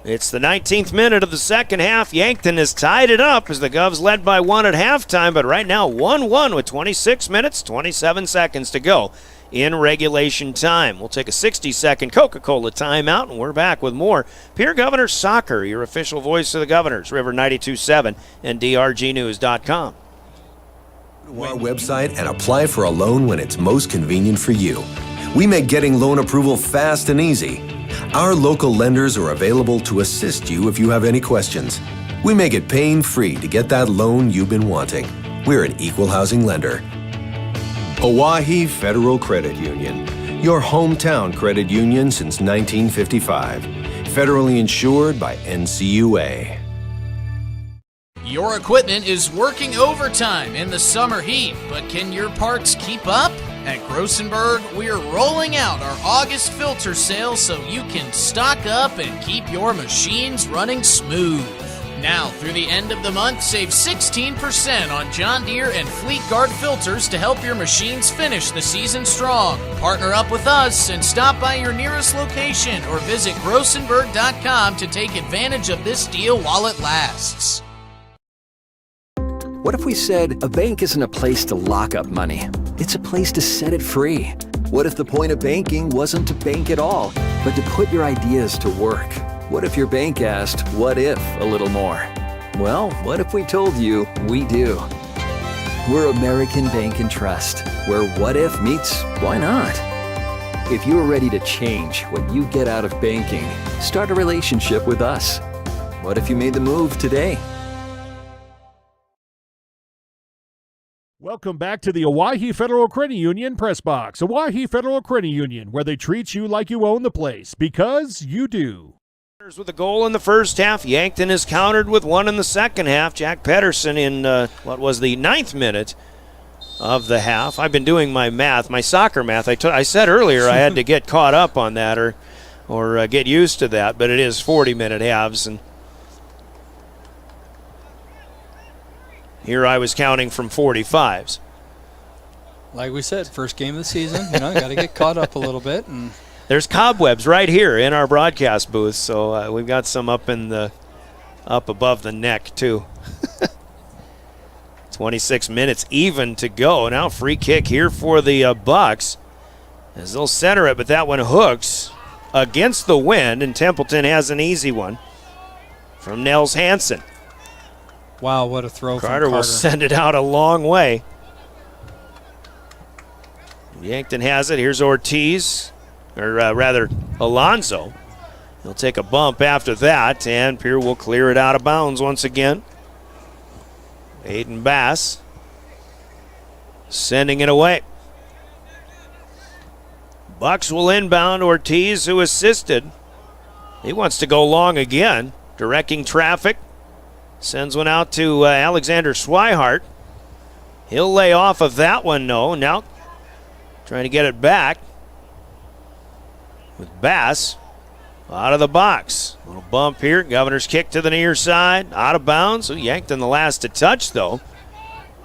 [SPEAKER 7] It's the 19th minute of the second half. Yankton has tied it up as the Govs led by 1 at halftime, but right now 1-1 with 26 minutes, 27 seconds to go in regulation time. We'll take a 60-second Coca-Cola timeout, and we're back with more Pierre Governors Soccer, your official voice of the Governors, River 92.7 and drgnews.com.
[SPEAKER 13] Go to our website and apply for a loan when it's most convenient for you. We make getting loan approval fast and easy. Our local lenders are available to assist you if you have any questions. We make it pain-free to get that loan you've been wanting. We're an equal housing lender. Owyhee Federal Credit Union, your hometown credit union since 1955. Federally insured by NCUA.
[SPEAKER 4] Your equipment is working overtime in the summer heat, but can your parts keep up? At Grossenberg, we're rolling out our August filter sale so you can stock up and keep your machines running smooth. Now, through the end of the month, save 16% on John Deere and Fleet Guard filters to help your machines finish the season strong. Partner up with us and stop by your nearest location or visit Grossenberg.com to take advantage of this deal while it lasts.
[SPEAKER 10] What if we said a bank isn't a place to lock up money? It's a place to set it free. What if the point of banking wasn't to bank at all, but to put your ideas to work? What if your bank asked, what if a little more? Well, what if we told you we do? We're American Bank and Trust, where what if meets why not? If you're ready to change what you get out of banking, start a relationship with us. What if you made the move today?
[SPEAKER 1] Welcome back to the Owyhee Federal Credit Union Press Box. Owyhee Federal Credit Union, where they treat you like you own the place, because you do.
[SPEAKER 7] With a goal in the first half, Yankton is countered with one in the second half. Jack Pedersen in what was the 9th minute of the half. I've been doing my math, my soccer math. I said earlier I had to get caught up on that or get used to that, but it is 40-minute halves, and here I was counting from 45s.
[SPEAKER 2] Like we said, first game of the season, got to get caught up a little bit. And
[SPEAKER 7] there's cobwebs right here in our broadcast booth, so we've got some up above the neck too. 26 minutes even to go. Now free kick here for the Bucks as they'll center it, but that one hooks against the wind, and Templeton has an easy one from Nels Hansen.
[SPEAKER 2] Wow, what a throw from
[SPEAKER 7] Carter will send it out a long way. Yankton has it. Here's Ortiz, or rather Alonso. He'll take a bump after that, and Pierre will clear it out of bounds once again. Aiden Bass sending it away. Bucks will inbound. Ortiz, who assisted. He wants to go long again, directing traffic. Sends one out to Alexander Swihart. He'll lay off of that one, no. Now trying to get it back with Bass out of the box. Little bump here. Governor's kick to the near side. Out of bounds. Yankton the last to touch, though.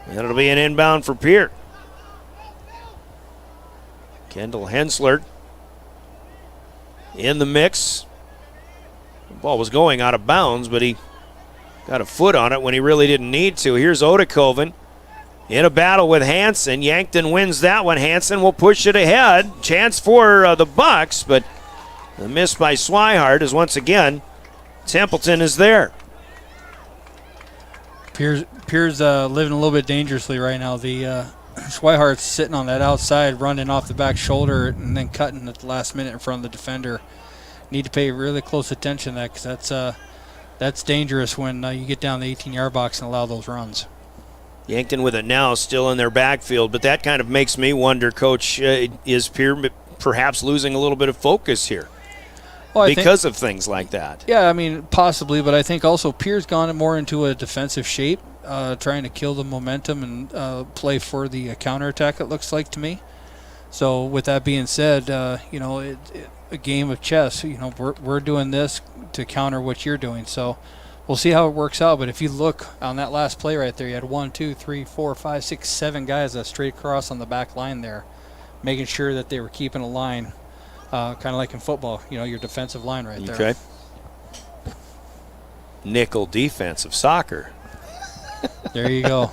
[SPEAKER 7] And it'll be an inbound for Pierre. Kendall Hensler in the mix. The ball was going out of bounds, but he got a foot on it when he really didn't need to. Here's Odokovven in a battle with Hansen. Yankton wins that one. Hansen will push it ahead. Chance for the Bucks, but the miss by Swihart is once again Templeton is there.
[SPEAKER 2] Pierre's living a little bit dangerously right now. The Swihart's sitting on that outside, running off the back shoulder and then cutting at the last minute in front of the defender. Need to pay really close attention to that because that's dangerous when you get down the 18-yard box and allow those runs.
[SPEAKER 7] Yankton with it now, still in their backfield, but that kind of makes me wonder, Coach, is Pierre perhaps losing a little bit of focus here because of things like that?
[SPEAKER 2] Yeah, I mean, possibly, but I think also Pierre's gone more into a defensive shape, trying to kill the momentum and play for the counterattack, it looks like to me. So with that being said, a game of chess, we're doing this to counter what you're doing. So we'll see how it works out. But if you look on that last play right there, you had 1, 2, 3, 4, 5, 6, 7 guys straight across on the back line there, making sure that they were keeping a line, kind of like in football, your defensive line right there.
[SPEAKER 7] Okay. Nickel defense of soccer.
[SPEAKER 2] There you go.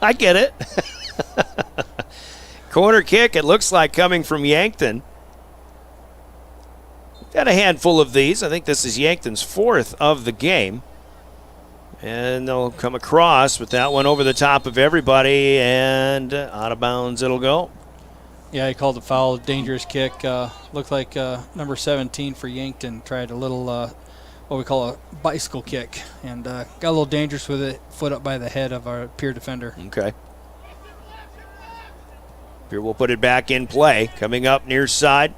[SPEAKER 7] I get it. Corner kick, it looks like, coming from Yankton. Got a handful of these. I think this is Yankton's 4th of the game. And they'll come across with that one over the top of everybody, and out of bounds it'll go.
[SPEAKER 2] Yeah, he called the foul, dangerous kick. Looked like number 17 for Yankton tried a little, what we call a bicycle kick, and got a little dangerous with it, foot up by the head of our Pierre defender.
[SPEAKER 7] Okay. Pierre will put it back in play. Coming up near side.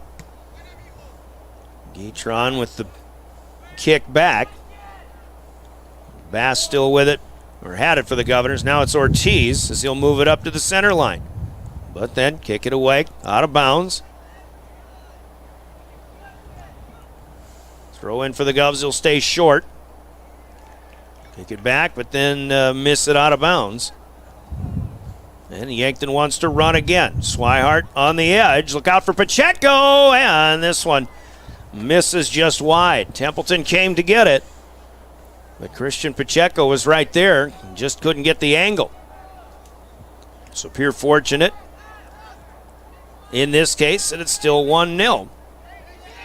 [SPEAKER 7] Guitron with the kick back. Bass still with it, or had it for the Governors. Now it's Ortiz as he'll move it up to the center line. But then kick it away, out of bounds. Throw in for the Govs, he'll stay short. Kick it back, but then miss it out of bounds. And Yankton wants to run again. Swihart on the edge. Look out for Pacheco, and this one misses just wide. Templeton came to get it, but Christian Pacheco was right there, just couldn't get the angle. So Pierre fortunate in this case, and it's still 1-0.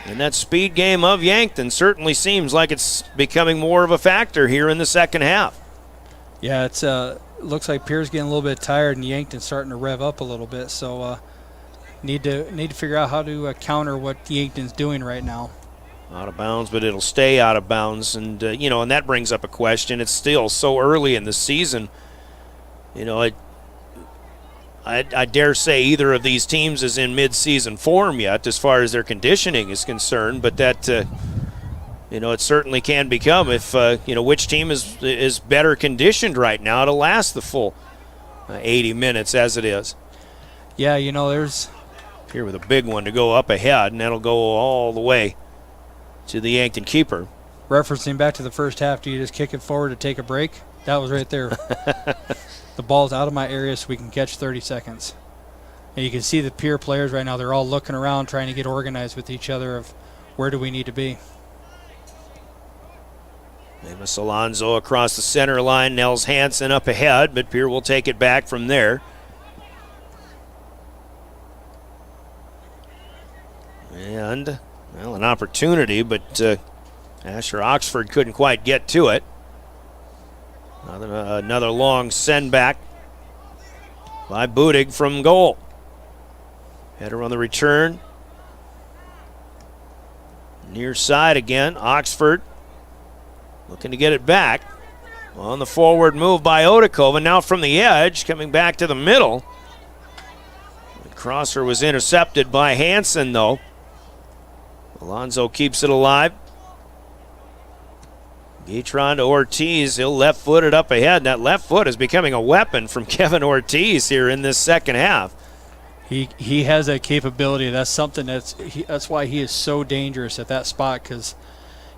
[SPEAKER 7] And that speed game of Yankton certainly seems like it's becoming more of a factor here in the second half.
[SPEAKER 2] Yeah, it's looks like Pierre's getting a little bit tired, and Yankton's starting to rev up a little bit. So need to figure out how to counter what Yankton's doing right now.
[SPEAKER 7] Out of bounds, but it'll stay out of bounds, and and that brings up a question. It's still so early in the season. I dare say either of these teams is in mid-season form yet as far as their conditioning is concerned, but that it certainly can become if which team is better conditioned right now to last the full 80 minutes as it is.
[SPEAKER 2] Yeah, there's
[SPEAKER 7] here with a big one to go up ahead, and that'll go all the way to the Yankton keeper.
[SPEAKER 2] Referencing back to the first half, do you just kick it forward to take a break? That was right there. The ball's out of my area so we can catch 30 seconds. And you can see the Pierre players right now, they're all looking around trying to get organized with each other of where do we need to be.
[SPEAKER 7] Amos Alonso across the center line. Nels Hansen up ahead, but Pierre will take it back from there. And, an opportunity, but Asher Oxford couldn't quite get to it. Another long send back by Budig from goal. Header on the return. Near side again. Oxford looking to get it back. On the forward move by Odokovven. Now from the edge, coming back to the middle. The crosser was intercepted by Hansen, though. Alonso keeps it alive. Guitron to Ortiz. He'll left-foot it up ahead. That left foot is becoming a weapon from Kevin Ortiz here in this second half.
[SPEAKER 2] He has that capability. That's something that's why he is so dangerous at that spot, because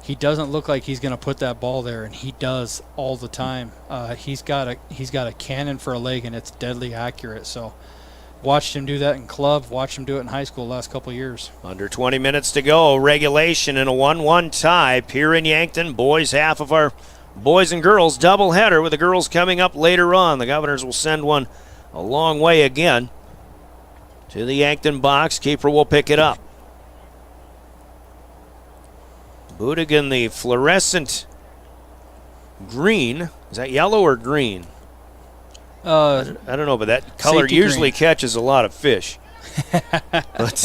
[SPEAKER 2] he doesn't look like he's going to put that ball there, and he does all the time. He's got a cannon for a leg, and it's deadly accurate. So watched him do that in club, watched him do it in high school the last couple of years.
[SPEAKER 7] Under 20 minutes to go, regulation in a 1-1 tie. Pierre and Yankton, boys half of our boys and girls doubleheader, with the girls coming up later on. The Governors will send one a long way again to the Yankton box. Keeper will pick it up. Budigan, the fluorescent green. Is that yellow or green? I don't know, but that color usually
[SPEAKER 2] green
[SPEAKER 7] catches a lot of fish. But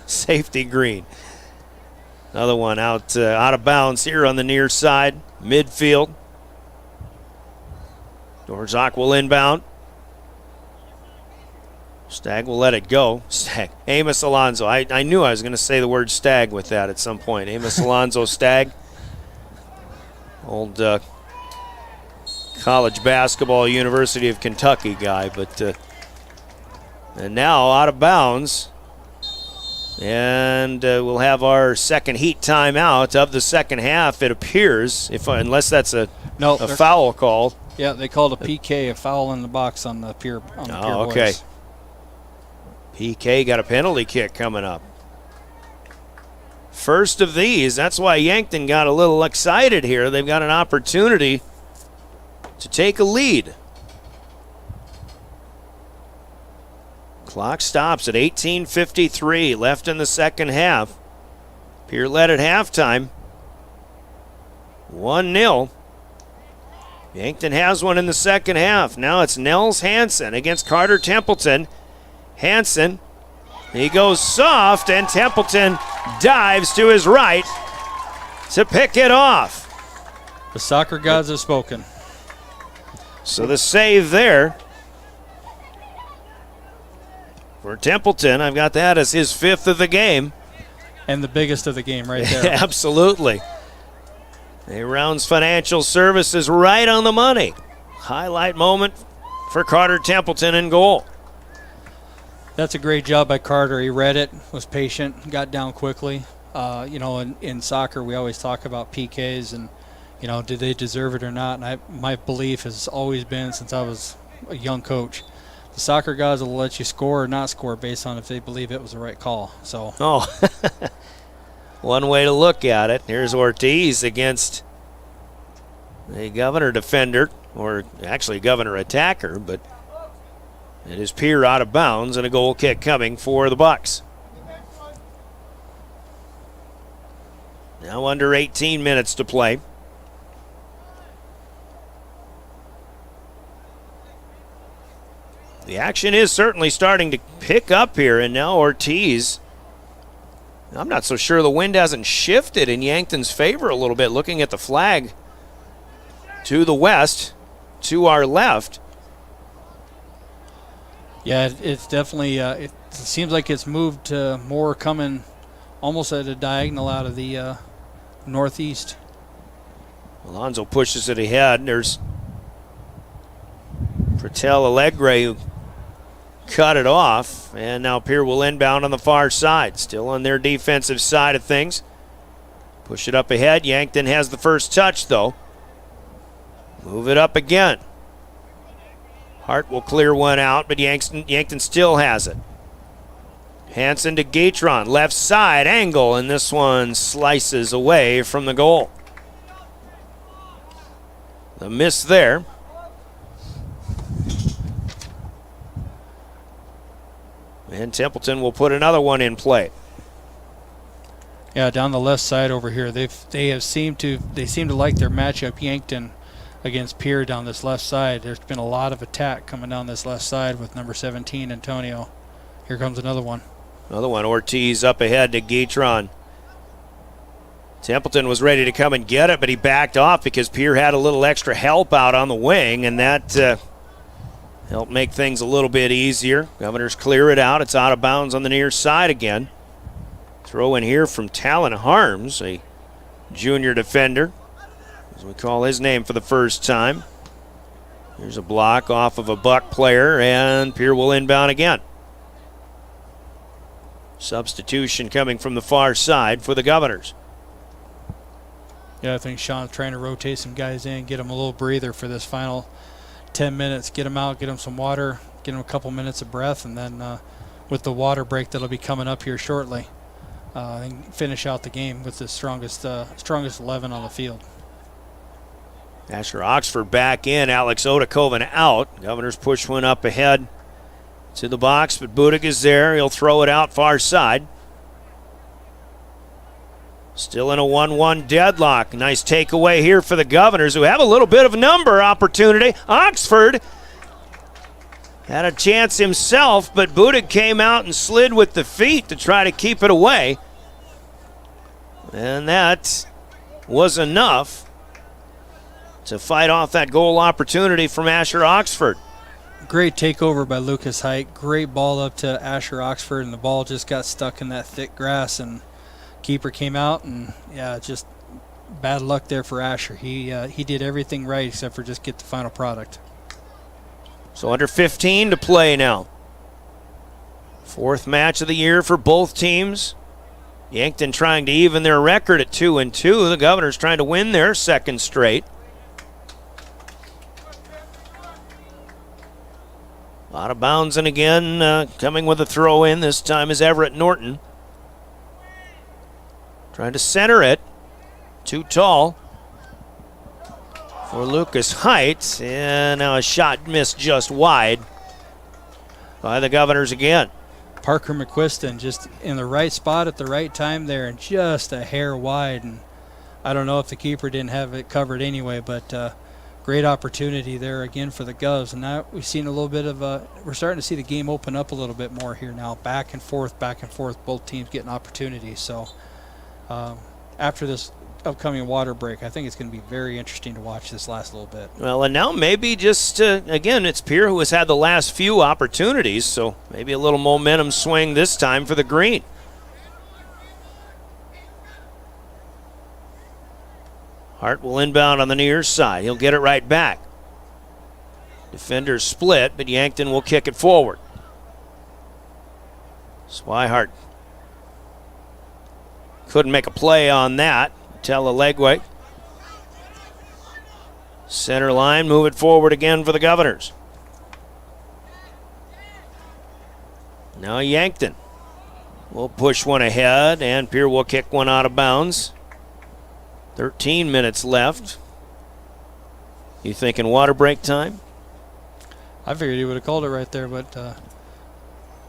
[SPEAKER 7] safety green. Another one out of bounds here on the near side, midfield. Dorzak will inbound. Stagg will let it go. Stagg. Amos Alonso. I knew I was going to say the word stag with that at some point. Amos Alonso Stagg. Old college basketball, University of Kentucky guy. But and now out of bounds. And we'll have our second heat timeout of the second half, it appears, unless that's a foul call.
[SPEAKER 2] Yeah, they called a PK, a foul in the box on the Pierre boys.
[SPEAKER 7] Okay. PK got a penalty kick coming up. First of these. That's why Yankton got a little excited here. They've got an opportunity to take a lead. Clock stops at 18:53 left in the second half. Pierre led at halftime. 1-0. Yankton has one in the second half. Now it's Nels Hansen against Carter Templeton. Hansen, he goes soft, and Templeton dives to his right to pick it off.
[SPEAKER 2] The soccer gods have spoken.
[SPEAKER 7] So the save there for Templeton. I've got that as his fifth of the game.
[SPEAKER 2] And the biggest of the game right there.
[SPEAKER 7] Absolutely. A Rounds Financial Services right on the money. Highlight moment for Carter Templeton in goal.
[SPEAKER 2] That's a great job by Carter. He read it, was patient, got down quickly. In soccer, we always talk about PKs and, did they deserve it or not? And my belief has always been, since I was a young coach, the soccer guys will let you score or not score based on if they believe it was the right call. So.
[SPEAKER 7] Oh, one way to look at it. Here's Ortiz against a Governor defender, or actually Governor attacker, but it is Pierre out of bounds, and a goal kick coming for the Bucks. Now under 18 minutes to play. The action is certainly starting to pick up here, and now Ortiz. I'm not so sure the wind hasn't shifted in Yankton's favor a little bit, looking at the flag to the west, to our left.
[SPEAKER 2] Yeah, it's definitely, it seems like it's moved to more coming almost at a diagonal out of the northeast.
[SPEAKER 7] Alonso pushes it ahead. There's Pretel Allegre who cut it off, and now Pierre will inbound on the far side. Still on their defensive side of things. Push it up ahead. Yankton has the first touch, though. Move it up again. Hart will clear one out, but Yankton still has it. Hansen to Gatron, left side angle, and this one slices away from the goal. The miss there. And Templeton will put another one in play.
[SPEAKER 2] Yeah, down the left side over here, they seem to like their matchup. Yankton against Pierre down this left side. There's been a lot of attack coming down this left side with number 17, Antonio. Here comes another one.
[SPEAKER 7] Another one, Ortiz up ahead to Guitron. Templeton was ready to come and get it, but he backed off because Pierre had a little extra help out on the wing, and that helped make things a little bit easier. Governors clear it out. It's out of bounds on the near side again. Throw in here from Talon Harms, a junior defender, as we call his name for the first time. Here's a block off of a Buck player, and Pierre will inbound again. Substitution coming from the far side for the Governors.
[SPEAKER 2] Yeah, I think Sean's trying to rotate some guys in, get them a little breather for this final 10 minutes. Get them out, get them some water, get them a couple minutes of breath, and then with the water break that'll be coming up here shortly, and finish out the game with the strongest 11 on the field.
[SPEAKER 7] Asher Oxford back in, Alex Odokovven out. Governors push one up ahead to the box, but Budig is there. He'll throw it out far side. Still in a 1-1 deadlock. Nice takeaway here for the Governors, who have a little bit of number opportunity. Oxford had a chance himself, but Budig came out and slid with the feet to try to keep it away. And that was enough to fight off that goal opportunity from Asher Oxford.
[SPEAKER 2] Great takeover by Lucas Height. Great ball up to Asher Oxford, and the ball just got stuck in that thick grass, and keeper came out, and yeah, just bad luck there for Asher. He did everything right except for just get the final product.
[SPEAKER 7] So under 15 to play now. Fourth match of the year for both teams. Yankton trying to even their record at 2-2. The Governors trying to win their second straight. Out of bounds, and again coming with a throw in. This time is Everett Norton. Trying to center it. Too tall for Lucas Height. And now a shot missed just wide by the Governors again.
[SPEAKER 2] Parker McQuiston just in the right spot at the right time there, and just a hair wide. And I don't know if the keeper didn't have it covered anyway, but great opportunity there again for the Govs. And now we've seen a little bit of we're starting to see the game open up a little bit more here now. Back and forth, both teams getting opportunities. So after this upcoming water break, I think it's going to be very interesting to watch this last little bit.
[SPEAKER 7] Well, and now maybe just, again, it's Pierre who has had the last few opportunities, so maybe a little momentum swing this time for the Green. Hart will inbound on the near side. He'll get it right back. Defenders split, but Yankton will kick it forward. Swihart couldn't make a play on that. Telelegway. Center line, move it forward again for the Governors. Now Yankton will push one ahead, and Pierre will kick one out of bounds. 13 minutes left. You thinking water break time?
[SPEAKER 2] I figured he would have called it right there, but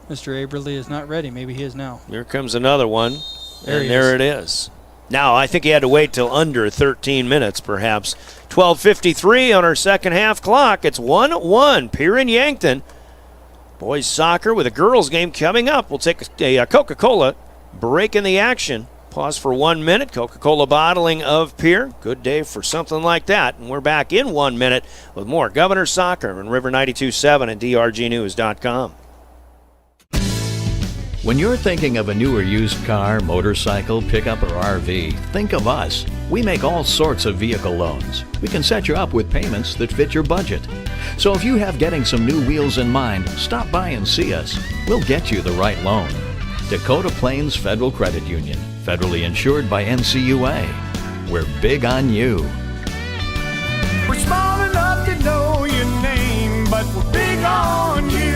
[SPEAKER 2] Mr. Aberly is not ready. Maybe he is now.
[SPEAKER 7] Here comes another one. There it is. Now, I think he had to wait till under 13 minutes, perhaps. 12:53 on our second half clock. It's 1-1, Pierre and Yankton. Boys soccer with a girls game coming up. We'll take a Coca-Cola break in the action. Pause for 1 minute. Coca-Cola bottling of Pierre. Good day for something like that. And we're back in 1 minute with more Governor Soccer on River 92.7 and drgnews.com.
[SPEAKER 16] When you're thinking of a new or used car, motorcycle, pickup, or RV, think of us. We make all sorts of vehicle loans. We can set you up with payments that fit your budget. So if you have getting some new wheels in mind, stop by and see us. We'll get you the right loan. Dakota Plains Federal Credit Union, federally insured by NCUA. We're big on you.
[SPEAKER 17] We're small enough to know your name, but we're big on you.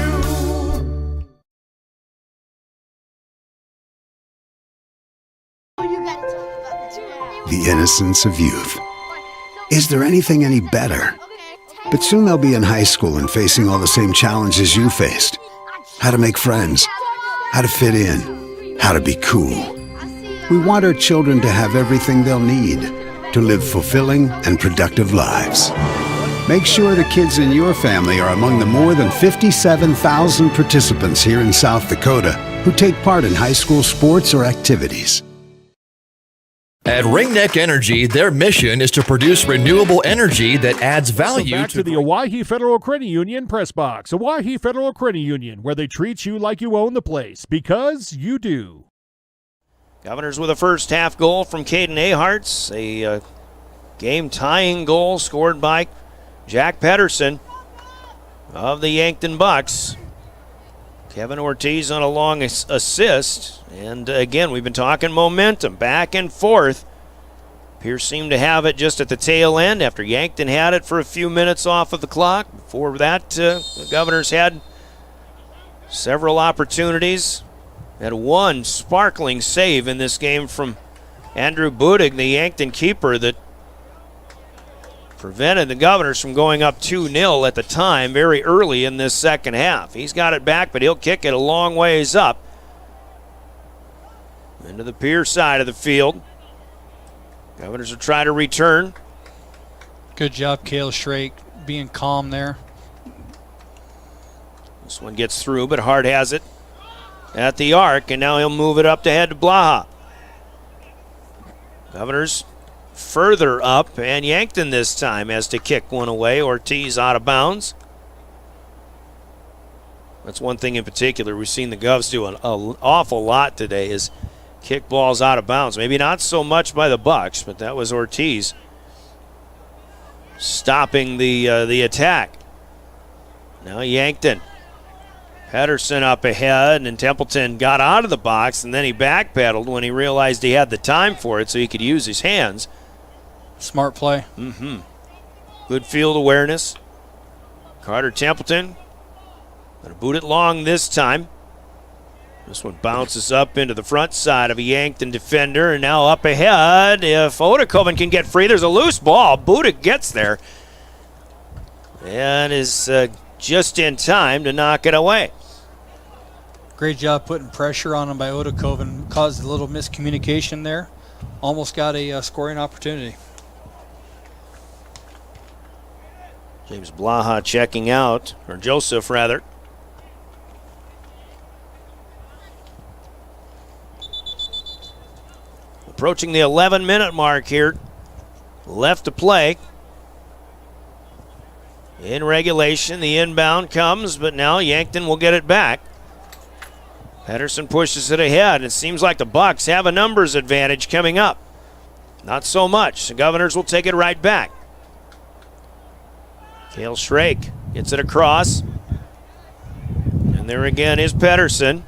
[SPEAKER 22] The innocence of youth. Is there anything any better? But soon they'll be in high school and facing all the same challenges you faced. How to make friends, how to fit in, how to be cool. We want our children to have everything they'll need to live fulfilling and productive lives. Make sure the kids in your family are among the more than 57,000 participants here in South Dakota who take part in high school sports or activities.
[SPEAKER 12] At Ringneck Energy, their mission is to produce renewable energy that adds value
[SPEAKER 1] Back to the Owyhee Federal Credit Union press box. Owyhee Federal Credit Union, where they treat you like you own the place, because you do.
[SPEAKER 7] Governors with a first half goal from Caden Aharts, a game-tying goal scored by Jack Pedersen of the Yankton Bucks. Kevin Ortiz on a long assist. And again, we've been talking momentum, back and forth. Pierce seemed to have it just at the tail end after Yankton had it for a few minutes off of the clock. Before that, the Governors had several opportunities. Had one sparkling save in this game from Andrew Budig, the Yankton keeper, that prevented the Governors from going up 2-0 at the time very early in this second half. He's got it back, but he'll kick it a long ways up into the Pierce side of the field. Governors will try to return.
[SPEAKER 2] Good job, Cale Shrake, being calm there.
[SPEAKER 7] This one gets through, but Hart has it at the arc, and now he'll move it up to head to Blaha. Governors further up, and Yankton this time has to kick one away. Ortiz out of bounds. That's one thing in particular we've seen the Govs do an awful lot today, is kick balls out of bounds. Maybe not so much by the Bucks, but that was Ortiz stopping the attack. Now Yankton. Pedersen up ahead, and Templeton got out of the box, and then he backpedaled when he realized he had the time for it so he could use his hands.
[SPEAKER 2] Smart play.
[SPEAKER 7] Good field awareness. Carter Templeton going to boot it long this time. This one bounces up into the front side of a Yankton defender, and now up ahead. If Odokovven can get free, there's a loose ball. Budik gets there and is just in time to knock it away.
[SPEAKER 2] Great job putting pressure on him by Odokovven. Caused a little miscommunication there. Almost got a scoring opportunity.
[SPEAKER 7] James Blaha checking out, or Joseph rather. Approaching the 11-minute mark here. Left to play. In regulation, the inbound comes, but now Yankton will get it back. Pedersen pushes it ahead. It seems like the Bucks have a numbers advantage coming up. Not so much. The Governors will take it right back. Cale Shrake gets it across. And there again is Pedersen.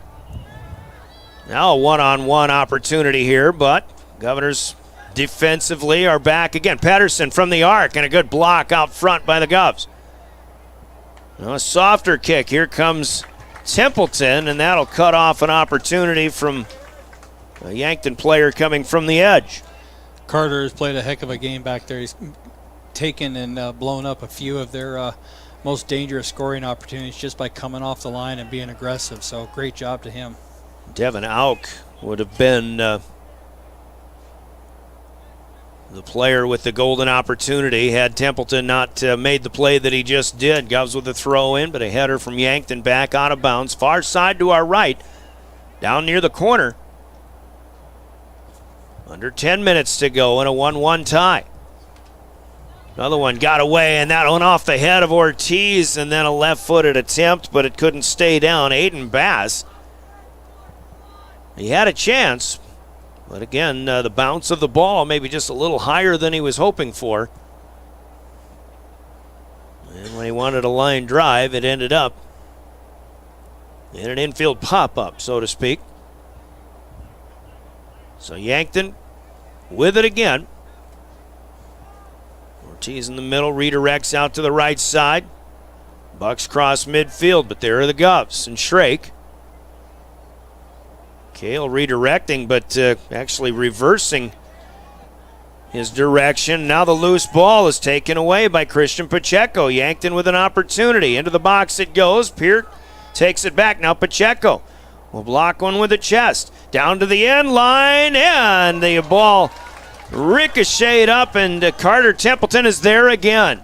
[SPEAKER 7] Now a one-on-one opportunity here, but Governors defensively are back again. Pedersen from the arc, and a good block out front by the Govs. Now a softer kick. Here comes Templeton, and that'll cut off an opportunity from a Yankton player coming from the edge.
[SPEAKER 2] Carter has played a heck of a game back there. He's taken and blown up a few of their most dangerous scoring opportunities just by coming off the line and being aggressive. So great job to him.
[SPEAKER 7] Devin Auk would have been the player with the golden opportunity had Templeton not made the play that he just did. Govs with a throw in, but a header from Yankton back out of bounds. Far side to our right, down near the corner. Under 10 minutes to go in a 1-1 tie. Another one got away, and that one off the head of Ortiz, and then a left-footed attempt, but it couldn't stay down. Aiden Bass. He had a chance, but again, the bounce of the ball maybe just a little higher than he was hoping for. And when he wanted a line drive, it ended up in an infield pop-up, so to speak. So Yankton with it again. Ortiz in the middle, redirects out to the right side. Bucks cross midfield, but there are the Govs and Shrake. Cale redirecting, but actually reversing his direction. Now the loose ball is taken away by Christian Pacheco. Yankton with an opportunity. Into the box it goes. Pierre takes it back. Now Pacheco will block one with the chest. Down to the end line, and the ball ricocheted up, and Carter Templeton is there again.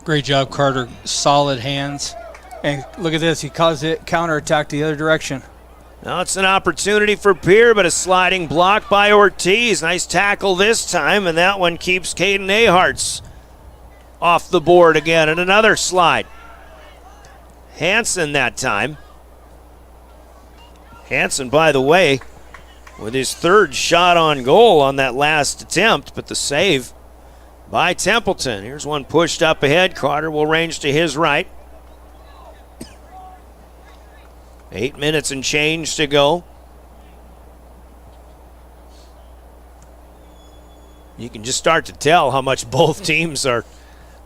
[SPEAKER 2] Great job, Carter. Solid hands. And look at this. He caused it counterattack the other direction.
[SPEAKER 7] Now it's an opportunity for Pierre, but a sliding block by Ortiz. Nice tackle this time, and that one keeps Caden Aharts off the board again, and another slide. Hansen that time. Hansen, by the way, with his third shot on goal on that last attempt, but the save by Templeton. Here's one pushed up ahead. Carter will range to his right. 8 minutes and change to go. You can just start to tell how much both teams are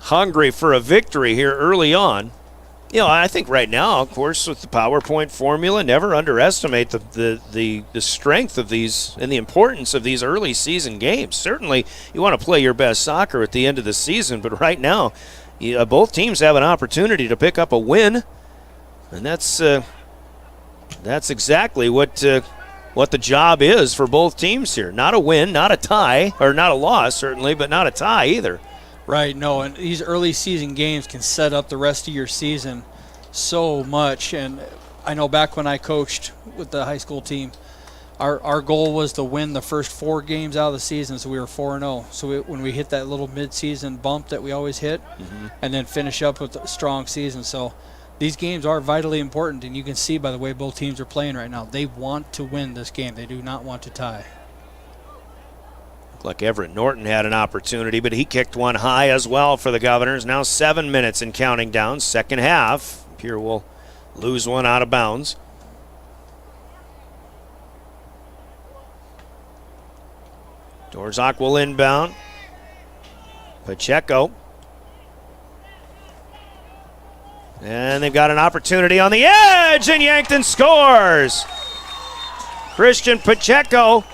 [SPEAKER 7] hungry for a victory here early on. You know, I think right now, of course, with the PowerPoint formula, never underestimate the strength of these and the importance of these early season games. Certainly, you want to play your best soccer at the end of the season, but right now, both teams have an opportunity to pick up a win, and that's exactly what the job is for both teams here. Not a win, not a tie, or not a loss certainly, but not a tie either.
[SPEAKER 2] Right, no, and these early season games can set up the rest of your season so much. And I know back when I coached with the high school team, our goal was to win the first 4 games out of the season, so we were 4-0. So when we hit that little mid-season bump that we always hit, and then finish up with a strong season. So these games are vitally important, and you can see by the way both teams are playing right now. They want to win this game. They do not want to tie.
[SPEAKER 7] Like Everett Norton had an opportunity, but he kicked one high as well for the Governors. Now 7 minutes and counting down, second half. Pierre will lose one out of bounds. Dorzak will inbound. Pacheco. And they've got an opportunity on the edge, and Yankton scores. Christian Pacheco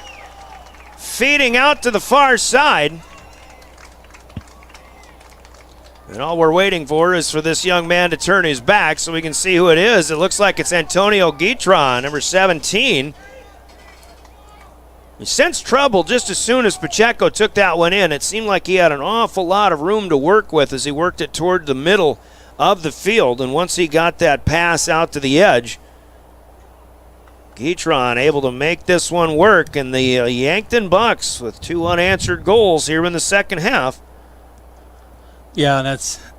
[SPEAKER 7] feeding out to the far side. And all we're waiting for is for this young man to turn his back so we can see who it is. It looks like it's Antonio Guitron, number 17. He sensed trouble just as soon as Pacheco took that one in. It seemed like he had an awful lot of room to work with as he worked it toward the middle of the field. And once he got that pass out to the edge, Guitron able to make this one work, and the Yankton Bucks with 2 unanswered goals here in the second half.
[SPEAKER 2] Yeah, and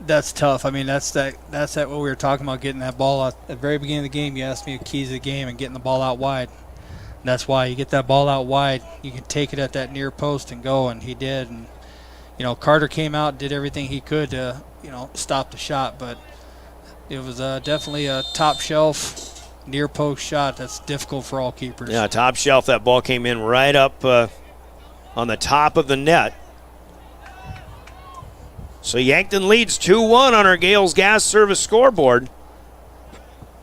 [SPEAKER 2] that's tough. I mean, that's what we were talking about, getting that ball out. At the very beginning of the game, you asked me the keys of the game and getting the ball out wide. And that's why you get that ball out wide, you can take it at that near post and go, and he did. And, you know, Carter came out, did everything he could to, you know, stop the shot, but it was definitely a top shelf near post shot that's difficult for all keepers.
[SPEAKER 7] Yeah, top shelf. That ball came in right up on the top of the net. So Yankton leads 2-1 on our Gales Gas Service scoreboard.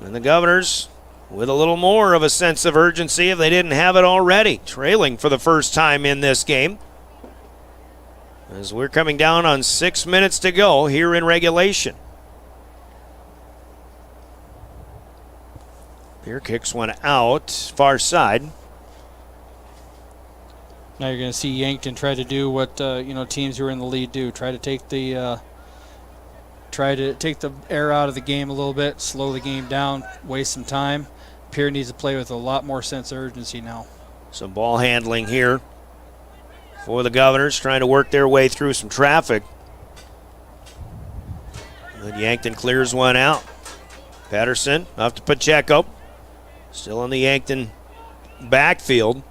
[SPEAKER 7] And the Governors with a little more of a sense of urgency if they didn't have it already, trailing for the first time in this game. As we're coming down on 6 minutes to go here in regulation. Pierre kicks one out, far side.
[SPEAKER 2] Now you're going to see Yankton try to do what teams who are in the lead do. Try to take the air out of the game a little bit, slow the game down, waste some time. Pierre needs to play with a lot more sense of urgency now.
[SPEAKER 7] Some ball handling here for the Governors, trying to work their way through some traffic. And Yankton clears one out. Patterson off to Pacheco. Still on the Yankton backfield.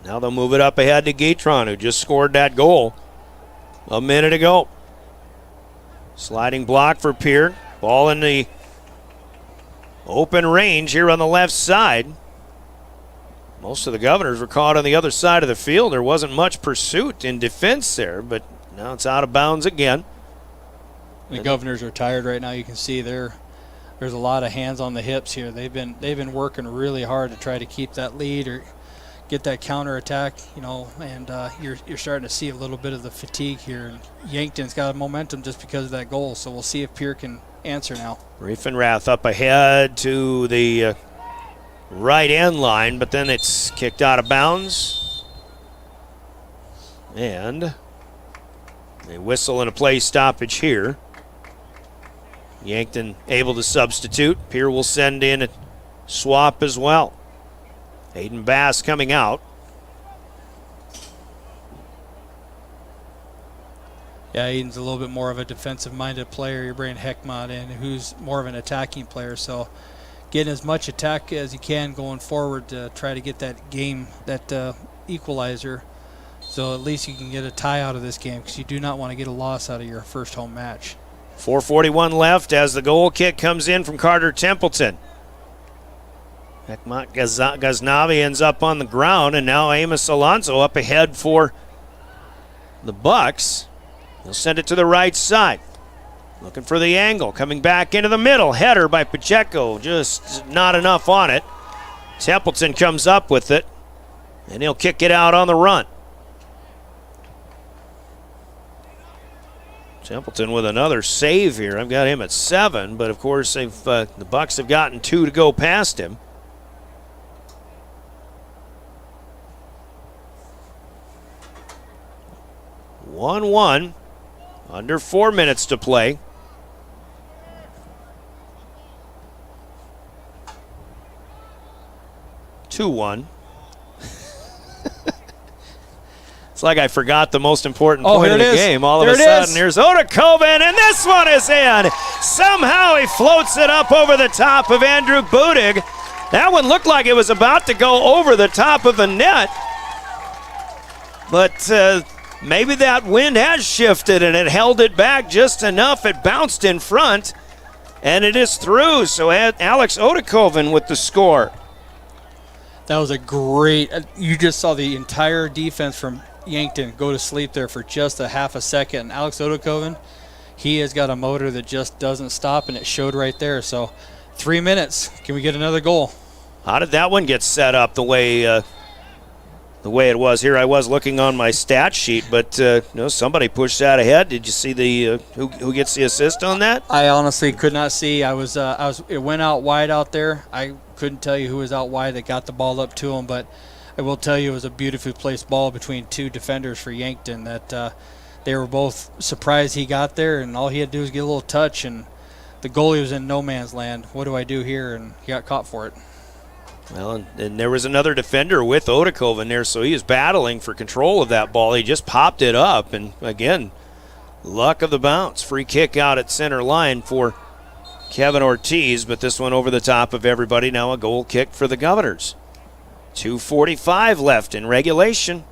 [SPEAKER 7] Now they'll move it up ahead to Guitron, who just scored that goal a minute ago. Sliding block for Pierre. Ball in the open range here on the left side. Most of the Governors were caught on the other side of the field. There wasn't much pursuit in defense there, but now it's out of bounds again.
[SPEAKER 2] The Governors are tired right now. You can see there's a lot of hands on the hips here. They've been working really hard to try to keep that lead or get that counterattack, and you're starting to see a little bit of the fatigue here. And Yankton's got a momentum just because of that goal, so we'll see if Pierre can answer now.
[SPEAKER 7] Riefenrath up ahead to the right end line, but then it's kicked out of bounds. And a whistle and a play stoppage here. Yankton able to substitute. Pierre will send in a swap as well. Aiden Bass coming out.
[SPEAKER 2] Yeah, Aiden's a little bit more of a defensive-minded player. You're bringing Heckmont in, who's more of an attacking player. So getting as much attack as you can going forward to try to get that game, that equalizer. So at least you can get a tie out of this game, because you do not want to get a loss out of your first home match.
[SPEAKER 7] 4:41 left as the goal kick comes in from Carter Templeton. Heckmont Ghaznavi ends up on the ground, and now Amos Alonso up ahead for the Bucks. They'll send it to the right side. Looking for the angle. Coming back into the middle. Header by Pacheco. Just not enough on it. Templeton comes up with it, and he'll kick it out on the run. Templeton with another save here. I've got him at 7, but of course the Bucks have gotten 2 to go past him. (1-1). Under 4 minutes to play. (2-1). It's like I forgot the most important point of the game. All of a sudden, here's Odokovven, and this one is in. Somehow he floats it up over the top of Andrew Budig. That one looked like it was about to go over the top of the net. But maybe that wind has shifted and it held it back just enough. It bounced in front, and it is through. So Alex Odokovven with the score.
[SPEAKER 2] That was a great, you just saw the entire defense from Yankton go to sleep there for just a half a second. And Alex Odokovven, he has got a motor that just doesn't stop, and it showed right there. So 3 minutes. Can we get another goal?
[SPEAKER 7] How did that one get set up the way it was? Here I was looking on my stat sheet, but somebody pushed that ahead. Did you see the who gets the assist on that?
[SPEAKER 2] I honestly could not see. It went out wide out there. I couldn't tell you who was out wide that got the ball up to him, but I will tell you it was a beautifully placed ball between 2 defenders for Yankton that they were both surprised he got there, and all he had to do was get a little touch, and the goalie was in no man's land. What do I do here? And he got caught for it.
[SPEAKER 7] Well, and there was another defender with Odokovven there, so he was battling for control of that ball. He just popped it up, and again, luck of the bounce. Free kick out at center line for Kevin Ortiz, but this one over the top of everybody. Now a goal kick for the Governors. 2:45 left in regulation.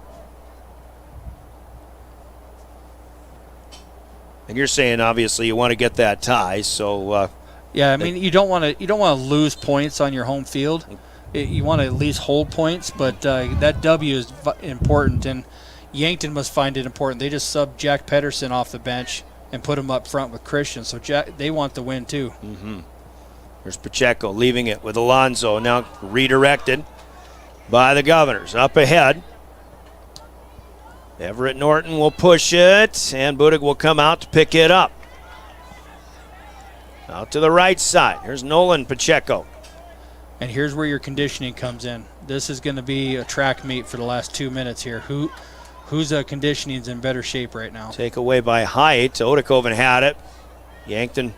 [SPEAKER 7] And you're saying obviously you want to get that tie, so
[SPEAKER 2] yeah, I mean you don't want to lose points on your home field. You want to at least hold points, but that W is important, and Yankton must find it important. They just subbed Jack Pedersen off the bench and put him up front with Christian, so they want the win too.
[SPEAKER 7] There's Pacheco leaving it with Alonso, now redirected by the Governors. Up ahead, Everett Norton will push it, and Budig will come out to pick it up. Out to the right side. Here's Nolan Pacheco.
[SPEAKER 2] And here's where your conditioning comes in. This is going to be a track meet for the last 2 minutes here. Whose conditioning is in better shape right now?
[SPEAKER 7] Take away by height. Odokovven had it. Yankton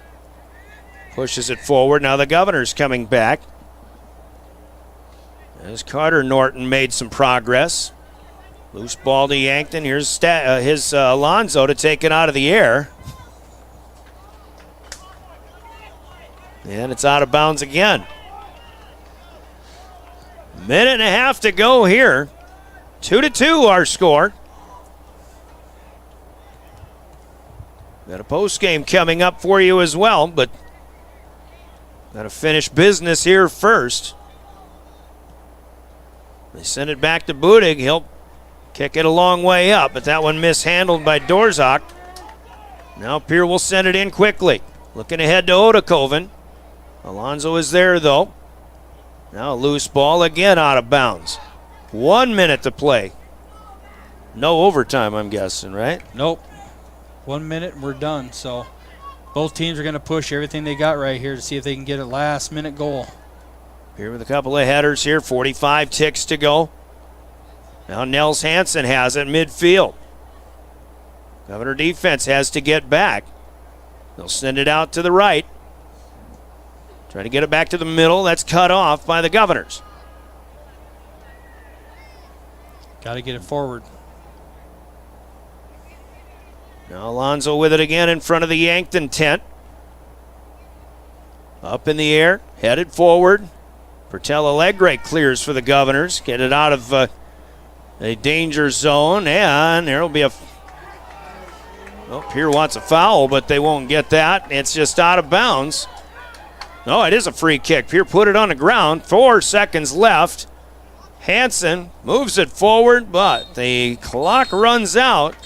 [SPEAKER 7] pushes it forward. Now the Governors coming back. As Carter Norton made some progress. Loose ball to Yankton. Here's his Alonso to take it out of the air. And it's out of bounds again. Minute and a half to go here. 2-2 our score. Got a post game coming up for you as well, but got to finish business here first. They send it back to Budig. He'll kick it a long way up, but that one mishandled by Dorzak. Now Pierre will send it in quickly. Looking ahead to Odokovven. Alonso is there though. Now a loose ball again out of bounds. 1 minute to play. No overtime, I'm guessing, right?
[SPEAKER 2] Nope. 1 minute and we're done. So both teams are going to push everything they got right here to see if they can get a last minute goal.
[SPEAKER 7] Here with a couple of headers here. 45 ticks to go. Now Nels Hansen has it midfield. Governor defense has to get back. They'll send it out to the right. Trying to get it back to the middle. That's cut off by the Governors.
[SPEAKER 2] Got to get it forward.
[SPEAKER 7] Now Alonzo with it again in front of the Yankton tent. Up in the air, headed forward. Pertel Alegre clears for the Governors. Get it out of a danger zone, and there will be a... Well, Pierre wants a foul, but they won't get that. It's just out of bounds. No, it is a free kick. Pierre put it on the ground. 4 seconds left. Hansen moves it forward, but the clock runs out.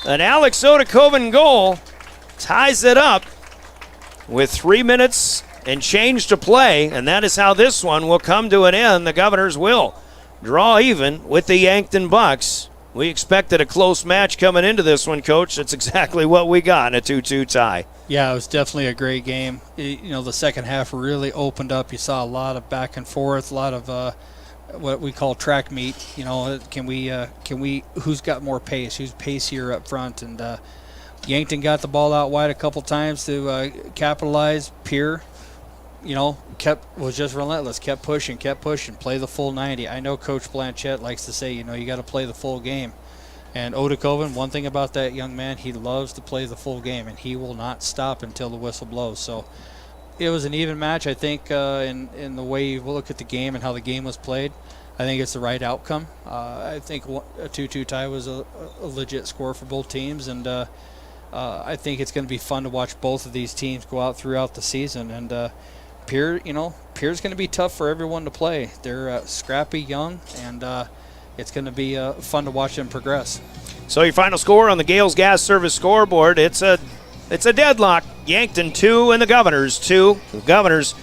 [SPEAKER 7] An Alex Odokovven goal ties it up with 3 minutes and change to play, and that is how this one will come to an end. The Governors will draw even with the Yankton Bucks. We expected a close match coming into this one, Coach. That's exactly what we got, a 2-2 tie.
[SPEAKER 2] Yeah, it was definitely a great game. The second half really opened up. You saw a lot of back and forth, a lot of what we call track meet. Can we? Who's got more pace? Who's pacier up front? And Yankton got the ball out wide a couple times to capitalize. Pierre, was just relentless. Kept pushing. Play the full 90. I know Coach Blanchette likes to say, you got to play the full game. And Odokovven, one thing about that young man, he loves to play the full game, and he will not stop until the whistle blows. So it was an even match, I think, in the way you look at the game and how the game was played. I think it's the right outcome. I think a 2-2 tie was a legit score for both teams, and I think it's going to be fun to watch both of these teams go out throughout the season. And Pierre's going to be tough for everyone to play. They're scrappy, young, and it's going to be fun to watch them progress.
[SPEAKER 7] So your final score on the Gales Gas Service scoreboard, it's a deadlock. Yankton 2 and the Governors 2. The Governors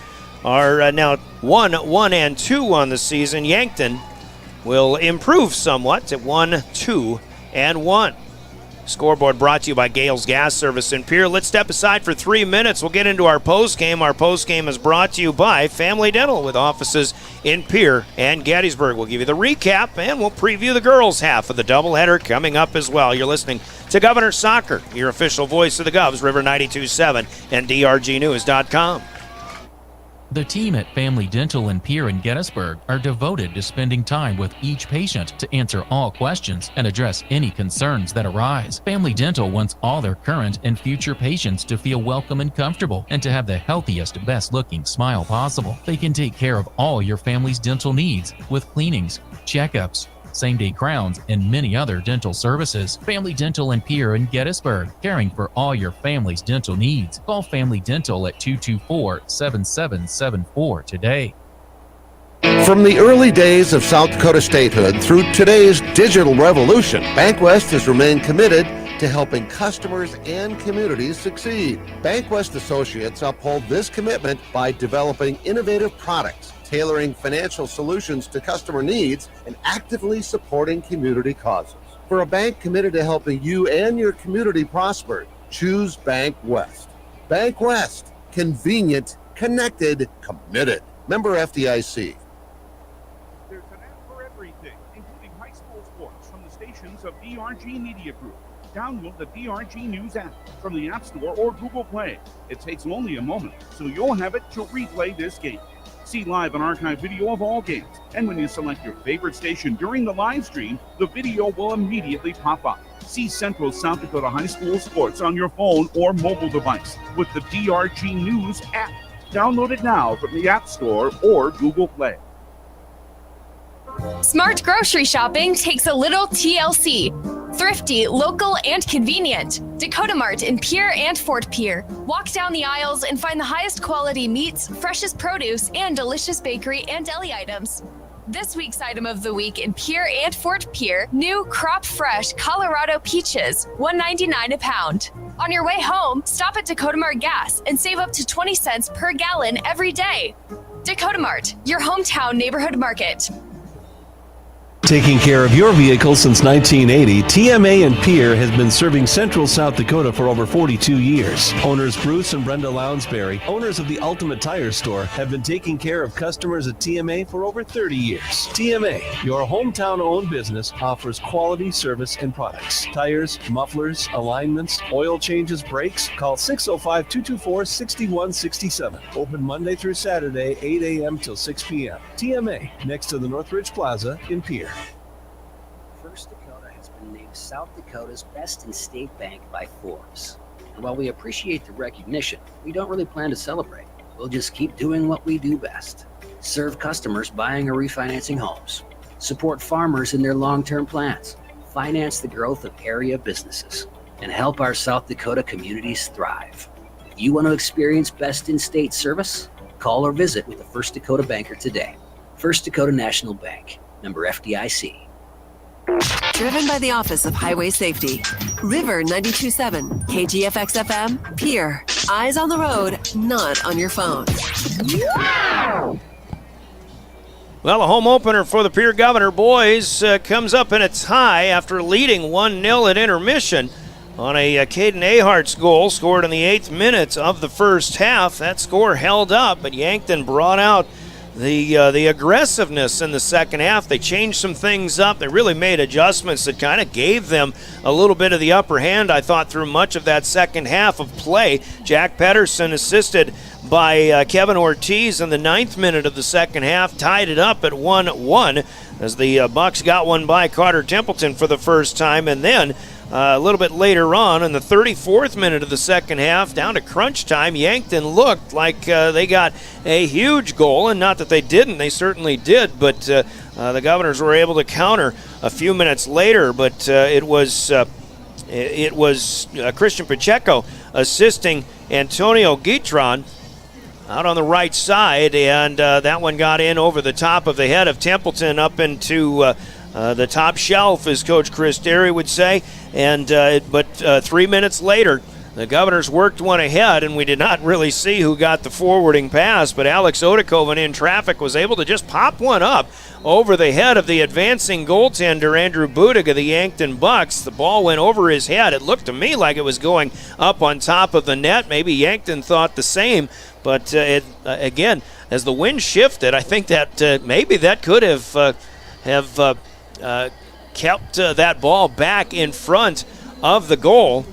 [SPEAKER 7] are now 1-1-2 on the season. Yankton will improve somewhat at 1-2-1. Scoreboard brought to you by Gales Gas Service in Pierre. Let's step aside for 3 minutes. We'll get into our postgame. Our postgame is brought to you by Family Dental with offices in Pierre and Gettysburg. We'll give you the recap, and we'll preview the girls' half of the doubleheader coming up as well. You're listening to Governor Soccer, your official voice of the Govs, River 92.7 and DRGnews.com.
[SPEAKER 8] The team at Family Dental in Pierre and Gettysburg are devoted to spending time with each patient to answer all questions and address any concerns that arise. Family Dental wants all their current and future patients to feel welcome and comfortable and to have the healthiest, best-looking smile possible. They can take care of all your family's dental needs with cleanings, checkups, same-day crowns, and many other dental services. Family Dental in Pierre and Gettysburg, caring for all your family's dental needs. Call Family Dental at 224-7774 today.
[SPEAKER 18] From the early days of South Dakota statehood through today's digital revolution, BankWest has remained committed to helping customers and communities succeed. BankWest Associates uphold this commitment by developing innovative products, tailoring financial solutions to customer needs, and actively supporting community causes. For a bank committed to helping you and your community prosper, choose BankWest. BankWest, convenient, connected, committed. Member FDIC.
[SPEAKER 21] There's an app for everything, including high school sports from the stations of DRG Media Group. Download the DRG News app from the App Store or Google Play. It takes only a moment, so you'll have it to replay this game. See live and archive video of all games. And when you select your favorite station during the live stream, the video will immediately pop up. See Central South Dakota High School sports on your phone or mobile device with the DRG News app. Download it now from the App Store or Google Play.
[SPEAKER 23] Smart grocery shopping takes a little TLC. Thrifty, local, and convenient. Dakota Mart in Pierre and Fort Pierre. Walk down the aisles and find the highest quality meats, freshest produce, and delicious bakery and deli items. This week's item of the week in Pierre and Fort Pierre, new crop fresh Colorado peaches, $1.99 a pound. On your way home, stop at Dakota Mart Gas and save up to 20 cents per gallon every day. Dakota Mart, your hometown neighborhood market.
[SPEAKER 5] Taking care of your vehicle since 1980, TMA and Pierre has been serving Central South Dakota for over 42 years. Owners Bruce and Brenda Lounsbury, owners of the Ultimate Tire Store, have been taking care of customers at TMA for over 30 years. TMA, your hometown-owned business, offers quality service and products. Tires, mufflers, alignments, oil changes, brakes. Call 605-224-6167. Open Monday through Saturday, 8 a.m. till 6 p.m. TMA, next to the Northridge Plaza in Pierre.
[SPEAKER 11] First Dakota has been named South Dakota's best in-state bank by Forbes. And while we appreciate the recognition, we don't really plan to celebrate. We'll just keep doing what we do best. Serve customers buying or refinancing homes. Support farmers in their long-term plans. Finance the growth of area businesses. And help our South Dakota communities thrive. If you want to experience best in-state service, call or visit with a First Dakota banker today. First Dakota National Bank, member FDIC.
[SPEAKER 15] Driven by the Office of Highway Safety. River 92.7, KGFX FM, Pierre. Eyes on the road, not on your phone.
[SPEAKER 7] Well, a home opener for the Pierre Governor boys comes up in a tie after leading 1-0 at intermission on a Caden Ahart's goal scored in the 8th minute of the first half. That score held up, but Yankton brought out the aggressiveness in the second half. They changed some things up. They really made adjustments that kind of gave them a little bit of the upper hand, I thought, through much of that second half of play. Jack Pedersen, assisted by Kevin Ortiz in the 9th minute of the second half, tied it up at 1-1 as the Bucks got one by Carter Templeton for the first time. And then a little bit later on, in the 34th minute of the second half, down to crunch time, Yankton looked like they got a huge goal, and not that they didn't, they certainly did, but the Governors were able to counter a few minutes later. But it was Christian Pacheco assisting Antonio Guitron out on the right side, and that one got in over the top of the head of Templeton up into the top shelf, as Coach Chris Derry would say. And but 3 minutes later, the Governors worked one ahead, and we did not really see who got the forwarding pass, but Alex Odokovven in traffic was able to just pop one up over the head of the advancing goaltender, Andrew Budig of the Yankton Bucks. The ball went over his head. It looked to me like it was going up on top of the net. Maybe Yankton thought the same, but again, as the wind shifted, I think that maybe that could have kept that ball back in front of the goal,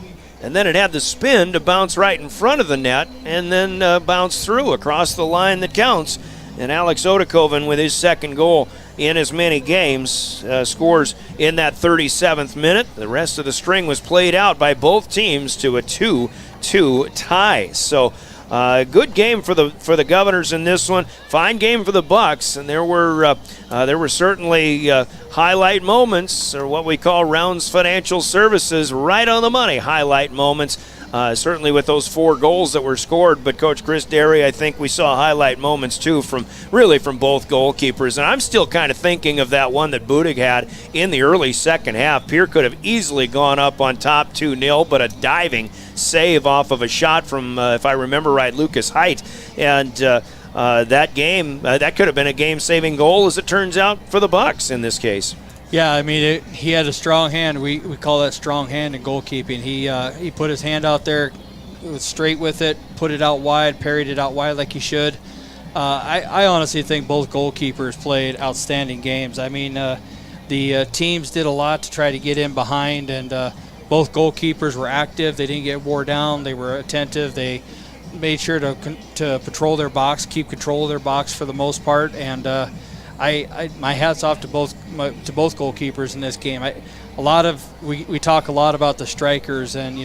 [SPEAKER 7] and then it had the spin to bounce right in front of the net and then bounce through across the line that counts. And Alex Odokovven, with his second goal in as many games, scores in that 37th minute. The rest of the string was played out by both teams to a 2-2 tie. So good game for the Governors in this one. Fine game for the Bucks, and there were certainly highlight moments, or what we call Rounds Financial Services, right on the money highlight moments. Certainly with those 4 goals that were scored, but Coach Chris Derry, I think we saw highlight moments too from both goalkeepers. And I'm still kind of thinking of that one that Budig had in the early second half. Pierre could have easily gone up on top 2-0, but a diving save off of a shot from, if I remember right, Lucas Height. And that game, that could have been a game-saving goal, as it turns out, for the Bucks in this case.
[SPEAKER 2] Yeah, I mean, he had a strong hand. We call that strong hand in goalkeeping. He put his hand out there, was straight with it, put it out wide, parried it out wide like he should. I honestly think both goalkeepers played outstanding games. I mean, the teams did a lot to try to get in behind, and both goalkeepers were active. They didn't get wore down. They were attentive. They made sure to patrol their box, keep control of their box for the most part, and my hats off to both goalkeepers in this game. We talk a lot about the strikers, and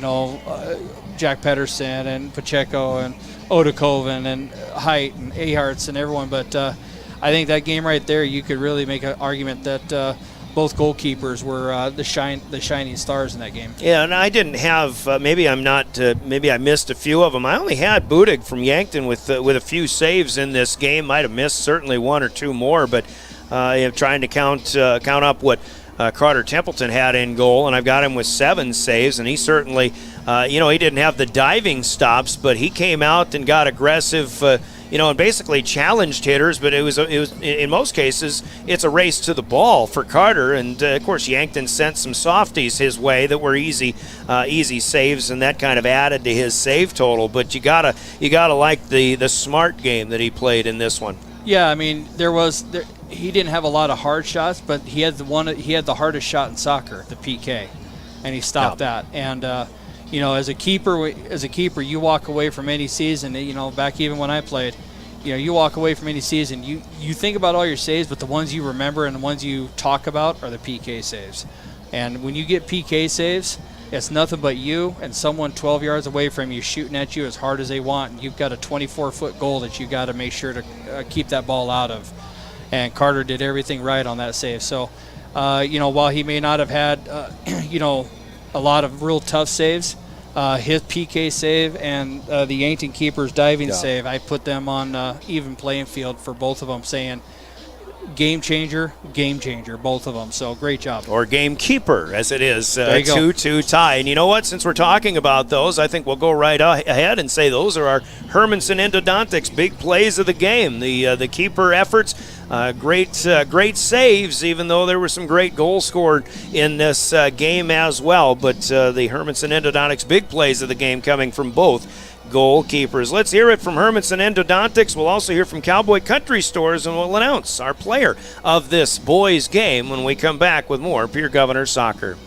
[SPEAKER 2] Jack Pedersen and Pacheco and Odokovven and Height and Aharts and everyone, but I think that game right there, you could really make an argument that both goalkeepers were the shining stars in that game.
[SPEAKER 7] Yeah, and I didn't have maybe I missed a few of them. I only had Budig from Yankton with a few saves in this game. Might have missed certainly one or two more, but trying to count up what Carter Templeton had in goal, and I've got him with 7 saves, and he certainly, he didn't have the diving stops, but he came out and got aggressive, and basically challenged hitters, but it was in most cases, it's a race to the ball for Carter, and of course Yankton sent some softies his way that were easy saves, and that kind of added to his save total, but you gotta like the smart game that he played in this one.
[SPEAKER 2] Yeah, I mean, he didn't have a lot of hard shots, but he had the hardest shot in soccer, the PK, and he stopped that. And as a keeper, you walk away from any season. Back even when I played, you walk away from any season. You think about all your saves, but the ones you remember and the ones you talk about are the PK saves. And when you get PK saves, it's nothing but you and someone 12 yards away from you shooting at you as hard as they want, and you've got a 24-foot goal that you got to make sure to keep that ball out of. And Carter did everything right on that save. So, while he may not have had, a lot of real tough saves, his PK save and the Yankton keeper's diving save, I put them on even playing field for both of them, saying game changer, both of them. So great job.
[SPEAKER 7] Or game keeper, as it is, 2-2 tie. And you know what? Since we're talking about those, I think we'll go right ahead and say those are our Hermanson Endodontics big plays of the game. The keeper efforts, great saves, even though there were some great goals scored in this game as well. But the Hermanson Endodontics big plays of the game coming from both goalkeepers. Let's hear it from Hermanson Endodontics. We'll also hear from Cowboy Country Stores, and we'll announce our player of this boys' game when we come back with more Pierre Governors Soccer.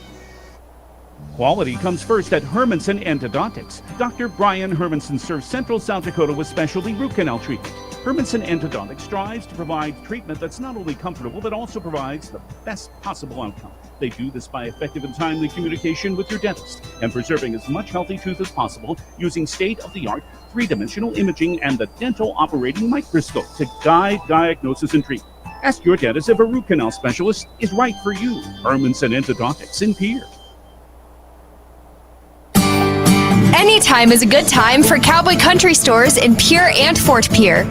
[SPEAKER 21] Quality comes first at Hermanson Endodontics. Dr. Brian Hermanson serves Central South Dakota with specialty root canal treatment. Hermanson Endodontics strives to provide treatment that's not only comfortable, but also provides the best possible outcome. They do this by effective and timely communication with your dentist and preserving as much healthy tooth as possible using state-of-the-art three-dimensional imaging and the dental operating microscope to guide diagnosis and treatment. Ask your dentist if a root canal specialist is right for you. Hermanson Endodontics in Pierre.
[SPEAKER 23] Anytime is a good time for Cowboy Country Stores in Pierre and Fort Pierre.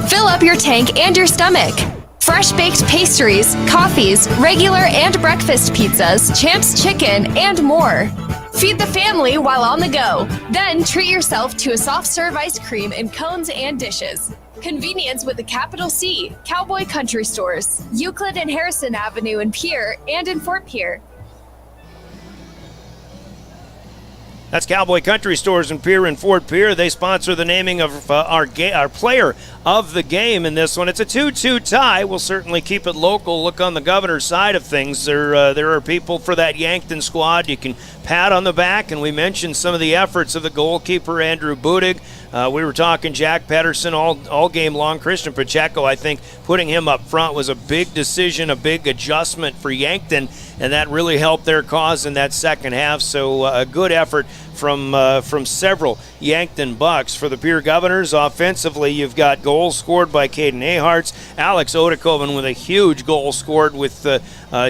[SPEAKER 23] Fill up your tank and your stomach. Fresh baked pastries, coffees, regular and breakfast pizzas, Champs Chicken, and more. Feed the family while on the go. Then treat yourself to a soft serve ice cream in cones and dishes. Convenience with a capital C. Cowboy Country Stores. Euclid and Harrison Avenue in Pierre and in Fort Pierre.
[SPEAKER 7] That's Cowboy Country Stores in Pierre and Fort Pierre. They sponsor the naming of our player of the game in this one. It's a 2-2 tie. We'll certainly keep it local. Look on the governor's side of things. There are people for that Yankton squad you can pat on the back, and we mentioned some of the efforts of the goalkeeper, Andrew Budig. We were talking Jack Pedersen all game long. Christian Pacheco, I think, putting him up front was a big decision, a big adjustment for Yankton, and that really helped their cause in that second half. So a good effort from several Yankton Bucks. For the Pierre Governors, offensively, you've got goals scored by Caden Aharts. Alex Odokovven with a huge goal scored with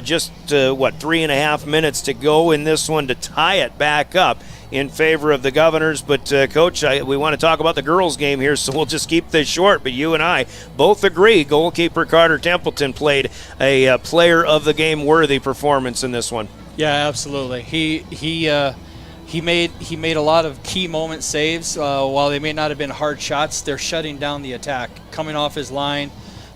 [SPEAKER 7] just 3.5 minutes to go in this one to tie it back up in favor of the Governors. But Coach, we want to talk about the girls' game here, so we'll just keep this short. But you and I both agree goalkeeper Carter Templeton played a player of the game worthy performance in this one.
[SPEAKER 2] Yeah, absolutely. He made a lot of key moment saves. While they may not have been hard shots, they're shutting down the attack, coming off his line,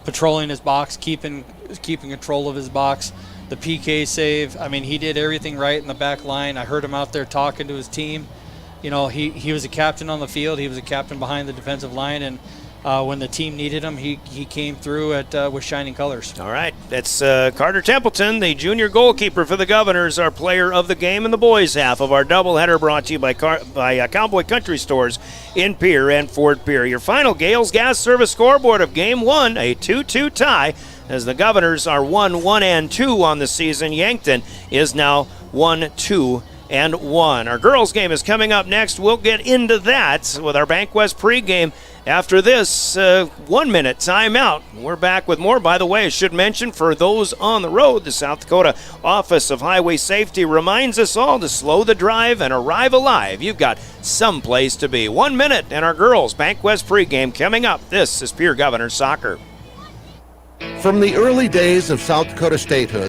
[SPEAKER 2] patrolling his box, keeping control of his box. The PK save, I mean, he did everything right in the back line. I heard him out there talking to his team. He was a captain on the field. He was a captain behind the defensive line, and when the team needed him, he came through with shining colors.
[SPEAKER 7] All right, that's Carter Templeton, the junior goalkeeper for the Governors, our player of the game in the boys' half of our doubleheader, brought to you by Cowboy Country Stores in Pierre and Fort Pierre. Your final Gales Gas Service scoreboard of Game 1, a 2-2 tie, as the Governors are 1-1-2 on the season. Yankton is now 1-2-1. Our girls' game is coming up next. We'll get into that with our Bank West pregame after this 1-minute timeout. We're back with more. By the way, I should mention, for those on the road, the South Dakota Office of Highway Safety reminds us all to slow the drive and arrive alive. You've got some place to be. 1 minute and our girls' Bank West pregame coming up. This is Pierre Governors Soccer.
[SPEAKER 18] From the early days of South Dakota statehood,